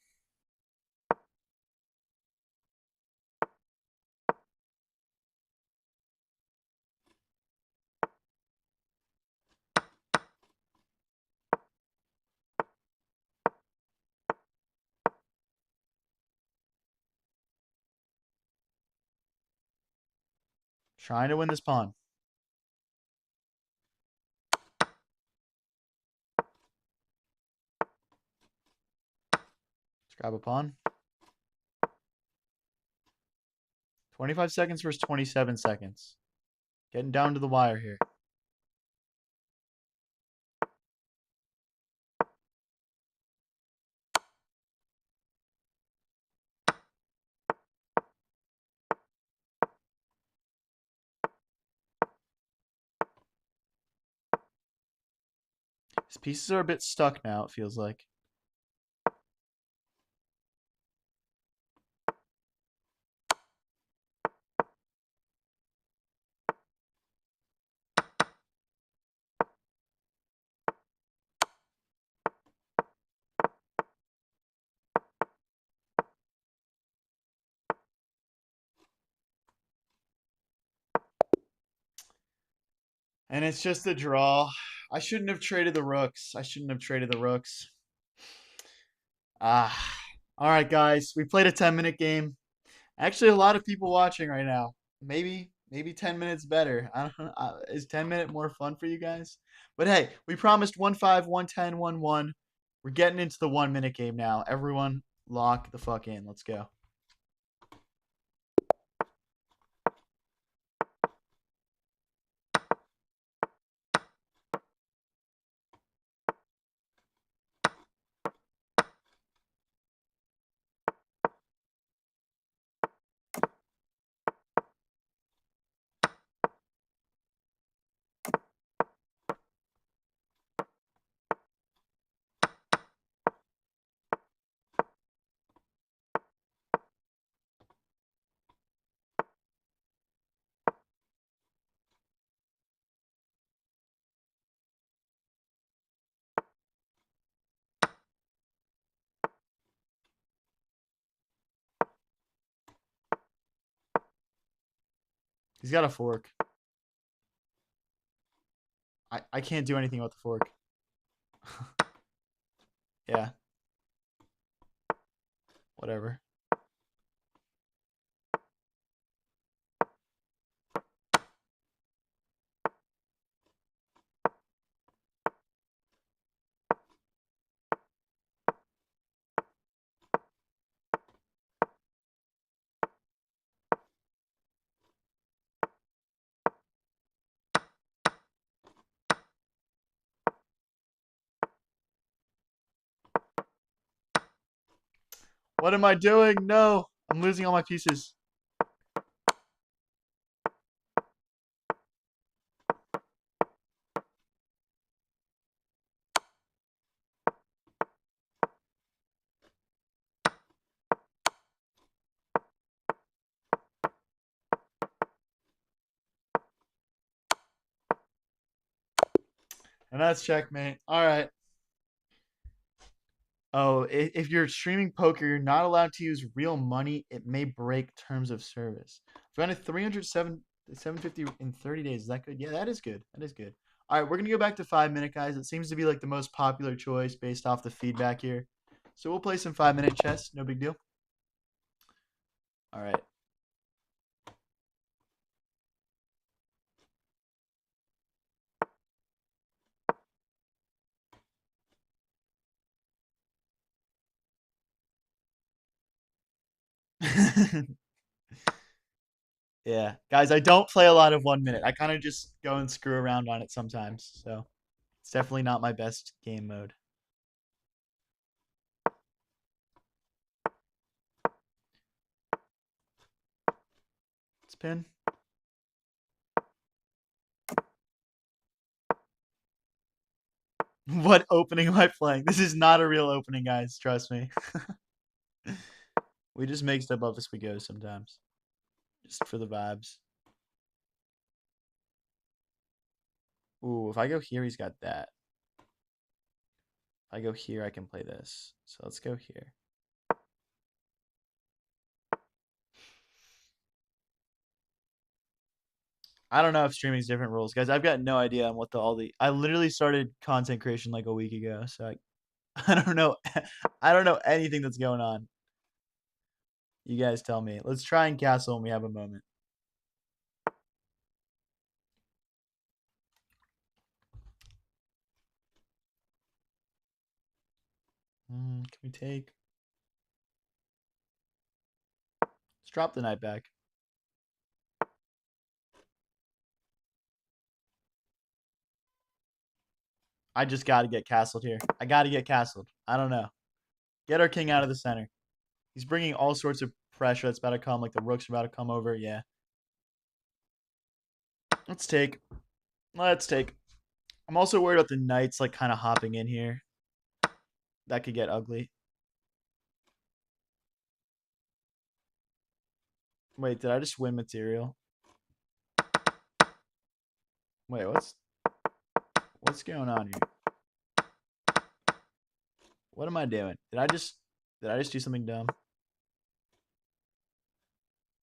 Trying to win this pawn. Let's grab a pawn. 25 seconds versus 27 seconds. Getting down to the wire here. His pieces are a bit stuck now, it feels like. And it's just a draw. I shouldn't have traded the rooks. I shouldn't have traded the rooks. Ah. All right, guys. We played a 10-minute game. Actually, a lot of people watching right now. Maybe 10 minutes better. I don't know. Is 10-minute more fun for you guys? But hey, we promised 1-5, 1-10, 1-1. We're getting into the 1-minute game now. Everyone lock the fuck in. Let's go. He's got a fork. I can't do anything about the fork. Yeah, whatever. What am I doing? No, I'm losing all my pieces. And that's checkmate. All right. Oh, if you're streaming poker, you're not allowed to use real money. It may break terms of service. Found a 750 in 30 days. Is that good? Yeah, that is good. That is good. All right, we're gonna go back to 5-minute, guys. It seems to be like the most popular choice based off the feedback here. So we'll play some 5-minute chess. No big deal. All right. Yeah, guys, I don't play a lot of 1 minute. I kind of just go and screw around on it sometimes. So it's definitely not my best game mode. Let's pin. What opening am I playing? This is not a real opening, guys. Trust me. We just make stuff up as we go sometimes. Just for the vibes. Ooh, if I go here, he's got that. If I go here, I can play this. So let's go here. I don't know if streaming's different rules, guys. I've got no idea on what I literally started content creation like a week ago, so I don't know. I don't know anything that's going on. You guys tell me. Let's try and castle when we have a moment. Can we take? Let's drop the knight back. I just got to get castled here. I got to get castled. I don't know. Get our king out of the center. He's bringing all sorts of pressure that's about to come. Like the rooks are about to come over. Yeah. Let's take. Let's take. I'm also worried about the knights like kind of hopping in here. That could get ugly. Wait, did I just win material? Wait, what's going on here? What am I doing? Did I just do something dumb?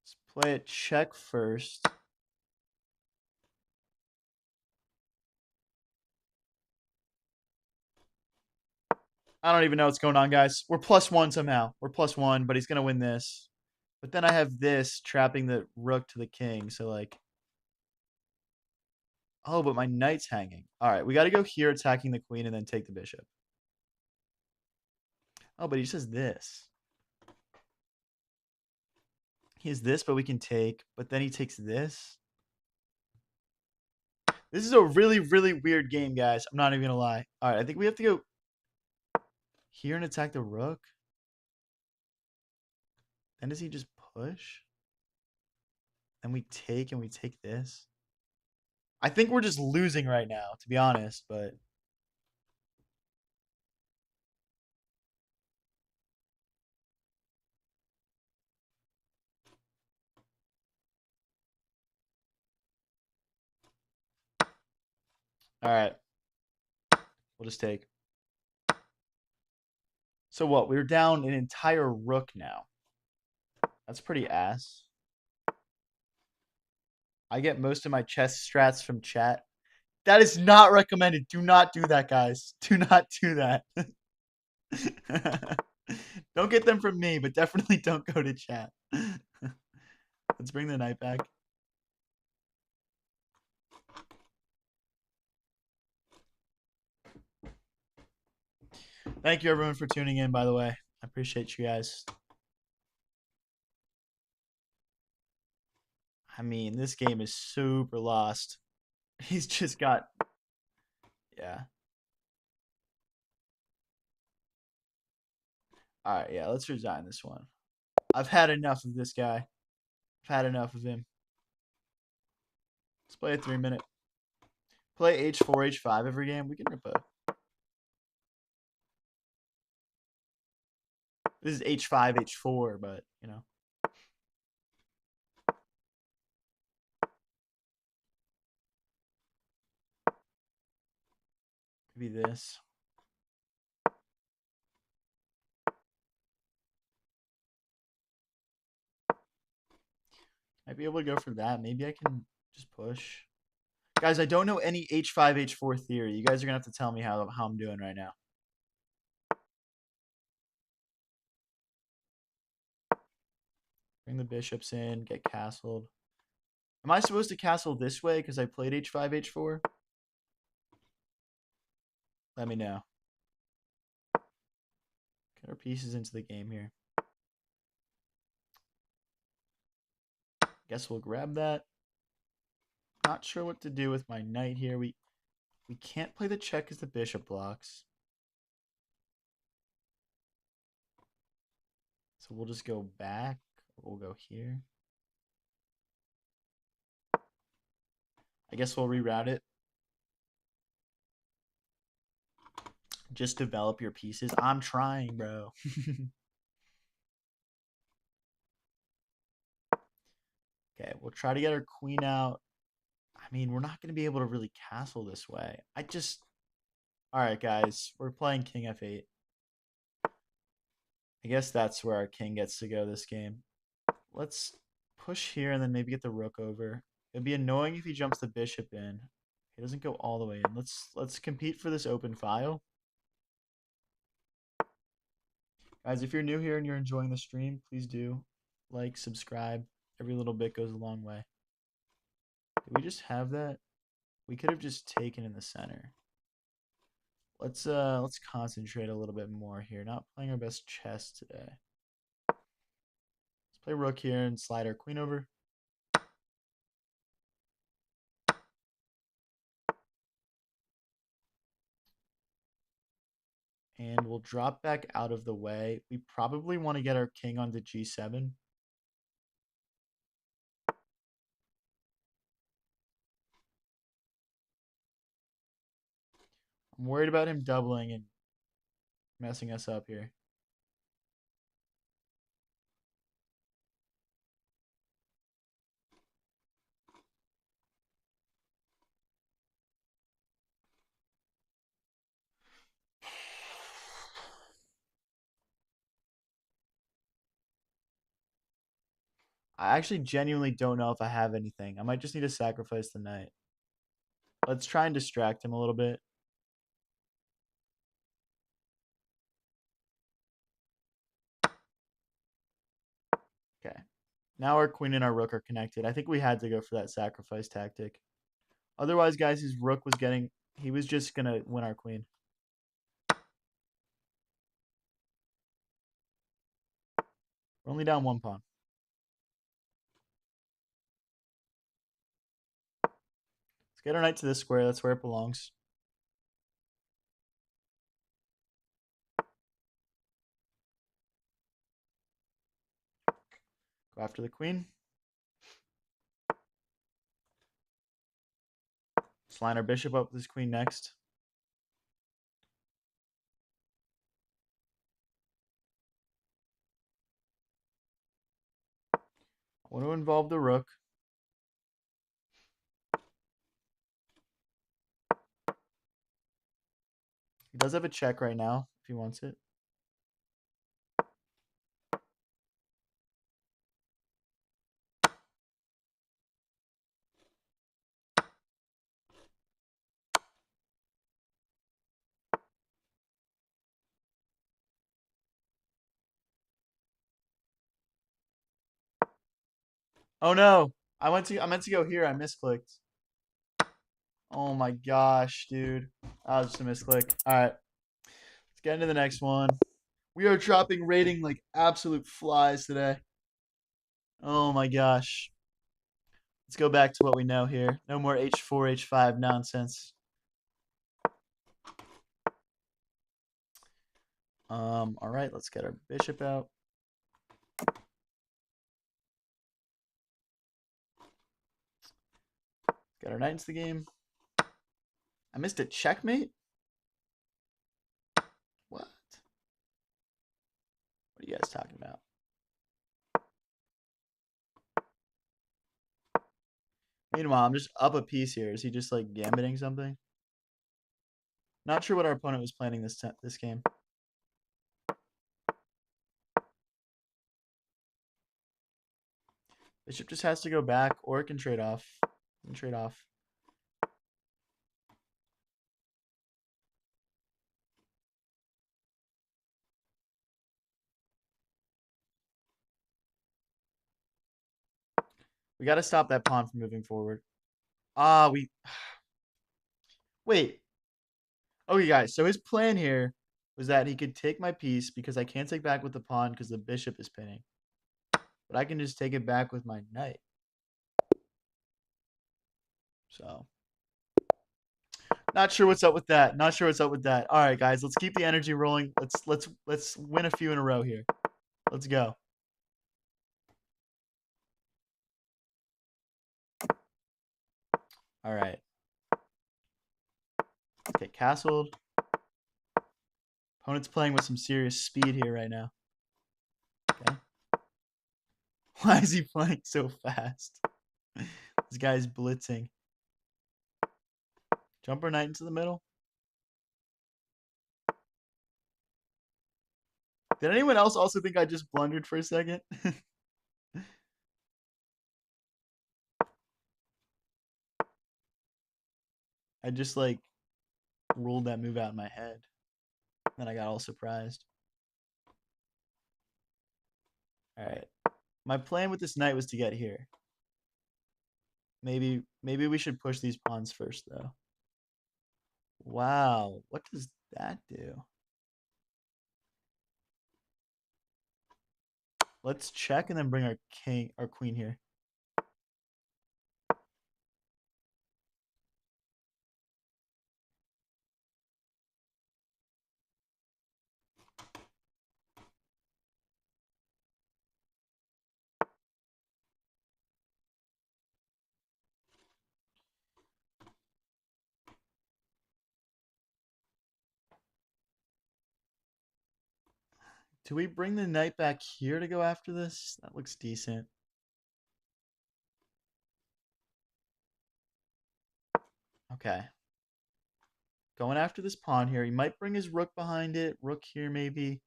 Let's play it check first. I don't even know what's going on, guys. We're +1 somehow. We're +1, but he's going to win this. But then I have this trapping the rook to the king. So, like, oh, but my knight's hanging. All right, we got to go here attacking the queen and then take the bishop. Oh, but he says this. He has this, but we can take. But then he takes this. This is a really, really weird game, guys. I'm not even going to lie. All right, I think we have to go here and attack the rook. Then does he just push? Then we take and we take this. I think we're just losing right now, to be honest, but all right. We'll just take. So what? We're down an entire rook now. That's pretty ass. I get most of my chess strats from chat. That is not recommended. Do not do that, guys. Do not do that. Don't get them from me, but definitely don't go to chat. Let's bring the knight back. Thank you, everyone, for tuning in, by the way. I appreciate you guys. I mean, this game is super lost. He's just got... Yeah. All right, yeah, let's resign this one. I've had enough of this guy. I've had enough of him. Let's play a 3-minute. Play h4, h5 every game. We can rip a... This is h5, h4, but, you know. Maybe this. Might be able to go for that. Maybe I can just push. Guys, I don't know any h5, h4 theory. You guys are going to have to tell me how I'm doing right now. Bring the bishops in, get castled. Am I supposed to castle this way because I played h5, h4? Let me know. Get our pieces into the game here. Guess we'll grab that. Not sure what to do with my knight here. We can't play the check because the bishop blocks. So we'll just go back. We'll go here. I guess we'll reroute it. Just develop your pieces. I'm trying, bro. Okay, we'll try to get our queen out. I mean, we're not going to be able to really castle this way. All right, guys. We're playing king f8. I guess that's where our king gets to go this game. Let's push here and then maybe get the rook over. It'd be annoying if he jumps the bishop in. He doesn't go all the way in. Let's compete for this open file. Guys, if you're new here and you're enjoying the stream, please do like, subscribe. Every little bit goes a long way. Did we just have that? We could have just taken in the center. Let's concentrate a little bit more here. Not playing our best chess today. Let's play rook here and slide our queen over. And we'll drop back out of the way. We probably want to get our king onto g7. I'm worried about him doubling and messing us up here. I actually genuinely don't know if I have anything. I might just need to sacrifice the knight. Let's try and distract him a little bit. Okay. Now our queen and our rook are connected. I think we had to go for that sacrifice tactic. Otherwise, guys, his rook was getting... He was just going to win our queen. We're only down one pawn. Let's get our knight to this square. That's where it belongs. Go after the queen. Let's line our bishop up with his queen next. I want to involve the rook. He does have a check right now if he wants it. Oh no. I meant to go here. I misclicked. Oh my gosh, dude. That was just a misclick. Alright. Let's get into the next one. We are dropping rating like absolute flies today. Oh my gosh. Let's go back to what we know here. No more h4, h5 nonsense. All right, let's get our bishop out. Get our knight into the game. I missed a checkmate? What? What are you guys talking about? Meanwhile, I'm just up a piece here. Is he just like gambiting something? Not sure what our opponent was planning this game. Bishop just has to go back, or it can trade off. It can trade off. We got to stop that pawn from moving forward. We... Wait. Okay, guys. So his plan here was that he could take my piece because I can't take back with the pawn because the bishop is pinning. But I can just take it back with my knight. So... Not sure what's up with that. Not sure what's up with that. All right, guys. Let's keep the energy rolling. Let's win a few in a row here. Let's go. All right. Let's get castled. Opponent's playing with some serious speed here right now. Okay. Why is he playing so fast? This guy's blitzing. Jumper knight into the middle. Did anyone else also think I just blundered for a second? I just like ruled that move out in my head. Then I got all surprised. All right. My plan with this knight was to get here. Maybe we should push these pawns first though. Wow, what does that do? Let's check and then bring our queen here. Do we bring the knight back here to go after this? That looks decent. Okay. Going after this pawn here. He might bring his rook behind it. Rook here maybe.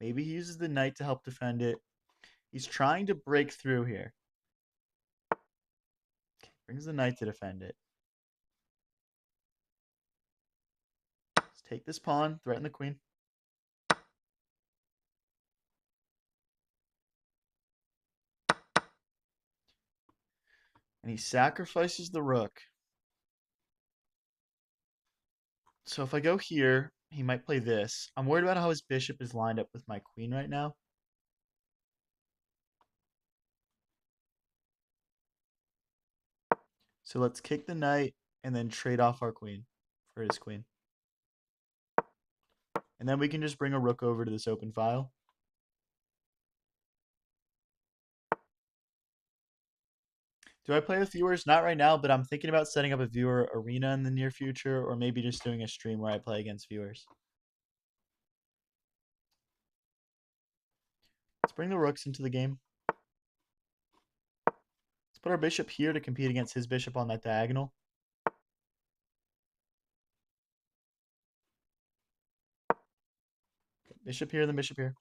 Maybe he uses the knight to help defend it. He's trying to break through here. Okay, brings the knight to defend it. Let's take this pawn, threaten the queen. And he sacrifices the rook. So if I go here, he might play this. I'm worried about how his bishop is lined up with my queen right now. So let's kick the knight and then trade off our queen for his queen. And then we can just bring a rook over to this open file. Do I play with viewers? Not right now, but I'm thinking about setting up a viewer arena in the near future, or maybe just doing a stream where I play against viewers. Let's bring the rooks into the game. Let's put our bishop here to compete against his bishop on that diagonal. Bishop here, then bishop here.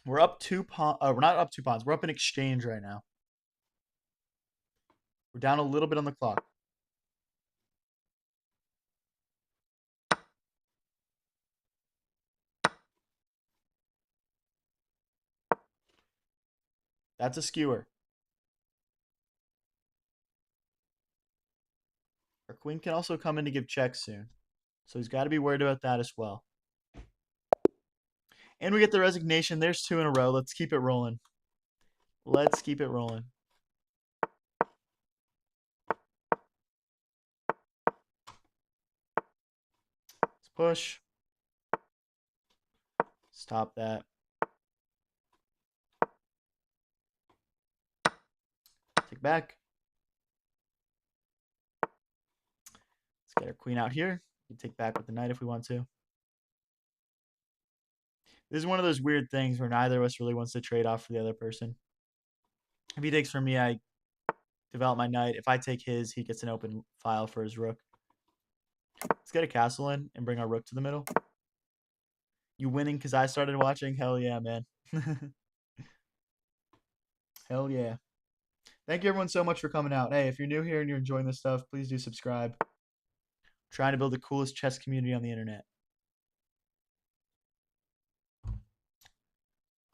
We're up 2 pawns. We're not up 2 pawns. We're up in exchange right now. We're down a little bit on the clock. That's a skewer. Our queen can also come in to give checks soon. So he's got to be worried about that as well. And we get the resignation. There's 2 in a row. Let's keep it rolling. Let's keep it rolling. Let's push. Stop that. Take back. Let's get our queen out here. We can take back with the knight if we want to. This is one of those weird things where neither of us really wants to trade off for the other person. If he takes for me, I develop my knight. If I take his, he gets an open file for his rook. Let's get a castle in and bring our rook to the middle. You winning because I started watching? Hell yeah, man. Hell yeah. Thank you everyone so much for coming out. Hey, if you're new here and you're enjoying this stuff, please do subscribe. I'm trying to build the coolest chess community on the internet.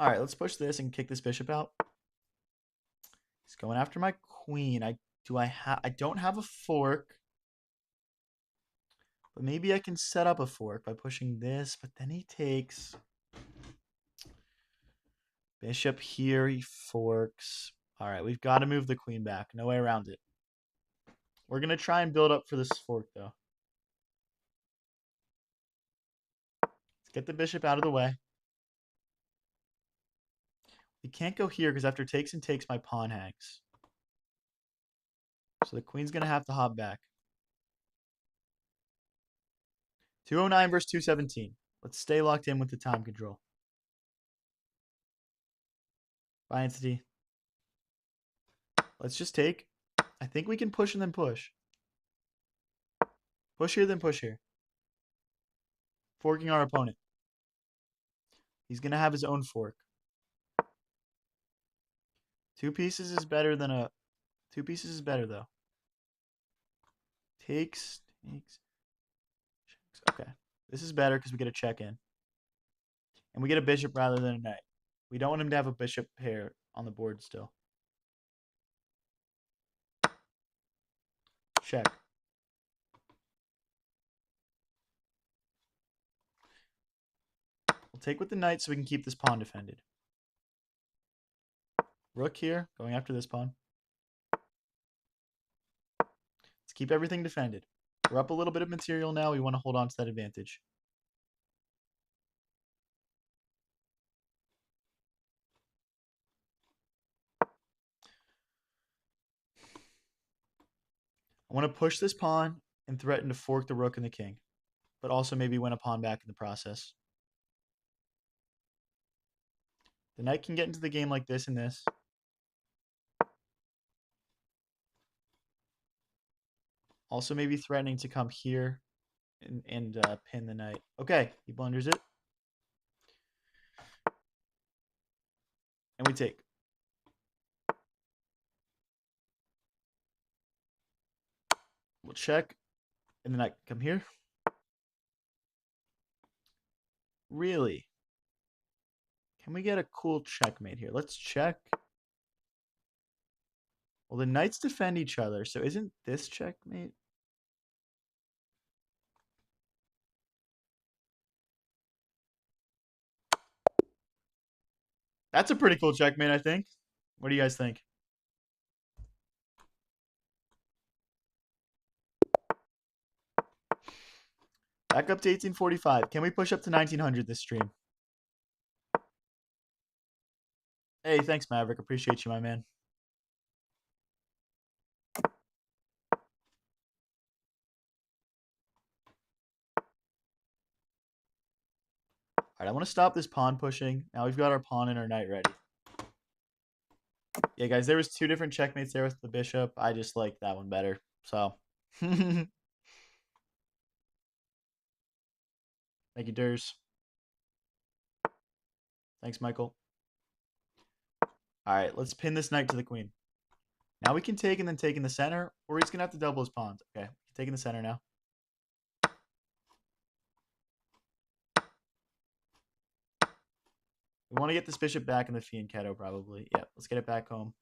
All right, let's push this and kick this bishop out. He's going after my queen. I don't have a fork. But maybe I can set up a fork by pushing this, but then he takes bishop here, he forks. All right, we've got to move the queen back. No way around it. We're going to try and build up for this fork, though. Let's get the bishop out of the way. We can't go here because after takes and takes, my pawn hangs. So the queen's going to have to hop back. 209 versus 217. Let's stay locked in with the time control. Bye, Entity. Let's just take. I think we can push and then push. Push here, then push here. Forking our opponent. He's going to have his own fork. 2 pieces is better than a... 2 pieces is better, though. Takes. Okay. This is better because we get a check in. And we get a bishop rather than a knight. We don't want him to have a bishop pair on the board still. Check. We'll take with the knight so we can keep this pawn defended. Rook here, going after this pawn. Let's keep everything defended. We're up a little bit of material now. We want to hold on to that advantage. I want to push this pawn and threaten to fork the rook and the king, but also maybe win a pawn back in the process. The knight can get into the game like this and this. Also maybe threatening to come here and pin the knight. Okay, he blunders it. And we take. We'll check. And then I come here. Really? Can we get a cool checkmate here? Let's check. Well, the knights defend each other, so isn't this checkmate? That's a pretty cool checkmate, I think. What do you guys think? Back up to 1845. Can we push up to 1900 this stream? Hey, thanks, Maverick. Appreciate you, my man. All right, I want to stop this pawn pushing. Now we've got our pawn and our knight ready. Yeah, guys, there was two different checkmates there with the bishop. I just like that one better. So, thank you, Durs. Thanks, Michael. All right, let's pin this knight to the queen. Now we can take and then take in the center, or he's going to have to double his pawns. Okay, take in the center now. We want to get this bishop back in the fianchetto, probably. Yep, let's get it back home.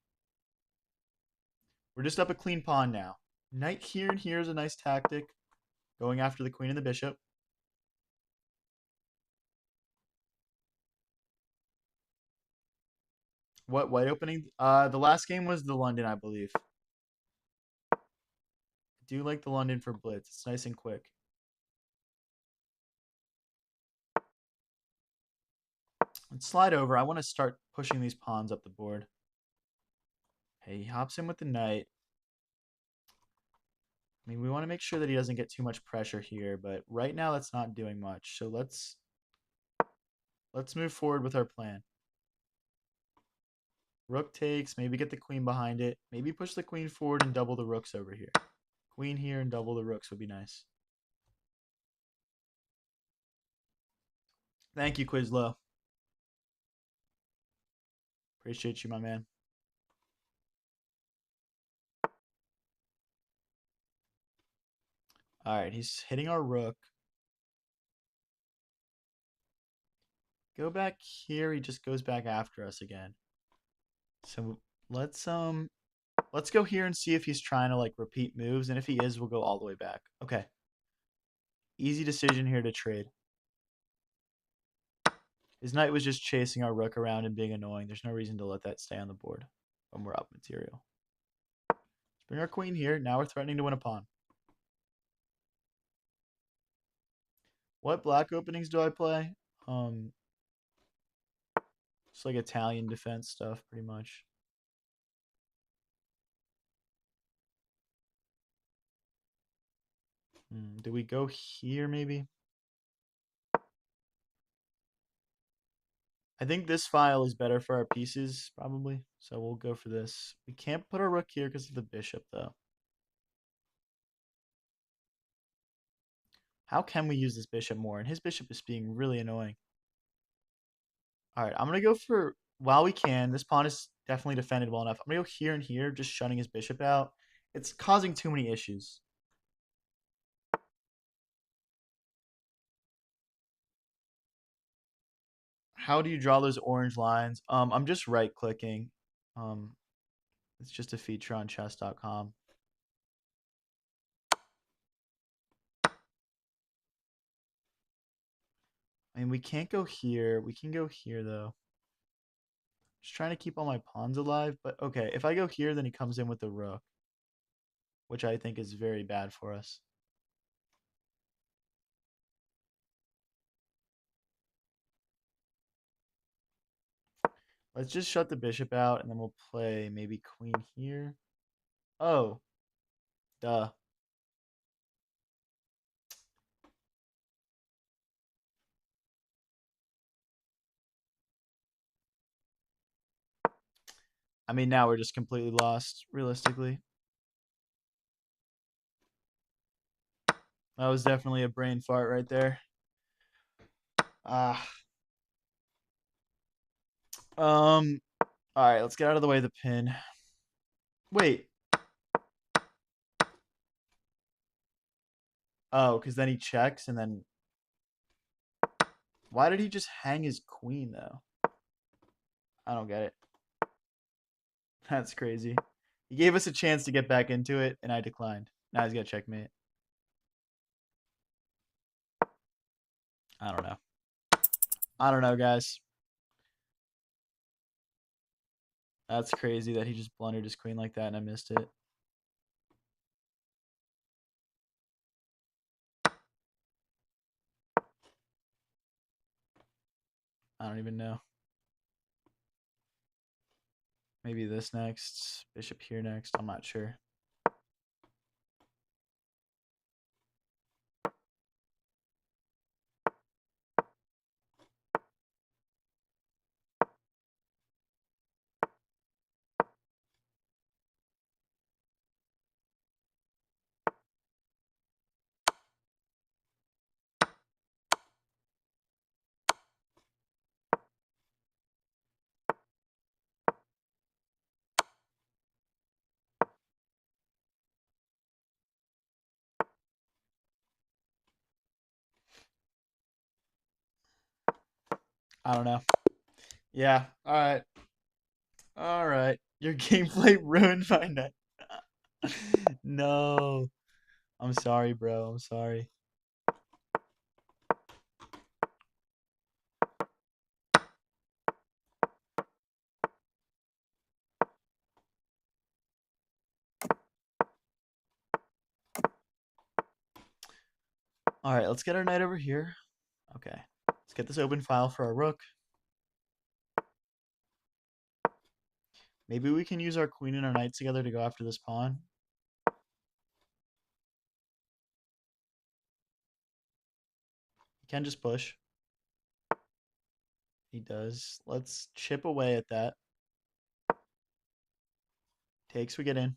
We're just up a clean pawn now. Knight here and here is a nice tactic. Going after the queen and the bishop. What white opening? The last game was the London, I believe. I do like the London for Blitz. It's nice and quick. Let's slide over. I want to start pushing these pawns up the board. Hey, he hops in with the knight. I mean, we want to make sure that he doesn't get too much pressure here, but right now that's not doing much. So let's move forward with our plan. Rook takes, maybe get the queen behind it. Maybe push the queen forward and double the rooks over here. Queen here and double the rooks would be nice. Thank you, Quizlow. Appreciate you, my man. All right, he's hitting our rook. Go back here. He just goes back after us again. So let's go here and see if he's trying to like repeat moves, and if he is, we'll go all the way back. Okay. Easy decision here to trade. His knight was just chasing our rook around and being annoying. There's no reason to let that stay on the board when we're up material. Let's bring our queen here. Now we're threatening to win a pawn. What black openings do I play? It's like Italian defense stuff, pretty much. Do we go here, maybe? I think this file is better for our pieces, probably. So we'll go for this. We can't put our rook here because of the bishop, though. How can we use this bishop more? And his bishop is being really annoying. All right, I'm going to go for, while we can, this pawn is definitely defended well enough. I'm going to go here and here, just shutting his bishop out. It's causing too many issues. How do you draw those orange lines? I'm just right-clicking. It's just a feature on chess.com. I mean, we can't go here. We can go here, though. Just trying to keep all my pawns alive. But okay, if I go here, then he comes in with the rook, which I think is very bad for us. Let's just shut the bishop out, and then we'll play maybe queen here. Oh, duh. I mean, now we're just completely lost, realistically. That was definitely a brain fart right there. Ah. All right, let's get out of the way of the pin. Wait. Oh, because then he checks, and then... Why did he just hang his queen, though? I don't get it. That's crazy. He gave us a chance to get back into it, and I declined. Now he's got checkmate. I don't know. I don't know, guys. That's crazy that he just blundered his queen like that and I missed it. I don't even know. Maybe this next. Bishop here next. I'm not sure. I don't know. Yeah. All right. All right. Your gameplay ruined my night. No. I'm sorry, bro. I'm sorry. All right. Let's get our knight over here. Okay. Let's get this open file for our rook. Maybe we can use our queen and our knight together to go after this pawn. He can just push. He does. Let's chip away at that. Takes, we get in.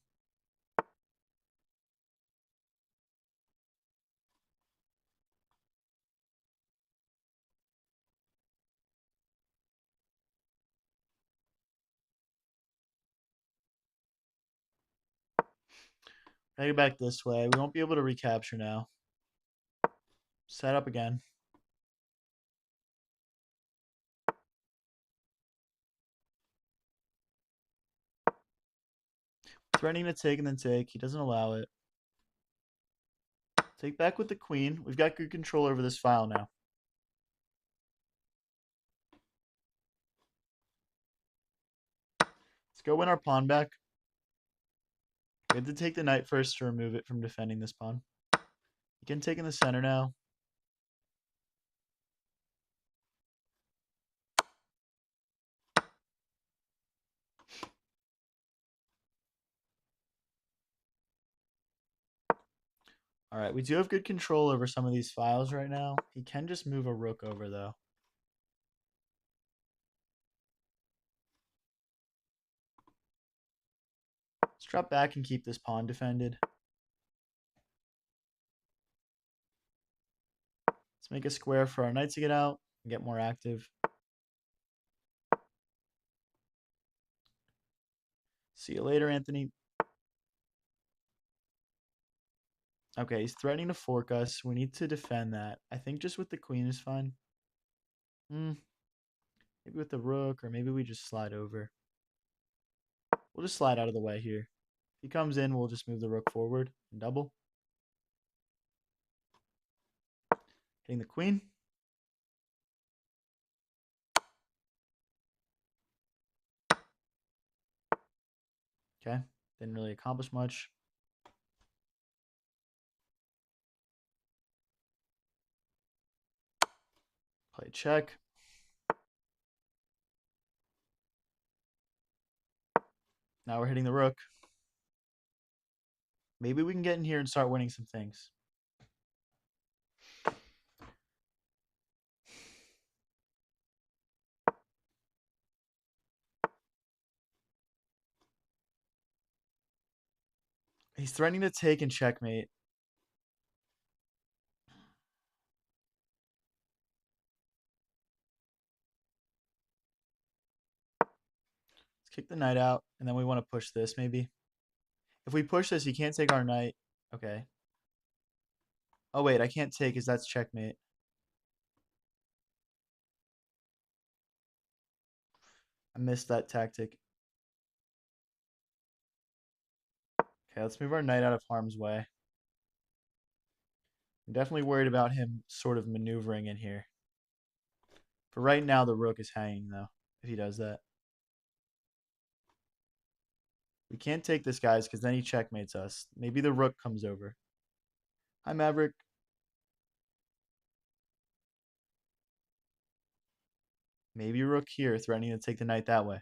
Take it back this way. We won't be able to recapture now. Set up again. Threatening to take and then take. He doesn't allow it. Take back with the queen. We've got good control over this file now. Let's go win our pawn back. We have to take the knight first to remove it from defending this pawn. You can take in the center now. All right, we do have good control over some of these files right now. He can just move a rook over, though. Let's drop back and keep this pawn defended. Let's make a square for our knight to get out and get more active. See you later, Anthony. Okay, he's threatening to fork us. We need to defend that. I think just with the queen is fine. Maybe with the rook, or maybe we just slide over. We'll just slide out of the way here. If he comes in, we'll just move the rook forward and double. Hitting the queen. Okay, didn't really accomplish much. Play check. Now we're hitting the rook. Maybe we can get in here and start winning some things. He's threatening to take and checkmate. Let's kick the knight out, and then we want to push this maybe. If we push this, he can't take our knight. Okay. Oh, wait, I can't take because that's checkmate. I missed that tactic. Okay, let's move our knight out of harm's way. I'm definitely worried about him sort of maneuvering in here. For right now, the rook is hanging, though, if he does that. We can't take this, guys, because then he checkmates us. Maybe the rook comes over. Hi, Maverick. Maybe rook here, threatening to take the knight that way.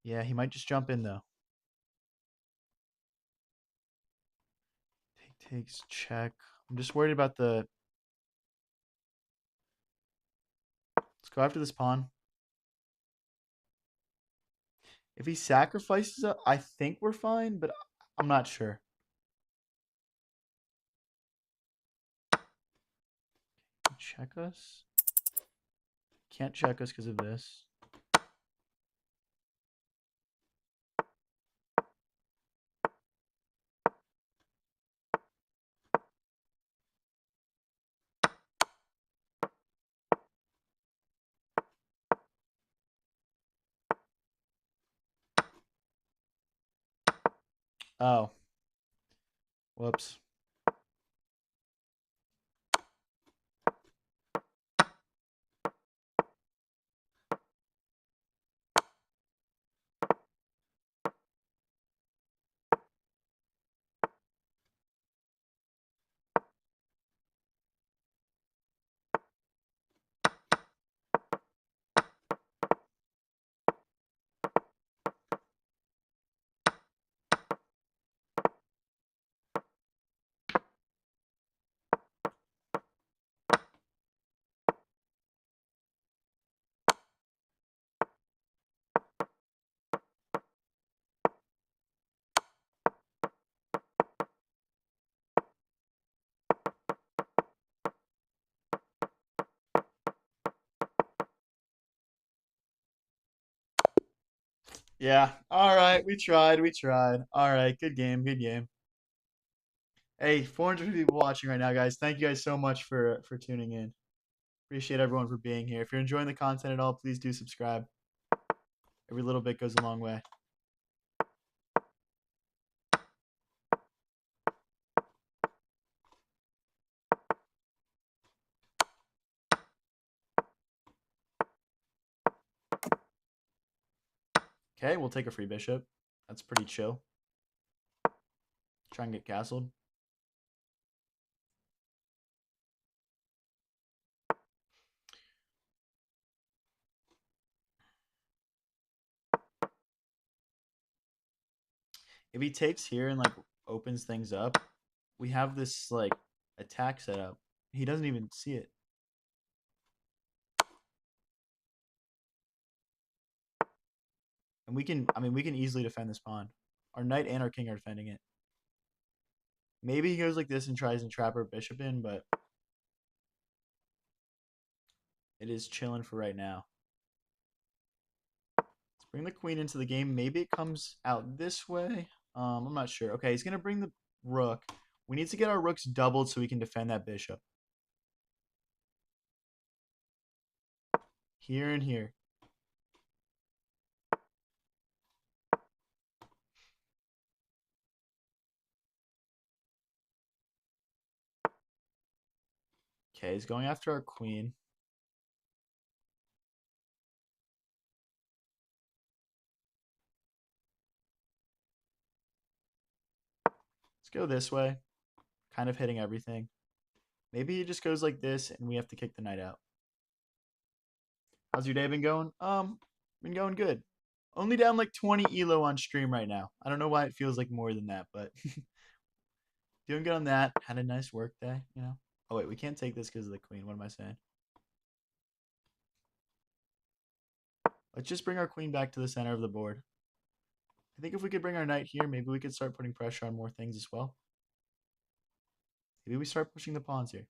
Yeah, he might just jump in, though. Take takes, check. I'm just worried about the... Let's go after this pawn. If he sacrifices it, I think we're fine, but I'm not sure. Check us? Can't check us because of this. Oh. Whoops. Yeah. All right. We tried. We tried. All right. Good game. Good game. Hey, 400 people watching right now, guys. Thank you guys so much for tuning in. Appreciate everyone for being here. If you're enjoying the content at all, please do subscribe. Every little bit goes a long way. Okay, we'll take a free bishop. That's pretty chill. Try and get castled. If he takes here and like opens things up, we have this like attack set up. He doesn't even see it. And we can, I mean, we can easily defend this pawn. Our knight and our king are defending it. Maybe he goes like this and tries to trap our bishop in, but it is chilling for right now. Let's bring the queen into the game. Maybe it comes out this way. I'm not sure. Okay, he's going to bring the rook. We need to get our rooks doubled so we can defend that bishop. Here and here. Okay, he's going after our queen. Let's go this way. Kind of hitting everything. Maybe he just goes like this and we have to kick the knight out. How's your day been going? Been going good. Only down like 20 elo on stream right now. I don't know why it feels like more than that, but doing good on that. Had a nice work day, you know. Oh wait, we can't take this because of the queen. What am I saying? Let's just bring our queen back to the center of the board. I think if we could bring our knight here, maybe we could start putting pressure on more things as well. Maybe we start pushing the pawns here.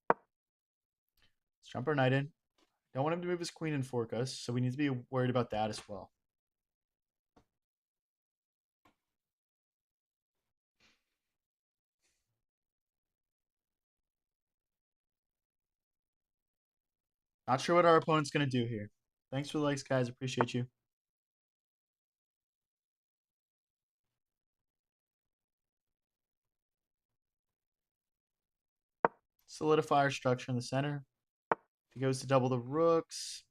Let's jump our knight in. Don't want him to move his queen and fork us, so we need to be worried about that as well. Not sure what our opponent's going to do here. Thanks for the likes, guys. Appreciate you. Solidify our structure in the center. If he goes to double the rooks.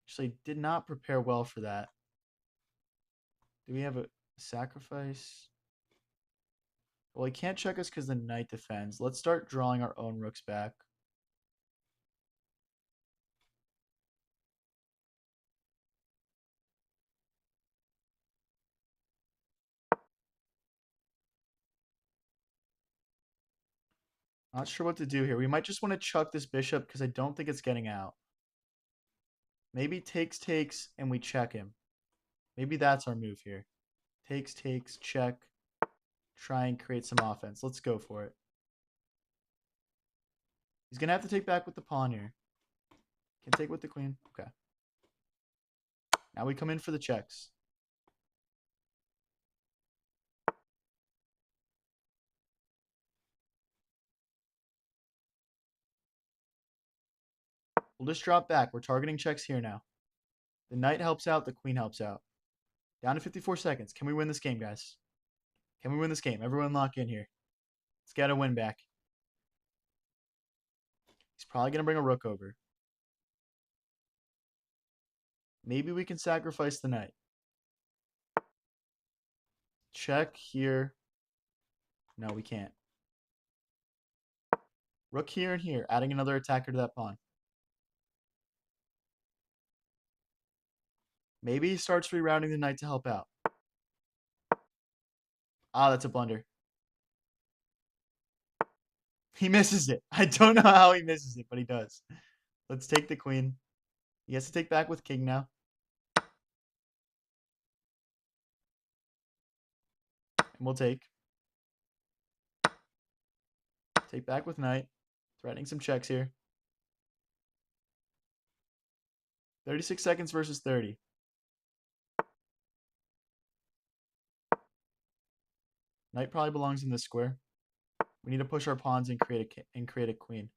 Actually, did not prepare well for that. Do we have a sacrifice? Well, he can't check us because the knight defends. Let's start drawing our own rooks back. Not sure what to do here. We might just want to chuck this bishop because I don't think it's getting out. Maybe takes, and we check him. Maybe that's our move here. Takes, check. Try and create some offense. Let's go for it. He's going to have to take back with the pawn here. Can take with the queen. Okay. Now we come in for the checks. We'll just drop back. We're targeting checks here now. The knight helps out. The queen helps out. Down to 54 seconds. Can we win this game, guys? Can we win this game? Everyone lock in here. Let's get a win back. He's probably going to bring a rook over. Maybe we can sacrifice the knight. Check here. No, we can't. Rook here and here, adding another attacker to that pawn. Maybe he starts rerouting the knight to help out. Ah, that's a blunder. He misses it. I don't know how he misses it, but he does. Let's take the queen. He has to take back with king now. And we'll take. Take back with knight. Threatening some checks here. 36 seconds versus 30. Knight probably belongs in this square. We need to push our pawns and create a queen.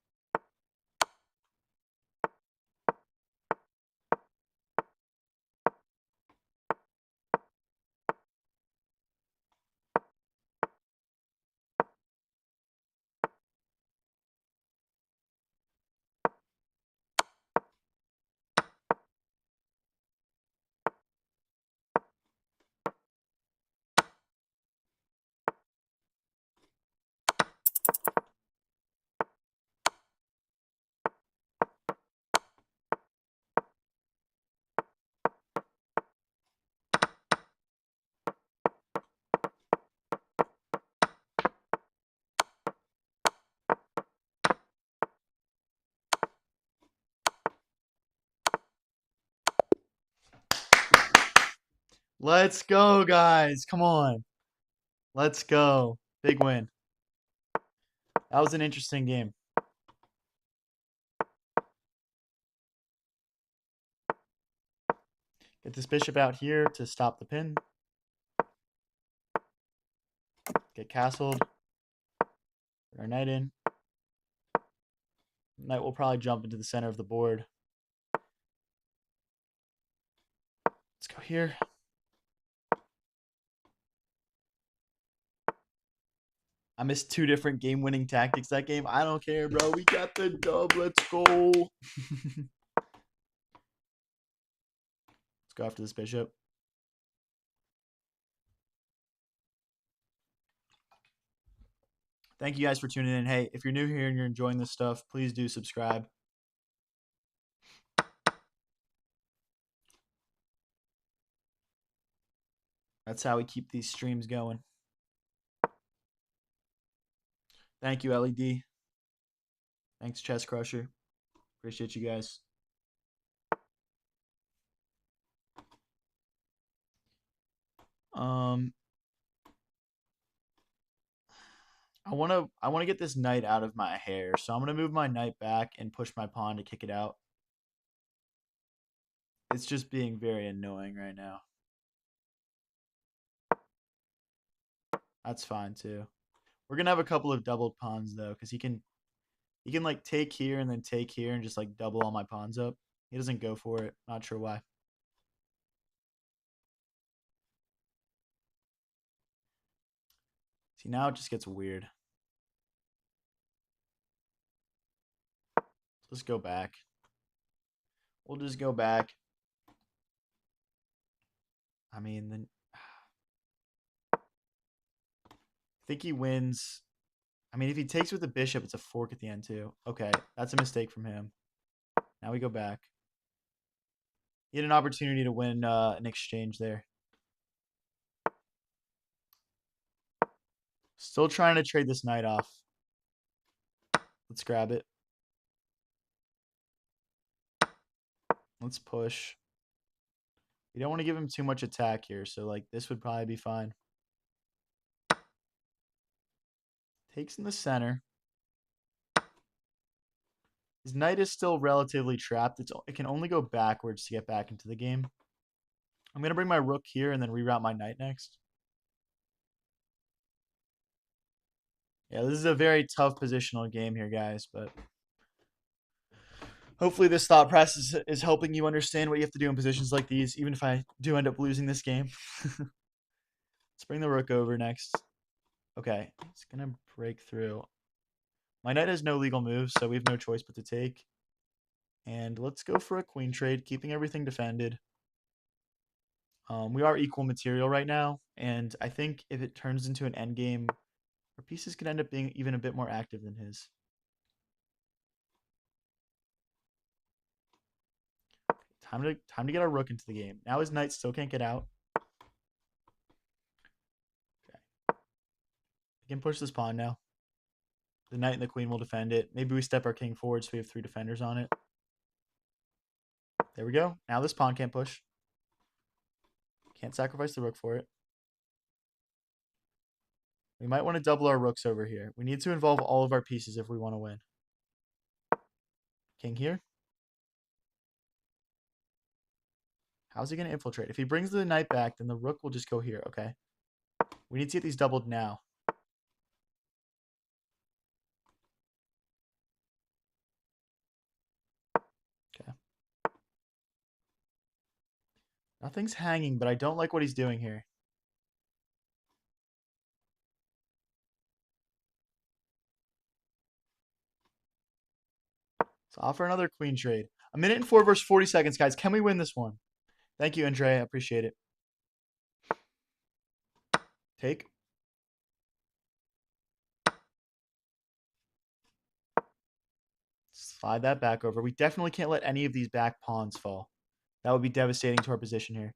Let's go, guys. Come on. Let's go. Big win. That was an interesting game. Get this bishop out here to stop the pin. Get castled. Put our knight in. Knight will probably jump into the center of the board. Let's go here. I missed 2 different game-winning tactics that game. I don't care, bro. We got the dub. Let's go. Let's go after this bishop. Thank you guys for tuning in. Hey, if you're new here and you're enjoying this stuff, please do subscribe. That's how we keep these streams going. Thank you, LED. Thanks, Chess Crusher. Appreciate you guys. I wanna get this knight out of my hair, so I'm gonna move my knight back and push my pawn to kick it out. It's just being very annoying right now. That's fine too. We're gonna have a couple of doubled pawns though, because he can He can like take here and then take here and just like double all my pawns up. He doesn't go for it. Not sure why. See, now it just gets weird. Let's go back. We'll just go back. I mean, then I think he wins. I mean, if he takes with the bishop, it's a fork at the end too. Okay, that's a mistake from him. Now we go back. He had an opportunity to win an exchange there. Still trying to trade this knight off. Let's grab it. Let's push. We don't want to give him too much attack here, so like this would probably be fine. Takes in the center. His knight is still relatively trapped. It can only go backwards to get back into the game. I'm going to bring my rook here and then reroute my knight next. Yeah, this is a very tough positional game here, guys, but hopefully this thought process is helping you understand what you have to do in positions like these, even if I do end up losing this game. Let's bring the rook over next. Okay, it's going to break through. My knight has no legal moves, so we have no choice but to take. And let's go for a queen trade, keeping everything defended. We are equal material right now, and I think if it turns into an endgame, our pieces could end up being even a bit more active than his. Time to get our rook into the game. Now his knight still can't get out. Okay. We can push this pawn now. The knight and the queen will defend it. Maybe we step our king forward so we have 3 defenders on it. There we go. Now this pawn can't push. Can't sacrifice the rook for it. We might want to double our rooks over here. We need to involve all of our pieces if we want to win. King here. How's he going to infiltrate? If he brings the knight back, then the rook will just go here. Okay. We need to get these doubled now. Okay. Nothing's hanging, but I don't like what he's doing here. So offer another queen trade. A minute and 4 versus 40 seconds, guys. Can we win this one? Thank you, Andre. I appreciate it. Take. Slide that back over. We definitely can't let any of these back pawns fall. That would be devastating to our position here.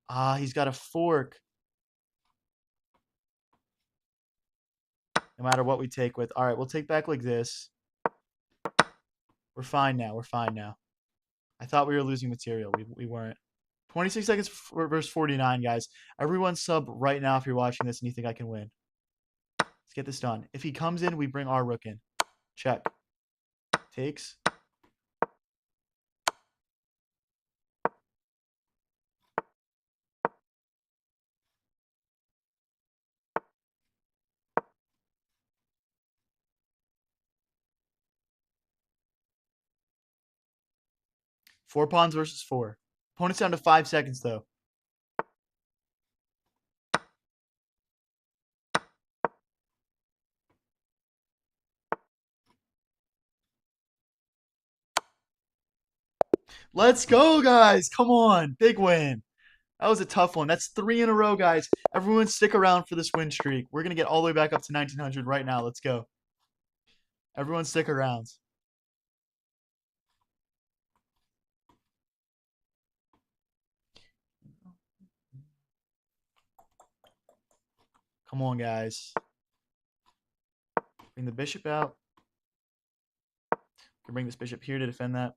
Ah, he's got a fork. No matter what we take with. All right, we'll take back like this. We're fine now. We're fine now. I thought we were losing material. We weren't. 26 seconds versus 49, guys. Everyone sub right now if you're watching this and you think I can win. Let's get this done. If he comes in, we bring our rook in. Check. Takes. Four pawns versus 4. Opponent's down to 5 seconds, though. Let's go, guys. Come on. Big win. That was a tough one. That's 3 in a row, guys. Everyone stick around for this win streak. We're going to get all the way back up to 1900 right now. Let's go. Everyone stick around. Come on, guys. Bring the bishop out. Can bring this bishop here to defend that.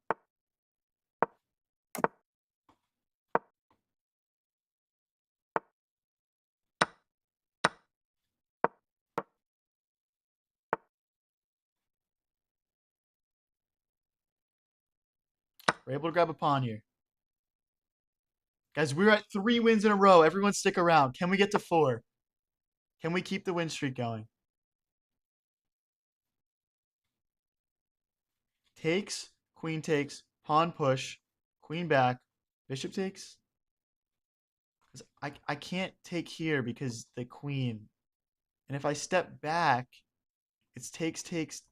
We're able to grab a pawn here. Guys, we're at 3 wins in a row. Everyone stick around. Can we get to 4? Can we keep the win streak going? takes, queen takes, pawn push, queen back, bishop takes. I can't take here because the queen. And if I step back, it's takes, takes.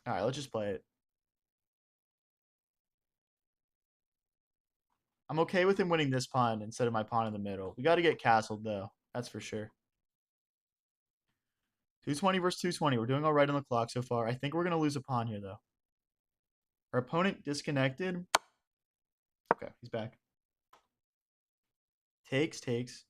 All right, let's just play it. I'm okay with him winning this pawn instead of my pawn in the middle. We got to get castled, though. That's for sure. 220 versus 220. We're doing all right on the clock so far. I think we're going to lose a pawn here, though. Our opponent disconnected. Okay, he's back. Takes, takes.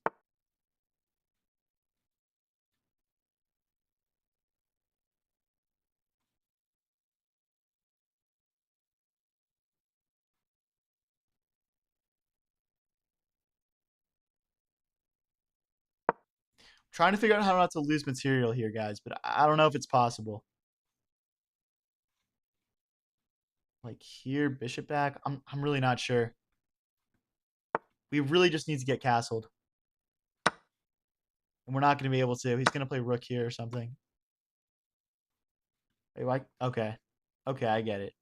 Trying to figure out how not to lose material here, guys, but I don't know if it's possible. Like here, bishop back. I'm really not sure. We really just need to get castled. And we're not going to be able to. He's going to play rook here or something. Wait, why? Okay. Okay, I get it.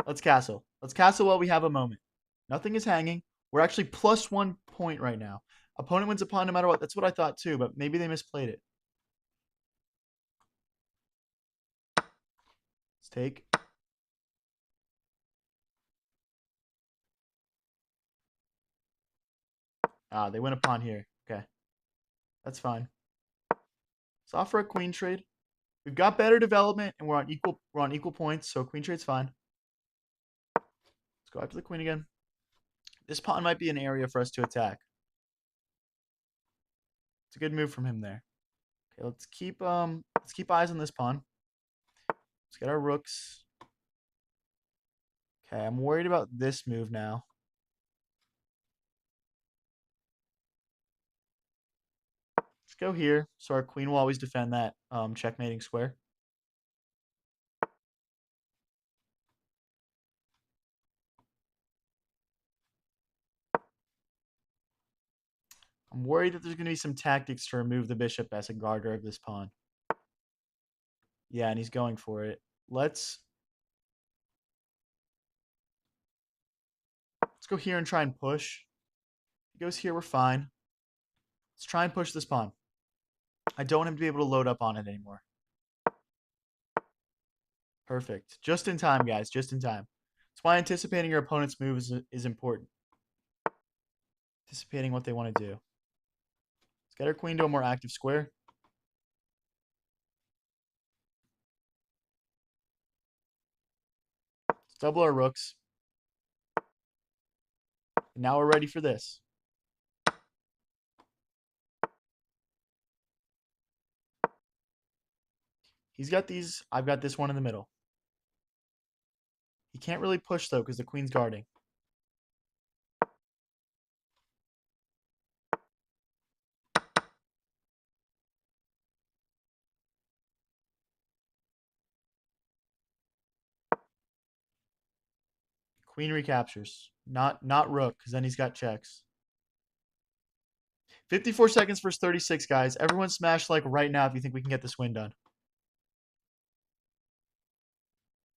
Let's castle. Let's castle while we have a moment. Nothing is hanging. We're actually plus 1 point right now. Opponent wins a pawn no matter what. That's what I thought too, but maybe they misplayed it. Let's take. Ah, they win a pawn here. Okay. That's fine. Let's offer a queen trade. We've got better development and we're on equal points, so queen trade's fine. Let's go after the queen again. This pawn might be an area for us to attack. It's a good move from him there. Okay, let's keep eyes on this pawn. Let's get our rooks. Okay, I'm worried about this move now. Let's go here, so our queen will always defend that checkmating square. I'm worried that there's going to be some tactics to remove the bishop as a garter of this pawn. Yeah, and he's going for it. Let's go here and try and push. If he goes here, we're fine. Let's try and push this pawn. I don't want him to be able to load up on it anymore. Perfect. Just in time, guys. Just in time. That's why anticipating your opponent's move is important. Anticipating what they want to do. Let's get our queen to a more active square. Let's double our rooks. And now we're ready for this. He's got these. I've got this one in the middle. He can't really push, though, because the queen's guarding. Queen recaptures. Not rook, because then he's got checks. 54 seconds versus 36, guys. Everyone smash like right now if you think we can get this win done.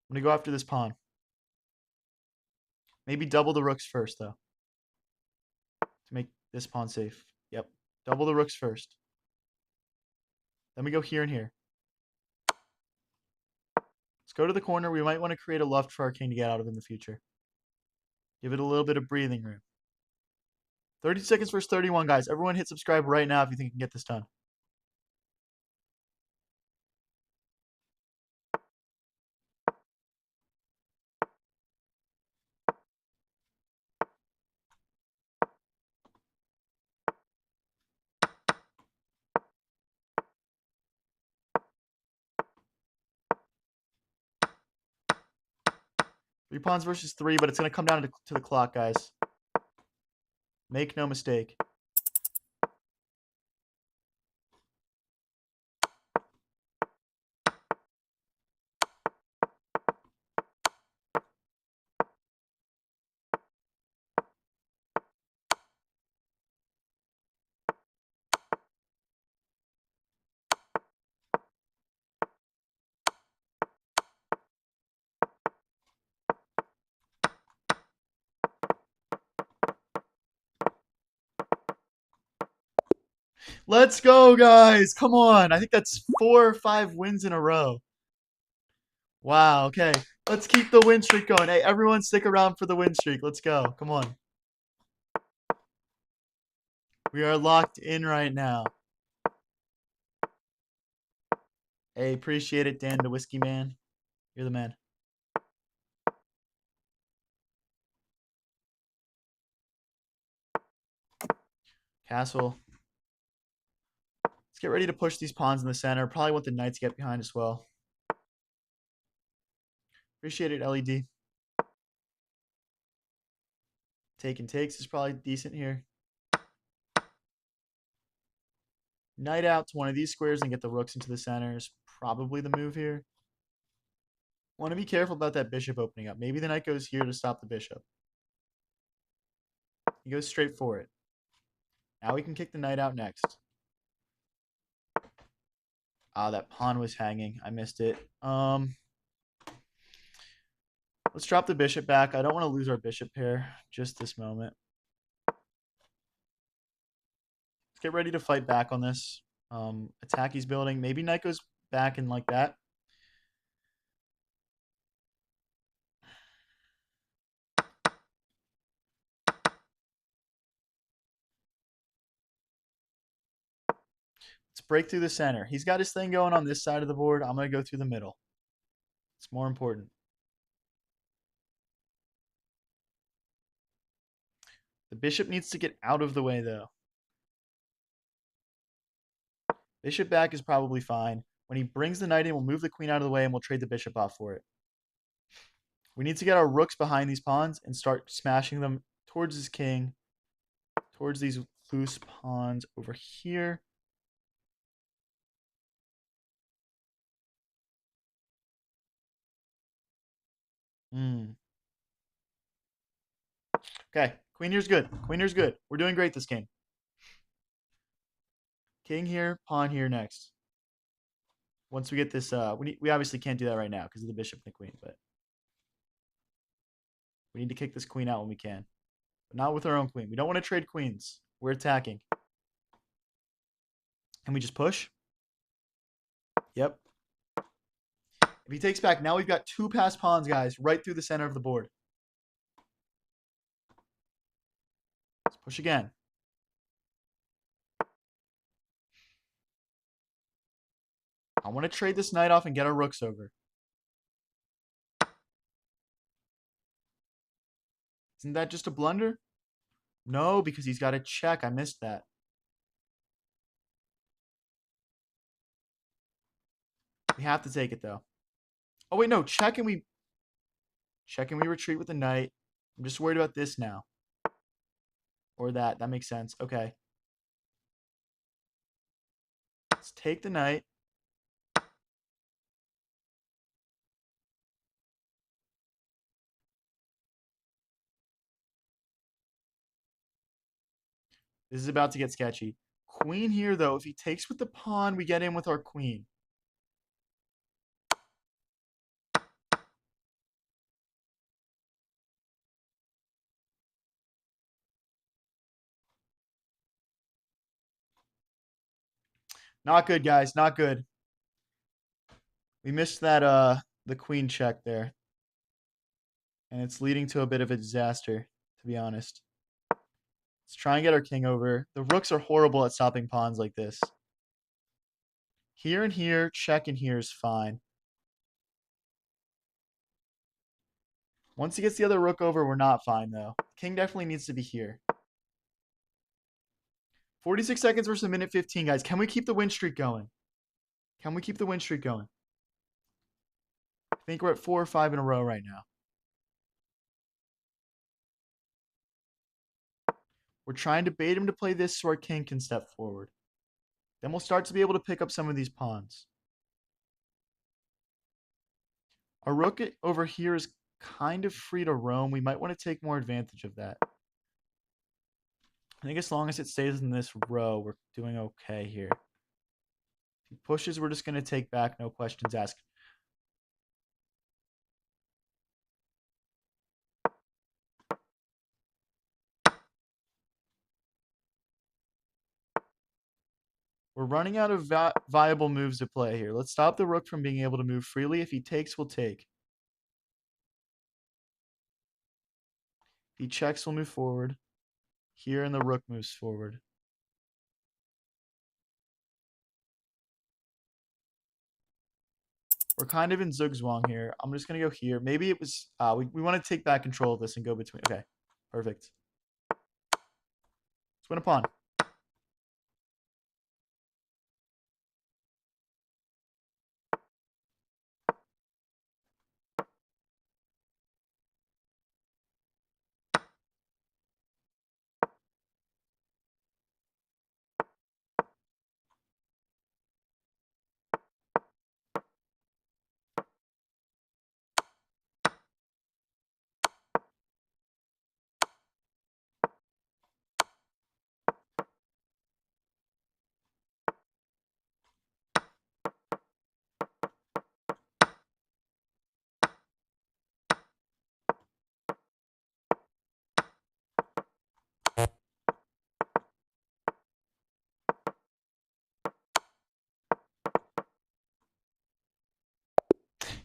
I'm going to go after this pawn. Maybe double the rooks first, though, to make this pawn safe. Yep. Double the rooks first. Then we go here and here. Let's go to the corner. We might want to create a luft for our king to get out of in the future. Give it a little bit of breathing room. 30 seconds versus 31, guys. Everyone hit subscribe right now if you think you can get this done. Three pawns versus three, but it's going to come down to the clock, guys. Make no mistake. Let's go, guys. Come on. I think that's 4 or 5 wins in a row. Wow. Okay. Let's keep the win streak going. Hey, everyone stick around for the win streak. Let's go. Come on. We are locked in right now. Hey, appreciate it, Dan the Whiskey Man. You're the man. Castle. Let's get ready to push these pawns in the center. Probably want the knight to get behind as well. Appreciate it, LED. Take and takes is probably decent here. Knight out to one of these squares and get the rooks into the center is probably the move here. Want to be careful about that bishop opening up. Maybe the knight goes here to stop the bishop. He goes straight for it. Now we can kick the knight out next. Ah, that pawn was hanging. I missed it. Let's drop the bishop back. I don't want to lose our bishop pair just this moment. Let's get ready to fight back on this. Attack he's building. Maybe knight goes back and like that. Let's break through the center. He's got his thing going on this side of the board. I'm going to go through the middle. It's more important. The bishop needs to get out of the way, though. Bishop back is probably fine. When he brings the knight in, we'll move the queen out of the way and we'll trade the bishop off for it. We need to get our rooks behind these pawns and start smashing them towards his king, towards these loose pawns over here. Okay, queen here's good. Queen here's good. We're doing great this game. King here, pawn here next. Once we get this, we obviously can't do that right now because of the bishop and the queen, but we need to kick this queen out when we can. But not with our own queen. We don't want to trade queens. We're attacking. Can we just push? Yep. If he takes back, now we've got 2 passed pawns, guys, right through the center of the board. Let's push again. I want to trade this knight off and get our rooks over. Isn't that just a blunder? No, because he's got a check. I missed that. We have to take it, though. Oh, wait, no. Check and we retreat with the knight. I'm just worried about this now. Or that. That makes sense. Okay. Let's take the knight. This is about to get sketchy. Queen here, though. If he takes with the pawn, we get in with our queen. Not good, guys. Not good. We missed that the queen check there. And it's leading to a bit of a disaster, to be honest. Let's try and get our king over. The rooks are horrible at stopping pawns like this. Here and here, check and here is fine. Once he gets the other rook over, we're not fine, though. King definitely needs to be here. 46 seconds versus a minute 15, guys. Can we keep the win streak going? Can we keep the win streak going? I think we're at 4 or 5 in a row right now. We're trying to bait him to play this so our king can step forward. Then we'll start to be able to pick up some of these pawns. Our rook over here is kind of free to roam. We might want to take more advantage of that. I think as long as it stays in this row, we're doing okay here. If he pushes, we're just going to take back, no questions asked. We're running out of viable moves to play here. Let's stop the rook from being able to move freely. If he takes, we'll take. If he checks, we'll move forward. Here, and the rook moves forward. We're kind of in zugzwang here. I'm just going to go here. Maybe it was... we want to take back control of this and go between... Okay, perfect. Let's win a pawn.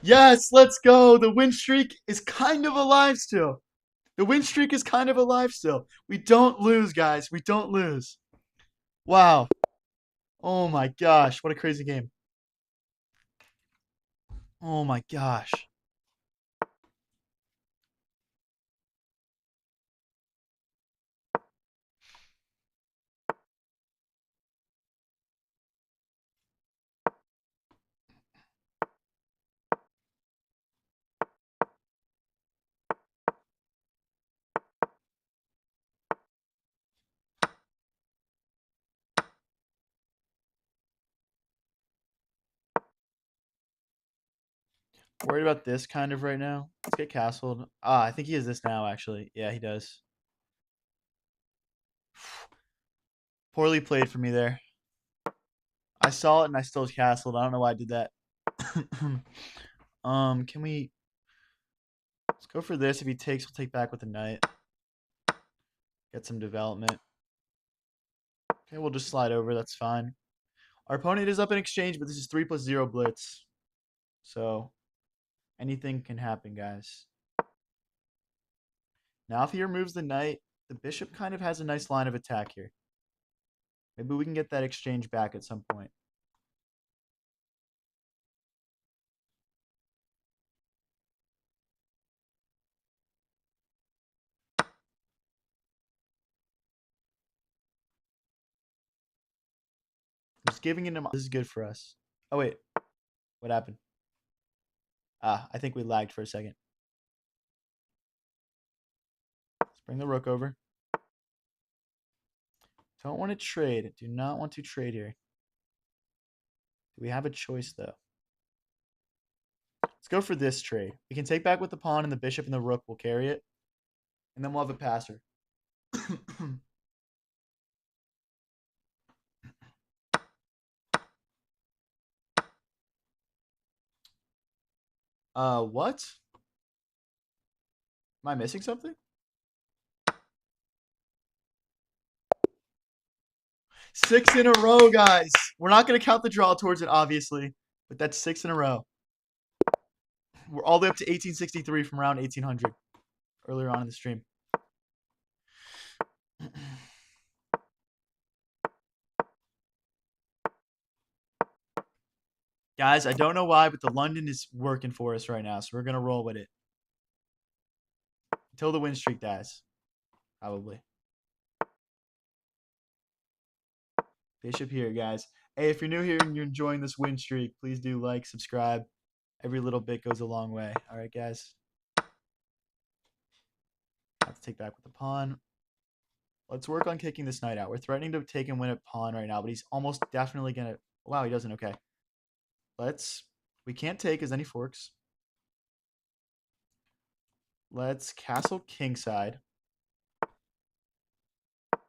Yes, let's go. The win streak is kind of alive still. The win streak is kind of alive still. We don't lose, guys. We don't lose. Wow. Oh my gosh. What a crazy game. Oh my gosh. Worried about this kind of right now. Let's get castled. I think he has this now, actually. Yeah, he does. Poorly played for me there. I saw it and I still castled. I don't know why I did that. Can we... Let's go for this. If he takes, we'll take back with the knight. Get some development. Okay, we'll just slide over. That's fine. Our opponent is up in exchange, but this is 3+0 blitz. So, anything can happen, guys. Now, if he removes the knight, the bishop kind of has a nice line of attack here. Maybe we can get that exchange back at some point. Just giving it him. This is good for us. Oh, wait. What happened? I think we lagged for a second. Let's bring the rook over. Don't want to trade. Do not want to trade here. Do we have a choice, though? Let's go for this trade. We can take back with the pawn, and the bishop and the rook will carry it. And then we'll have a passer. What? Am I missing something? 6 in a row, guys. We're not going to count the draw towards it, obviously. But that's 6 in a row. We're all the way up to 1863 from around 1800 earlier on in the stream. Guys, I don't know why, but the London is working for us right now, so we're going to roll with it. Until the win streak dies. Probably. Bishop here, guys. Hey, if you're new here and you're enjoying this win streak, please do like, subscribe. Every little bit goes a long way. All right, guys. Have to take back with the pawn. Let's work on kicking this knight out. We're threatening to take and win a pawn right now, but he's almost definitely going to... Wow, he doesn't. Okay. We can't take as any forks. Let's castle kingside.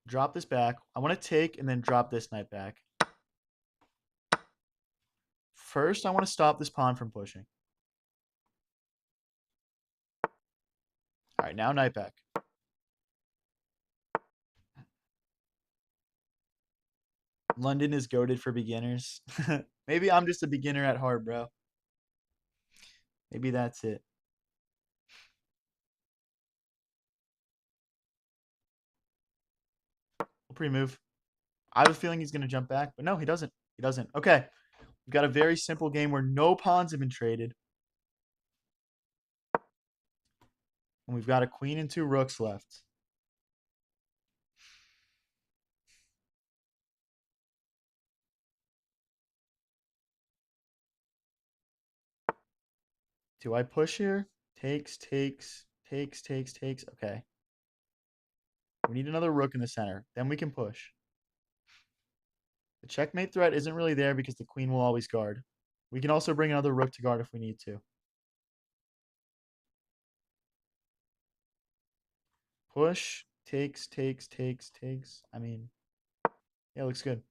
Drop this back. I want to take and then drop this knight back. First, I want to stop this pawn from pushing. All right, now knight back. London is goated for beginners. Maybe I'm just a beginner at heart, bro. Maybe that's it. We'll pre-move. I have a feeling he's going to jump back, but no, he doesn't. He doesn't. Okay. We've got a very simple game where no pawns have been traded. And we've got a queen and 2 rooks left. Do I push here? Takes, takes, takes, takes, takes. Okay. We need another rook in the center. Then we can push. The checkmate threat isn't really there because the queen will always guard. We can also bring another rook to guard if we need to. Push, takes, takes, takes, takes. I mean, yeah, looks good.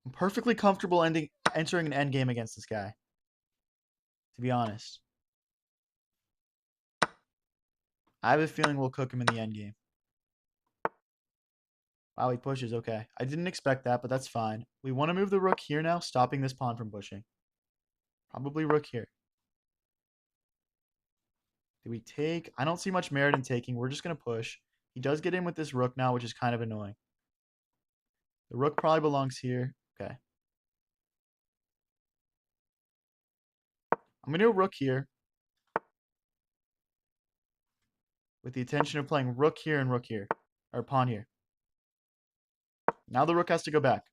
I'm perfectly comfortable entering an endgame against this guy, to be honest. I have a feeling we'll cook him in the endgame. Wow, he pushes. Okay. I didn't expect that, but that's fine. We want to move the rook here now, stopping this pawn from pushing. Probably rook here. Do we take? I don't see much merit in taking. We're just going to push. He does get in with this rook now, which is kind of annoying. The rook probably belongs here. Okay. I'm going to go rook here with the intention of playing rook here and rook here. Or pawn here. Now the rook has to go back.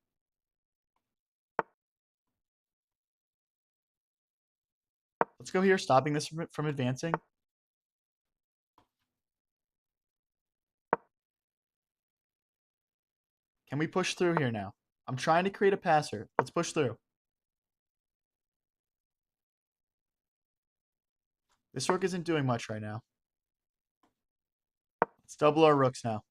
Let's go here, stopping this from advancing. Can we push through here now? I'm trying to create a passer. Let's push through. This rook isn't doing much right now. Let's double our rooks now.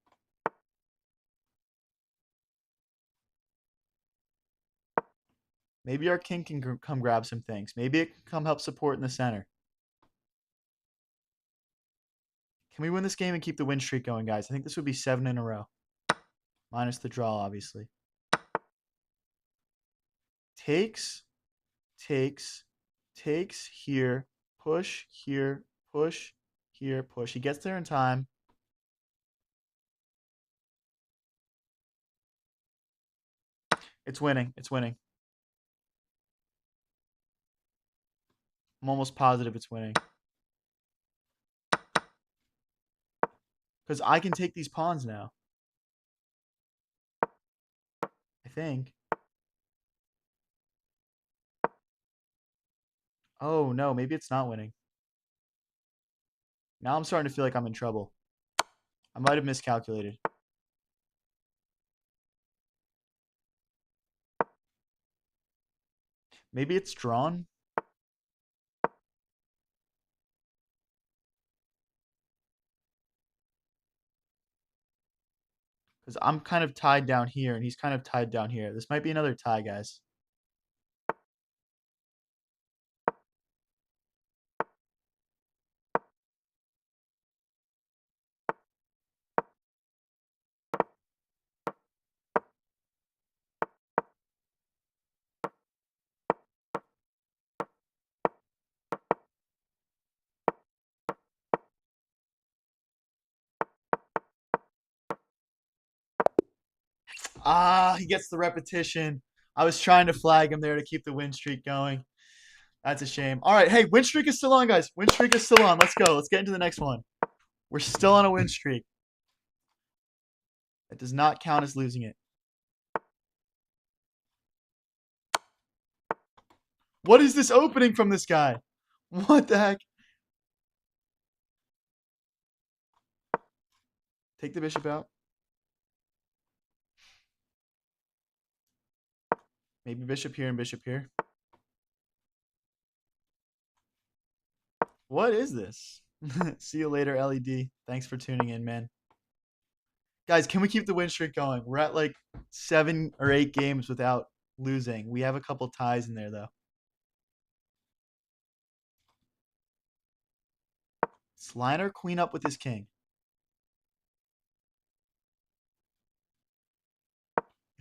Maybe our king can come grab some things. Maybe it can come help support in the center. Can we win this game and keep the win streak going, guys? I think this would be 7 in a row. Minus the draw, obviously. Takes, takes, takes here, push here, push here, push. He gets there in time. It's winning. It's winning. I'm almost positive it's winning. Because I can take these pawns now. I think. Oh, no. Maybe it's not winning. Now I'm starting to feel like I'm in trouble. I might have miscalculated. Maybe it's drawn. Because I'm kind of tied down here, and he's kind of tied down here. This might be another tie, guys. Ah, he gets the repetition. I was trying to flag him there to keep the win streak going. That's a shame. All right, hey, win streak is still on, guys. Win streak is still on. Let's go. Let's get into the next one. We're still on a win streak. That does not count as losing it. What is this opening from this guy? What the heck? Take the bishop out. Maybe bishop here and bishop here. What is this? See you later, LED. Thanks for tuning in, man. Guys, can we keep the win streak going? We're at like 7 or 8 games without losing. We have a couple ties in there, though. Let's line our queen up with his king.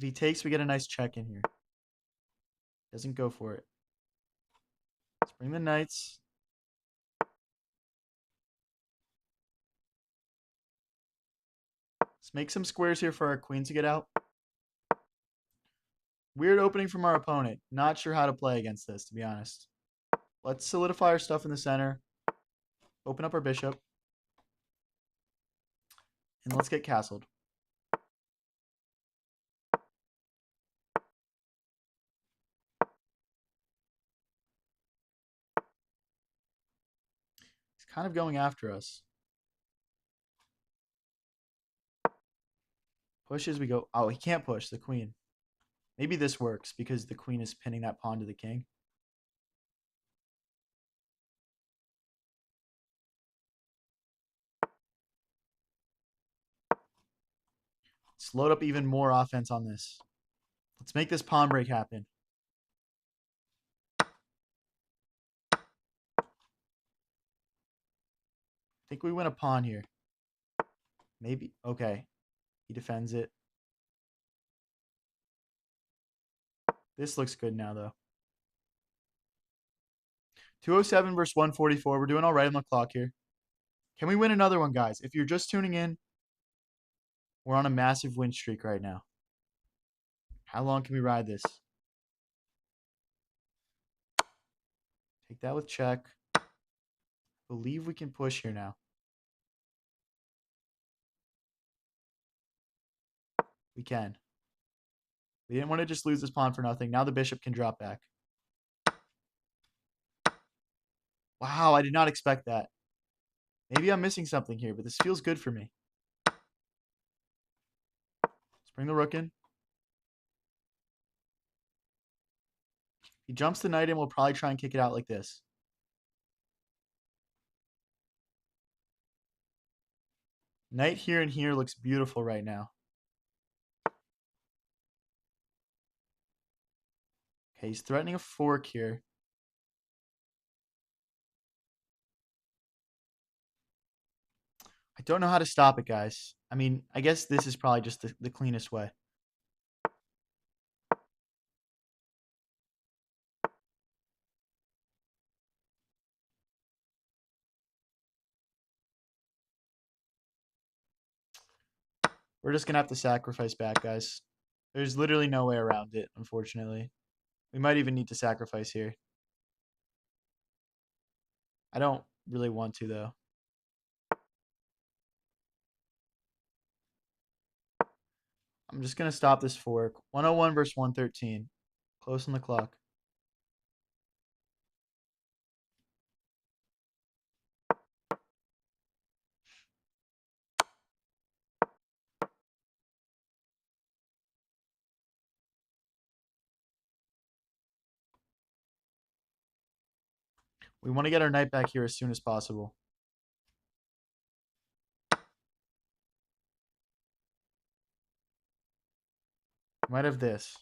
If he takes, we get a nice check in here. Doesn't go for it. Let's bring the knights. Let's make some squares here for our queen to get out. Weird opening from our opponent. Not sure how to play against this, to be honest. Let's solidify our stuff in the center. Open up our bishop. And let's get castled. He's kind of going after us. Push as we go. Oh, he can't push the queen. Maybe this works because the queen is pinning that pawn to the king. Let's load up even more offense on this. Let's make this pawn break happen. I think we win a pawn here. Maybe. Okay. He defends it. This looks good now, though. 207 versus 144. We're doing all right on the clock here. Can we win another one, guys? If you're just tuning in, we're on a massive win streak right now. How long can we ride this? Take that with check. Believe we can push here now. We can. We didn't want to just lose this pawn for nothing. Now the bishop can drop back. Wow, I did not expect that. Maybe I'm missing something here, but this feels good for me. Let's bring the rook in. He jumps the knight in, we'll probably try and kick it out like this. Knight here and here looks beautiful right now. Okay, he's threatening a fork here. I don't know how to stop it, guys. I mean, I guess this is probably just the cleanest way. We're just going to have to sacrifice back, guys. There's literally no way around it, unfortunately. We might even need to sacrifice here. I don't really want to, though. I'm just going to stop this fork. 101 versus 113. Close on the clock. We want to get our knight back here as soon as possible. Might have this.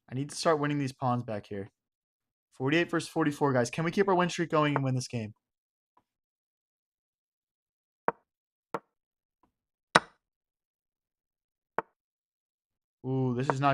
I need to start winning these pawns back here. 48 versus 44, guys. Can we keep our win streak going and win this game? Ooh, this is not